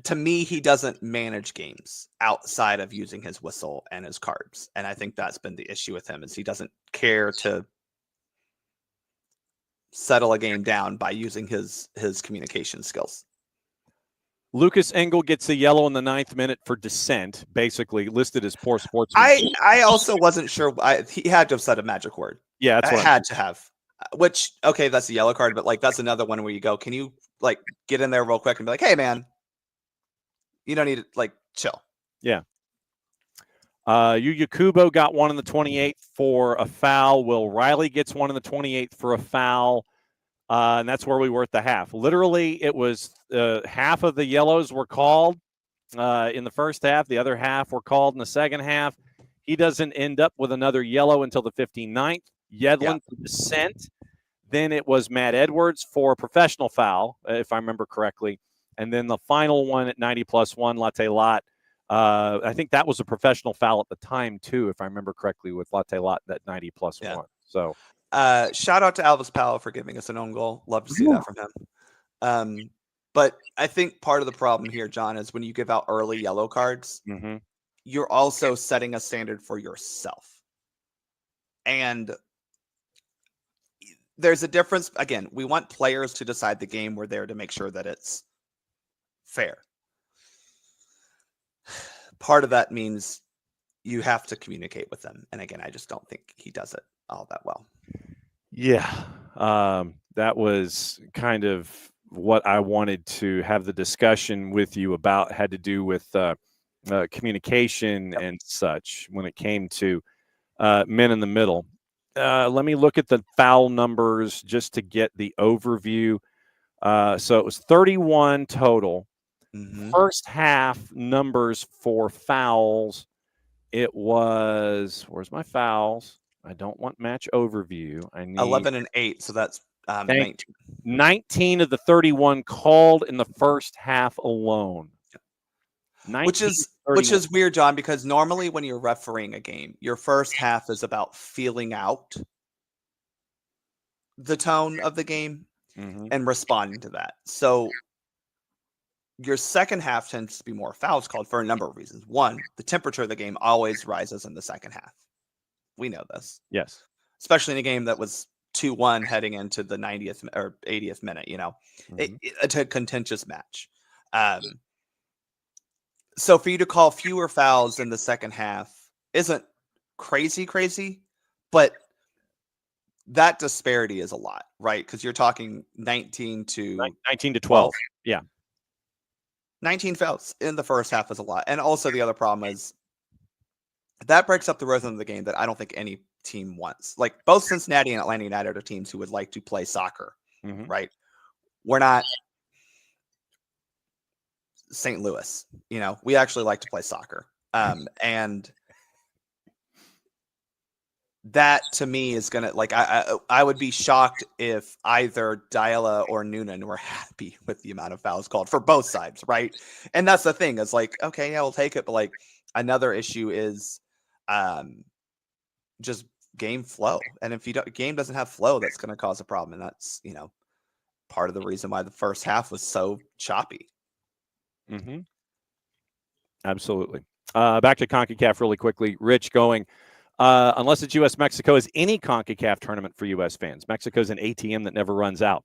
Speaker 5: to me, he doesn't manage games outside of using his whistle and his cards. And I think that's been the issue with him, is he doesn't care to settle a game down by using his communication skills.
Speaker 1: Lucas Engel gets a yellow in the 9th minute for dissent, basically listed as poor sportsmanship.
Speaker 5: I also wasn't sure. He had to have said a magic word.
Speaker 1: Yeah, that's what
Speaker 5: I had to have. Which, okay, that's a yellow card, but that's another one where you go, can you get in there real quick and be like, hey man, you don't need to chill.
Speaker 1: Yeah. Yuya Kubo got one in the 28th for a foul. Will Riley gets one in the 28th for a foul. And that's where we were at the half. Literally, it was half of the yellows were called in the first half. The other half were called in the second half. He doesn't end up with another yellow until the 59th. Yedlin for dissent. Then it was Matt Edwards for a professional foul, if I remember correctly. And then the final one at 90+1, Latte Lot. I think that was a professional foul at the time, too, if I remember correctly, with Latte Lot, that 90+1. So.
Speaker 5: Shout out to Alvis Powell for giving us an own goal. Love to see that from him. But I think part of the problem here, John, is when you give out early yellow cards, you're also setting a standard for yourself. And there's a difference. Again, we want players to decide the game. We're there to make sure that it's fair. Part of that means you have to communicate with them. And again, I just don't think he does it all that well.
Speaker 1: Yeah, that was kind of what I wanted to have the discussion with you about. Had to do with communication and such when it came to men in the middle. Let me look at the foul numbers just to get the overview. So it was 31 total. First half numbers for fouls. It was, where's my fouls? I don't want match overview. I need
Speaker 5: 11 and 8, so that's 19.
Speaker 1: 19 of the 31 called in the first half alone.
Speaker 5: Which is weird, John, because normally when you're refereeing a game, your first half is about feeling out the tone of the game and responding to that. So your second half tends to be more fouls called for a number of reasons. One, the temperature of the game always rises in the second half. We know this.
Speaker 1: Yes.
Speaker 5: Especially in a game that was 2-1 heading into the 90th or 80th minute, it's a contentious match. So for you to call fewer fouls in the second half isn't crazy, but that disparity is a lot, right? Because you're talking 19 to
Speaker 1: 12. Yeah.
Speaker 5: 19 fouls in the first half is a lot. And also the other problem is that breaks up the rhythm of the game that I don't think any team wants. Like both Cincinnati and Atlanta United are teams who would like to play soccer, right? We're not St. Louis, we actually like to play soccer. And that to me is going to I would be shocked if either Diala or Noonan were happy with the amount of fouls called for both sides. Right. And that's the thing. It's okay, yeah, we'll take it. But another issue is just game flow. And if game doesn't have flow, that's going to cause a problem. And that's, part of the reason why the first half was so choppy.
Speaker 1: Absolutely. Back to CONCACAF really quickly. Rich going, unless it's U.S.-Mexico, is any CONCACAF tournament for U.S. fans? Mexico's an ATM that never runs out, ?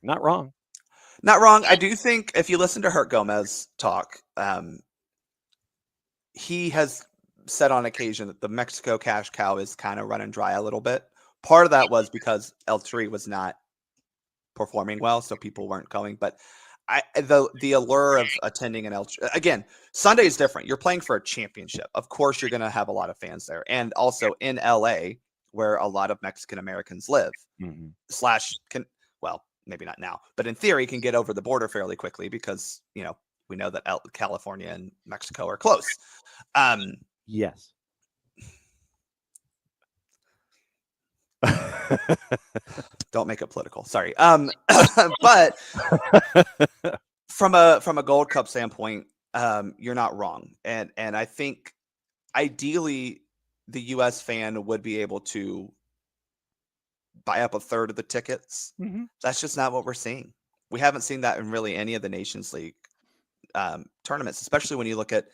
Speaker 1: Not wrong.
Speaker 5: Not wrong. I do think if you listen to Hurt Gomez talk, he has said on occasion that the Mexico cash cow is kind of running dry a little bit. Part of that was because El Tri was not performing well, so people weren't going. But the allure of attending an El Tri, again, Sunday is different. You're playing for a championship. Of course, you're going to have a lot of fans there, and also in LA, where a lot of Mexican Americans live. Well, maybe not now, but in theory, can get over the border fairly quickly because we know that California and Mexico are close.
Speaker 1: Yes.
Speaker 5: Don't make it political. Sorry. But from a Gold Cup standpoint, you're not wrong. And I think ideally the US fan would be able to buy up a third of the tickets.
Speaker 1: Mm-hmm.
Speaker 5: That's just not what we're seeing. We haven't seen that in really any of the Nations League tournaments, especially when you look at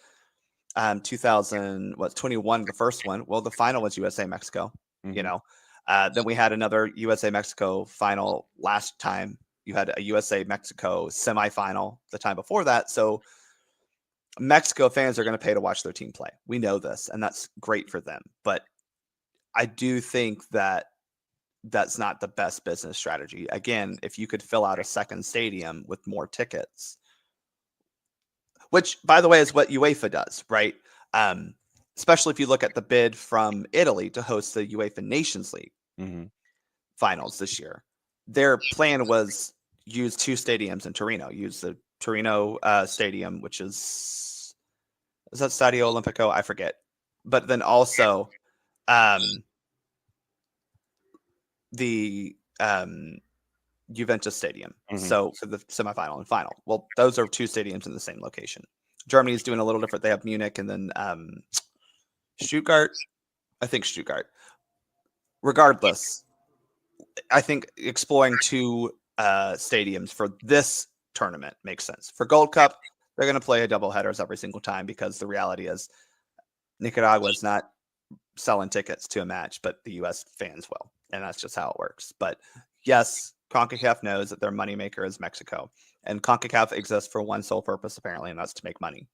Speaker 5: 2021, the first one. Well, the final was USA Mexico.
Speaker 1: Mm-hmm.
Speaker 5: Then we had another USA Mexico final last time. You had a USA Mexico semifinal the time before that. So Mexico fans are going to pay to watch their team play. We know this, and that's great for them. But I do think that that's not the best business strategy. Again, if you could fill out a second stadium with more tickets, which, by the way, is what UEFA does, right? Especially if you look at the bid from Italy to host the UEFA Nations League finals this year. Their plan was use two stadiums in Torino. Use the Torino stadium, which is that Stadio Olimpico? I forget. But then also the Juventus Stadium. So for the semifinal and final. Well, those are two stadiums in the same location. Germany is doing a little different. They have Munich and then Stuttgart. I think Stuttgart. Regardless, I think exploring two stadiums for this tournament makes sense. For Gold Cup, they're going to play a double headers every single time because the reality is Nicaragua is not selling tickets to a match, but the U.S. fans will. And that's just how it works. But yes, CONCACAF knows that their moneymaker is Mexico. And CONCACAF exists for one sole purpose, apparently, and that's to make money.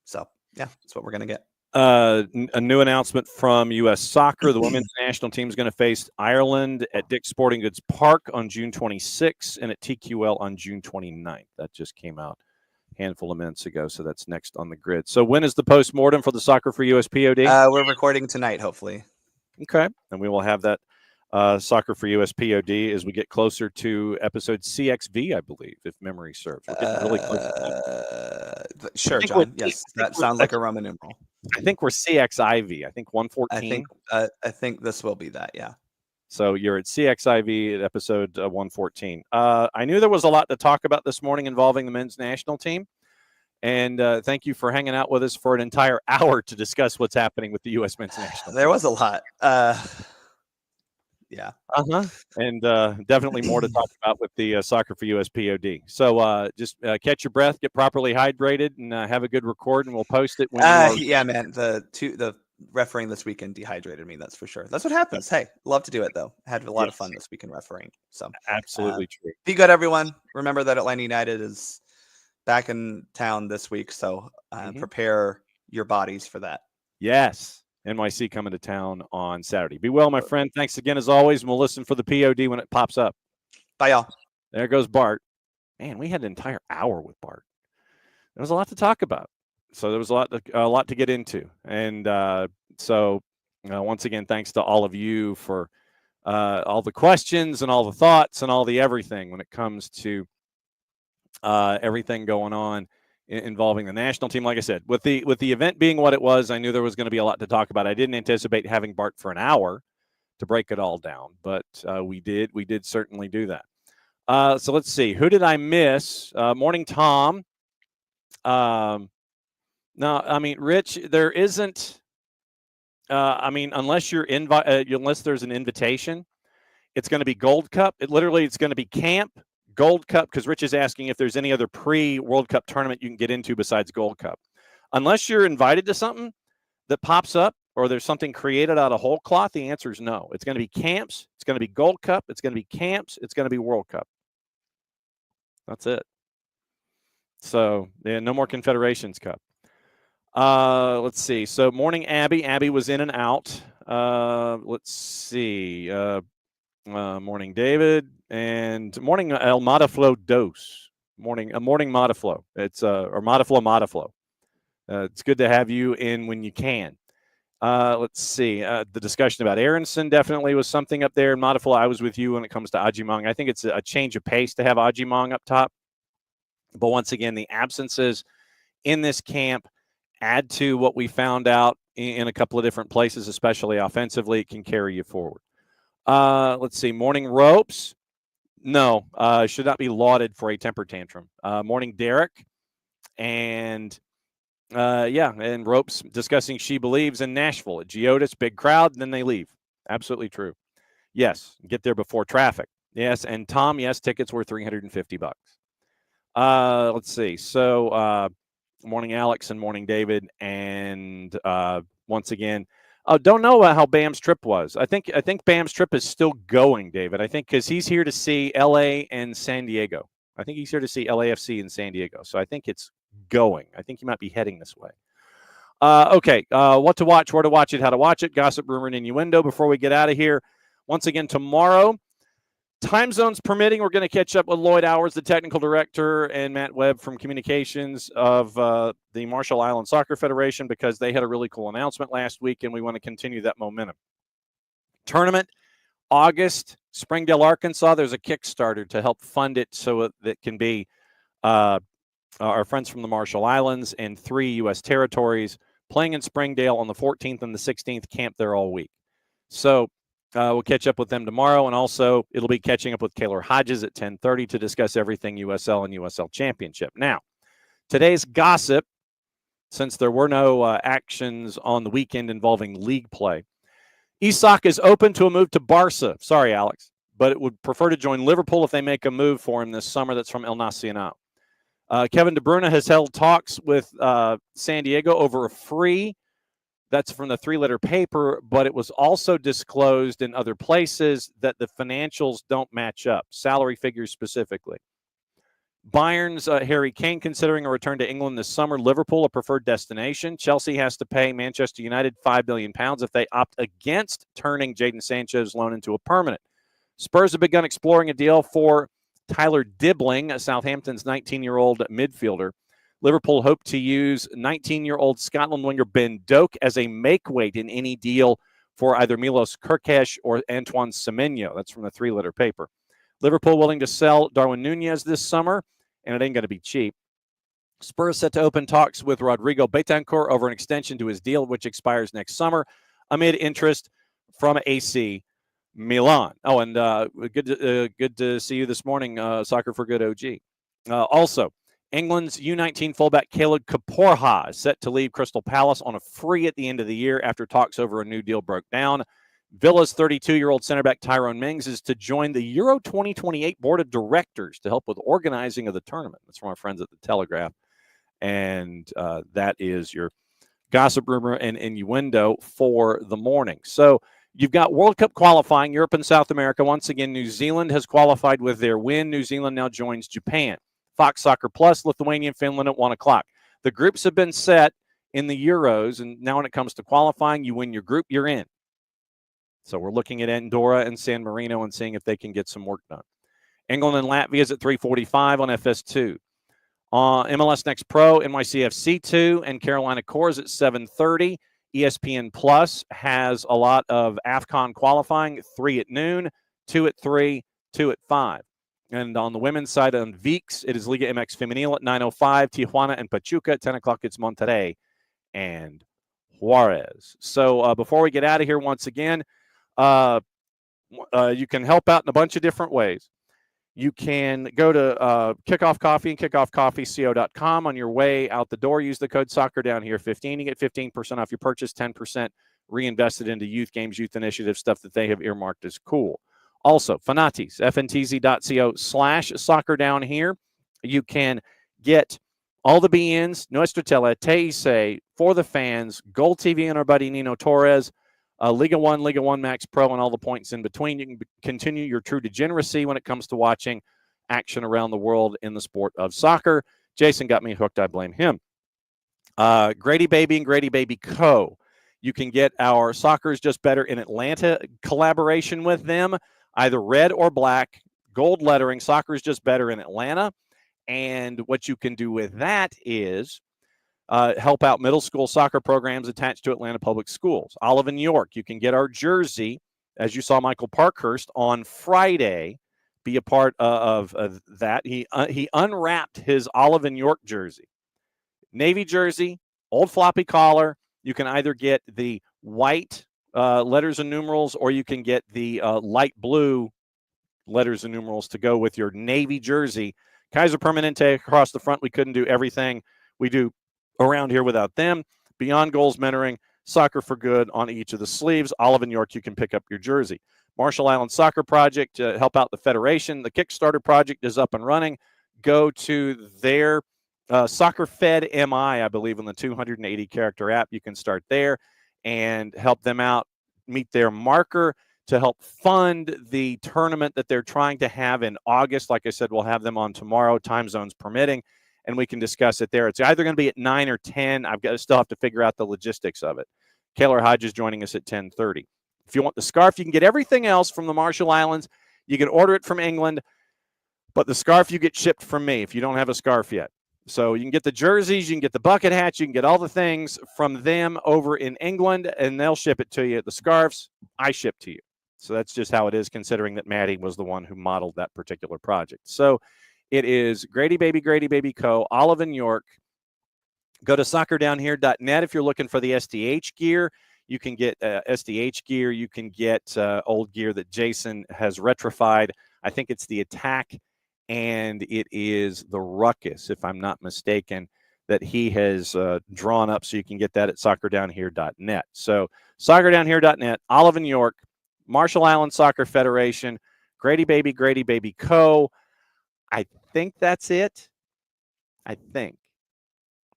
Speaker 5: So, yeah, that's what we're going to get.
Speaker 1: A new announcement from U.S. Soccer. The women's national team is going to face Ireland at Dick's Sporting Goods Park on June 26th and at TQL on June 29th. That just came out a handful of minutes ago, so that's next on the grid. So when is the postmortem for the Soccer for US POD?
Speaker 5: We're recording tonight, hopefully.
Speaker 1: Okay, and we will have that Soccer for US POD as we get closer to episode CXV, I believe, if memory serves. We're getting really close to that.
Speaker 5: Sure, John. Yes, that sounds like a Roman numeral.
Speaker 1: I think we're CXIV. I think 114.
Speaker 5: I think this will be that, yeah.
Speaker 1: So you're at CXIV at episode 114. I knew there was a lot to talk about this morning involving the men's national team. And thank you for hanging out with us for an entire hour to discuss what's happening with the U.S. men's national team.
Speaker 5: There was a lot. Yeah.
Speaker 1: And definitely more to talk about with the Soccer for US POD. So just catch your breath, get properly hydrated, and have a good record, and we'll post it.
Speaker 5: Yeah, man. The refereeing this weekend dehydrated me. That's for sure. That's what happens. Hey, love to do it though. Had a lot of fun this weekend refereeing. So
Speaker 1: absolutely true.
Speaker 5: Be good, everyone. Remember that Atlanta United is back in town this week, so prepare your bodies for that.
Speaker 1: Yes. NYC coming to town on Saturday. Be well, my friend. Thanks again, as always, and we'll listen for the POD when it pops up.
Speaker 5: Bye, y'all.
Speaker 1: There goes Bart. Man, we had an entire hour with Bart. There was a lot to talk about. So there was a lot to get into. And once again, thanks to all of you for all the questions and all the thoughts and all the everything when it comes to everything going on involving the national team. Like I said, with the event being what it was, I knew there was going to be a lot to talk about. I didn't anticipate having Bart for an hour to break it all down, but we did certainly do that. So let's see, who did I miss? Morning, Tom. No, I mean, Rich, there isn't. Unless unless there's an invitation, it's going to be Gold Cup. It's going to be camp, Gold Cup, because Rich is asking if there's any other pre-World Cup tournament you can get into besides Gold Cup. Unless you're invited to something that pops up or there's something created out of whole cloth, the answer is no. It's going to be camps. It's going to be Gold Cup. It's going to be camps. It's going to be World Cup. That's it. So, yeah, no more Confederations Cup. Let's see. So, morning, Abby. Abby was in and out. Let's see. Morning, David. And morning, El Mataflo Dos. Morning Mataflo. It's or Mataflo. It's good to have you in when you can. Let's see. The discussion about Aronson definitely was something up there. Mataflo, I was with you when it comes to Ajimong. I think it's a change of pace to have Ajimong up top. But once again, the absences in this camp add to what we found out in a couple of different places, especially offensively. It can carry you forward. Let's see. Morning, Ropes. No, should not be lauded for a temper tantrum. Morning, Derek. And and Ropes discussing She Believes in Nashville at Geodis, big crowd, and then they leave. Absolutely true. Yes, get there before traffic. Yes, and Tom, yes, tickets were $350. Let's see. So, morning, Alex, and morning, David. And once again, don't know how Bam's trip was. I think Bam's trip is still going, David. I think because he's here to see LA and San Diego. I think he's here to see LAFC in San Diego. So I think it's going. I think he might be heading this way. Okay. What to watch, where to watch it, how to watch it, gossip, rumor, and innuendo before we get out of here. Once again, tomorrow, time zones permitting, we're going to catch up with Lloyd Hours, the technical director, and Matt Webb from communications of the Marshall Islands Soccer Federation, because they had a really cool announcement last week, and we want to continue that momentum. Tournament, August, Springdale, Arkansas. There's a Kickstarter to help fund it so that can be our friends from the Marshall Islands and 3 U.S. territories playing in Springdale on the 14th and the 16th, camp there all week. So we'll catch up with them tomorrow, and also it'll be catching up with Kaylor Hodges at 10:30 to discuss everything USL and USL Championship. Now, today's gossip, since there were no actions on the weekend involving league play, Isak is open to a move to Barca. Sorry, Alex, but it would prefer to join Liverpool if they make a move for him this summer. That's from El Nacional. Kevin De Bruyne has held talks with San Diego over a free. That's from the 3-letter paper, but it was also disclosed in other places that the financials don't match up, salary figures specifically. Bayern's Harry Kane considering a return to England this summer. Liverpool, a preferred destination. Chelsea has to pay Manchester United £5 billion if they opt against turning Jadon Sancho's loan into a permanent. Spurs have begun exploring a deal for Tyler Dibbling, Southampton's 19-year-old midfielder. Liverpool hope to use 19-year-old Scotland winger Ben Doak as a make-weight in any deal for either Milos Kerkesh or Antoine Semenyo. That's from the 3-letter paper. Liverpool willing to sell Darwin Nunez this summer, and it ain't going to be cheap. Spurs set to open talks with Rodrigo Betancourt over an extension to his deal, which expires next summer, amid interest from AC Milan. Oh, and good to see you this morning, Soccer for Good OG. Also, England's U19 fullback Caleb Kaporha is set to leave Crystal Palace on a free at the end of the year after talks over a new deal broke down. Villa's 32-year-old center back Tyrone Mings is to join the Euro 2028 board of directors to help with organizing of the tournament. That's from our friends at the Telegraph. And that is your gossip, rumor, and innuendo for the morning. So you've got World Cup qualifying, Europe and South America. Once again, New Zealand has qualified with their win. New Zealand now joins Japan. Fox Soccer Plus, Lithuania and Finland at 1 o'clock. The groups have been set in the Euros, and now when it comes to qualifying, you win your group, you're in. So we're looking at Andorra and San Marino and seeing if they can get some work done. England and Latvia is at 3:45 on FS2. MLS Next Pro, NYCFC 2, and Carolina Cores at 7:30. ESPN Plus has a lot of AFCON qualifying, 3 at noon, 2 at 3, 2 at 5. And on the women's side on VEEX, it is Liga MX Femenil at 9:05. Tijuana and Pachuca at 10 o'clock. It's Monterrey and Juarez. So before we get out of here, once again, you can help out in a bunch of different ways. You can go to Kickoff Coffee and kickoffcoffeeco.com. On your way out the door, use the code SOCCERDOWNHERE15. You get 15% off your purchase, 10% reinvested into youth games, youth initiative, stuff that they have earmarked as cool. Also, Fanatis, fntz.co/soccer down here. You can get all the BNs, Nuestra Tele, Teise, For the Fans, Gold TV and our buddy Nino Torres, Liga 1 Max Pro, and all the points in between. You can continue your true degeneracy when it comes to watching action around the world in the sport of soccer. Jason got me hooked. I blame him. Grady Baby and Grady Baby Co. You can get our Soccer is Just Better in Atlanta collaboration with them, either red or black, gold lettering, Soccer is Just Better in Atlanta. And what you can do with that is help out middle school soccer programs attached to Atlanta Public Schools. Olive in New York, you can get our jersey, as you saw Michael Parkhurst on Friday be a part of that. He unwrapped his Olive in York jersey. Navy jersey, old floppy collar. You can either get the white letters and numerals, or you can get the light blue letters and numerals to go with your Navy jersey. Kaiser Permanente across the front. We couldn't do everything we do around here without them. Beyond Goals Mentoring, Soccer for Good on each of the sleeves. Olive in York, you can pick up your jersey. Marshall Island Soccer Project to help out the Federation. The Kickstarter project is up and running. Go to their Soccer Fed MI, I believe, in the 280 character app. You can start there and help them out, meet their marker to help fund the tournament that they're trying to have in August. Like I said, we'll have them on tomorrow, time zones permitting, and we can discuss it there. It's either going to be at 9 or 10. I've got to still have to figure out the logistics of it. Kaylor Hodge is joining us at 10:30. If you want the scarf, you can get everything else from the Marshall Islands. You can order it from England, but the scarf you get shipped from me if you don't have a scarf yet. So you can get the jerseys, you can get the bucket hats, you can get all the things from them over in England, and they'll ship it to you. The scarves, I ship to you. So that's just how it is, considering that Maddie was the one who modeled that particular project. So it is Grady Baby Co., Olive in York. Go to soccerdownhere.net if you're looking for the SDH gear. You can get SDH gear. You can get old gear that Jason has retrified. I think it's the Attack, and it is the Ruckus, if I'm not mistaken, that he has drawn up. So you can get that at soccerdownhere.net. So soccerdownhere.net, Olive in York, Marshall Island Soccer Federation, Grady Baby Co. I think that's it. I think.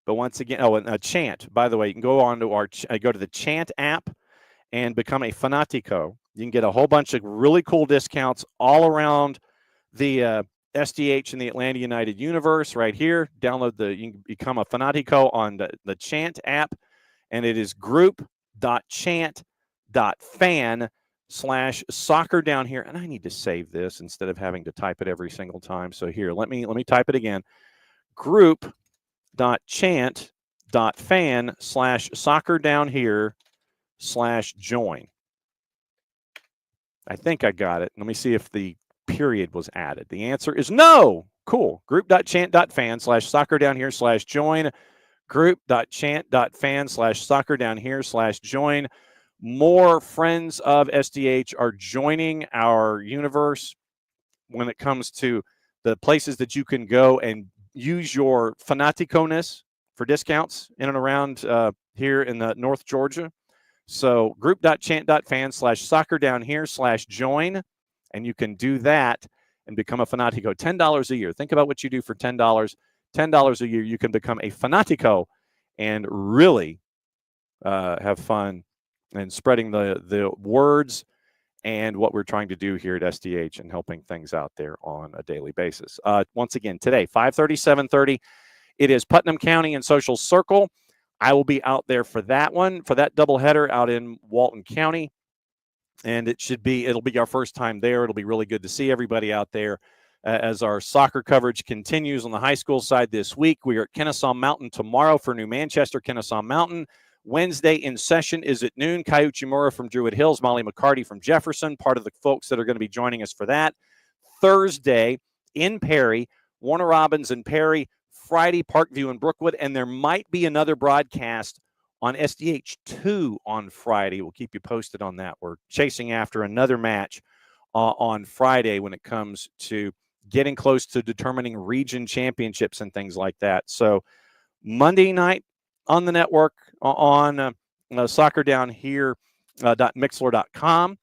Speaker 1: But once again, and a Chant, by the way, you can go on to go to the Chant app and become a Fanatico. You can get a whole bunch of really cool discounts all around the SDH and the Atlanta United universe right here. You can become a Fanatico on the Chant app, and it is group.chant.fan/soccer down here. And I need to save this instead of having to type it every single time. So here, let me type it again. Group.chant.fan/soccer down here/join. I think I got it. Let me see if the period was added. The answer is no. Cool. Group.chant.fan/soccer down here/join. Group.chant.fan/soccer down here/join. More friends of SDH are joining our universe when it comes to the places that you can go and use your Fanatico-ness for discounts in and around here in the North Georgia. So group.chant.fan/soccer down here/join, and you can do that and become a Fanatico. $10 a year. Think about what you do for $10. $10 a year, you can become a Fanatico and really have fun and spreading the words and what we're trying to do here at SDH and helping things out there on a daily basis. Once again, today, 5:30, 7:30, it is Putnam County and Social Circle. I will be out there for that one, for that doubleheader out in Walton County. And it'll be our first time there. It'll be really good to see everybody out there as our soccer coverage continues on the high school side this week. We are at Kennesaw Mountain tomorrow for New Manchester, Kennesaw Mountain. Wednesday in session is at noon. Kai Uchimura from Druid Hills, Molly McCarty from Jefferson, part of the folks that are going to be joining us for that. Thursday in Perry, Warner Robins and Perry. Friday, Parkview and Brookwood. And there might be another broadcast on SDH2 on Friday. We'll keep you posted on that. We're chasing after another match on Friday when it comes to getting close to determining region championships and things like that. So Monday night on the network on soccerdownhere.mixler.com.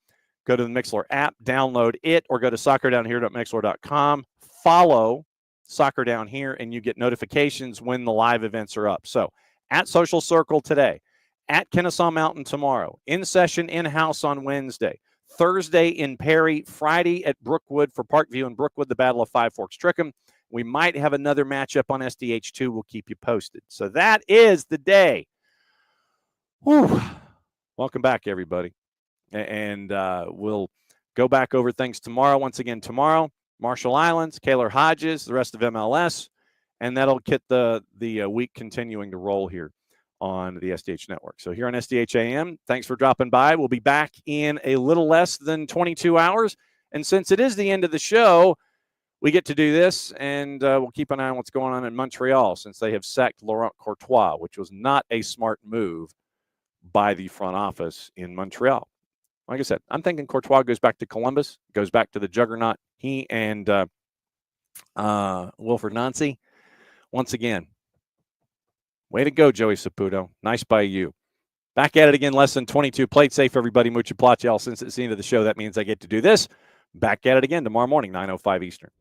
Speaker 1: go to the Mixlr app, download it, or go to soccerdownhere.mixlr.com. Follow Soccer Down Here, and you get notifications when the live events are up. So at Social Circle today, at Kennesaw Mountain tomorrow, in session in-house on Wednesday, Thursday in Perry, Friday at Brookwood for Parkview and Brookwood, the Battle of Five Forks Trickham. We might have another matchup on SDH2. We'll keep you posted. So that is the day. Whew. Welcome back, everybody. And we'll go back over things tomorrow. Once again, tomorrow, Marshall Islands, Kaylor Hodges, the rest of MLS, and that'll get the week continuing to roll here on the SDH Network. So here on SDH AM, thanks for dropping by. We'll be back in a little less than 22 hours. And since it is the end of the show, we get to do this, and we'll keep an eye on what's going on in Montreal since they have sacked Laurent Courtois, which was not a smart move by the front office in Montreal. Like I said, I'm thinking Courtois goes back to Columbus, goes back to the juggernaut. He and Wilfred Nancy, once again, way to go, Joey Saputo. Nice by you. Back at it again, less than 22. Play it safe, everybody. Mucha plot, y'all. Since it's the end of the show, that means I get to do this. Back at it again tomorrow morning, 9:05 Eastern.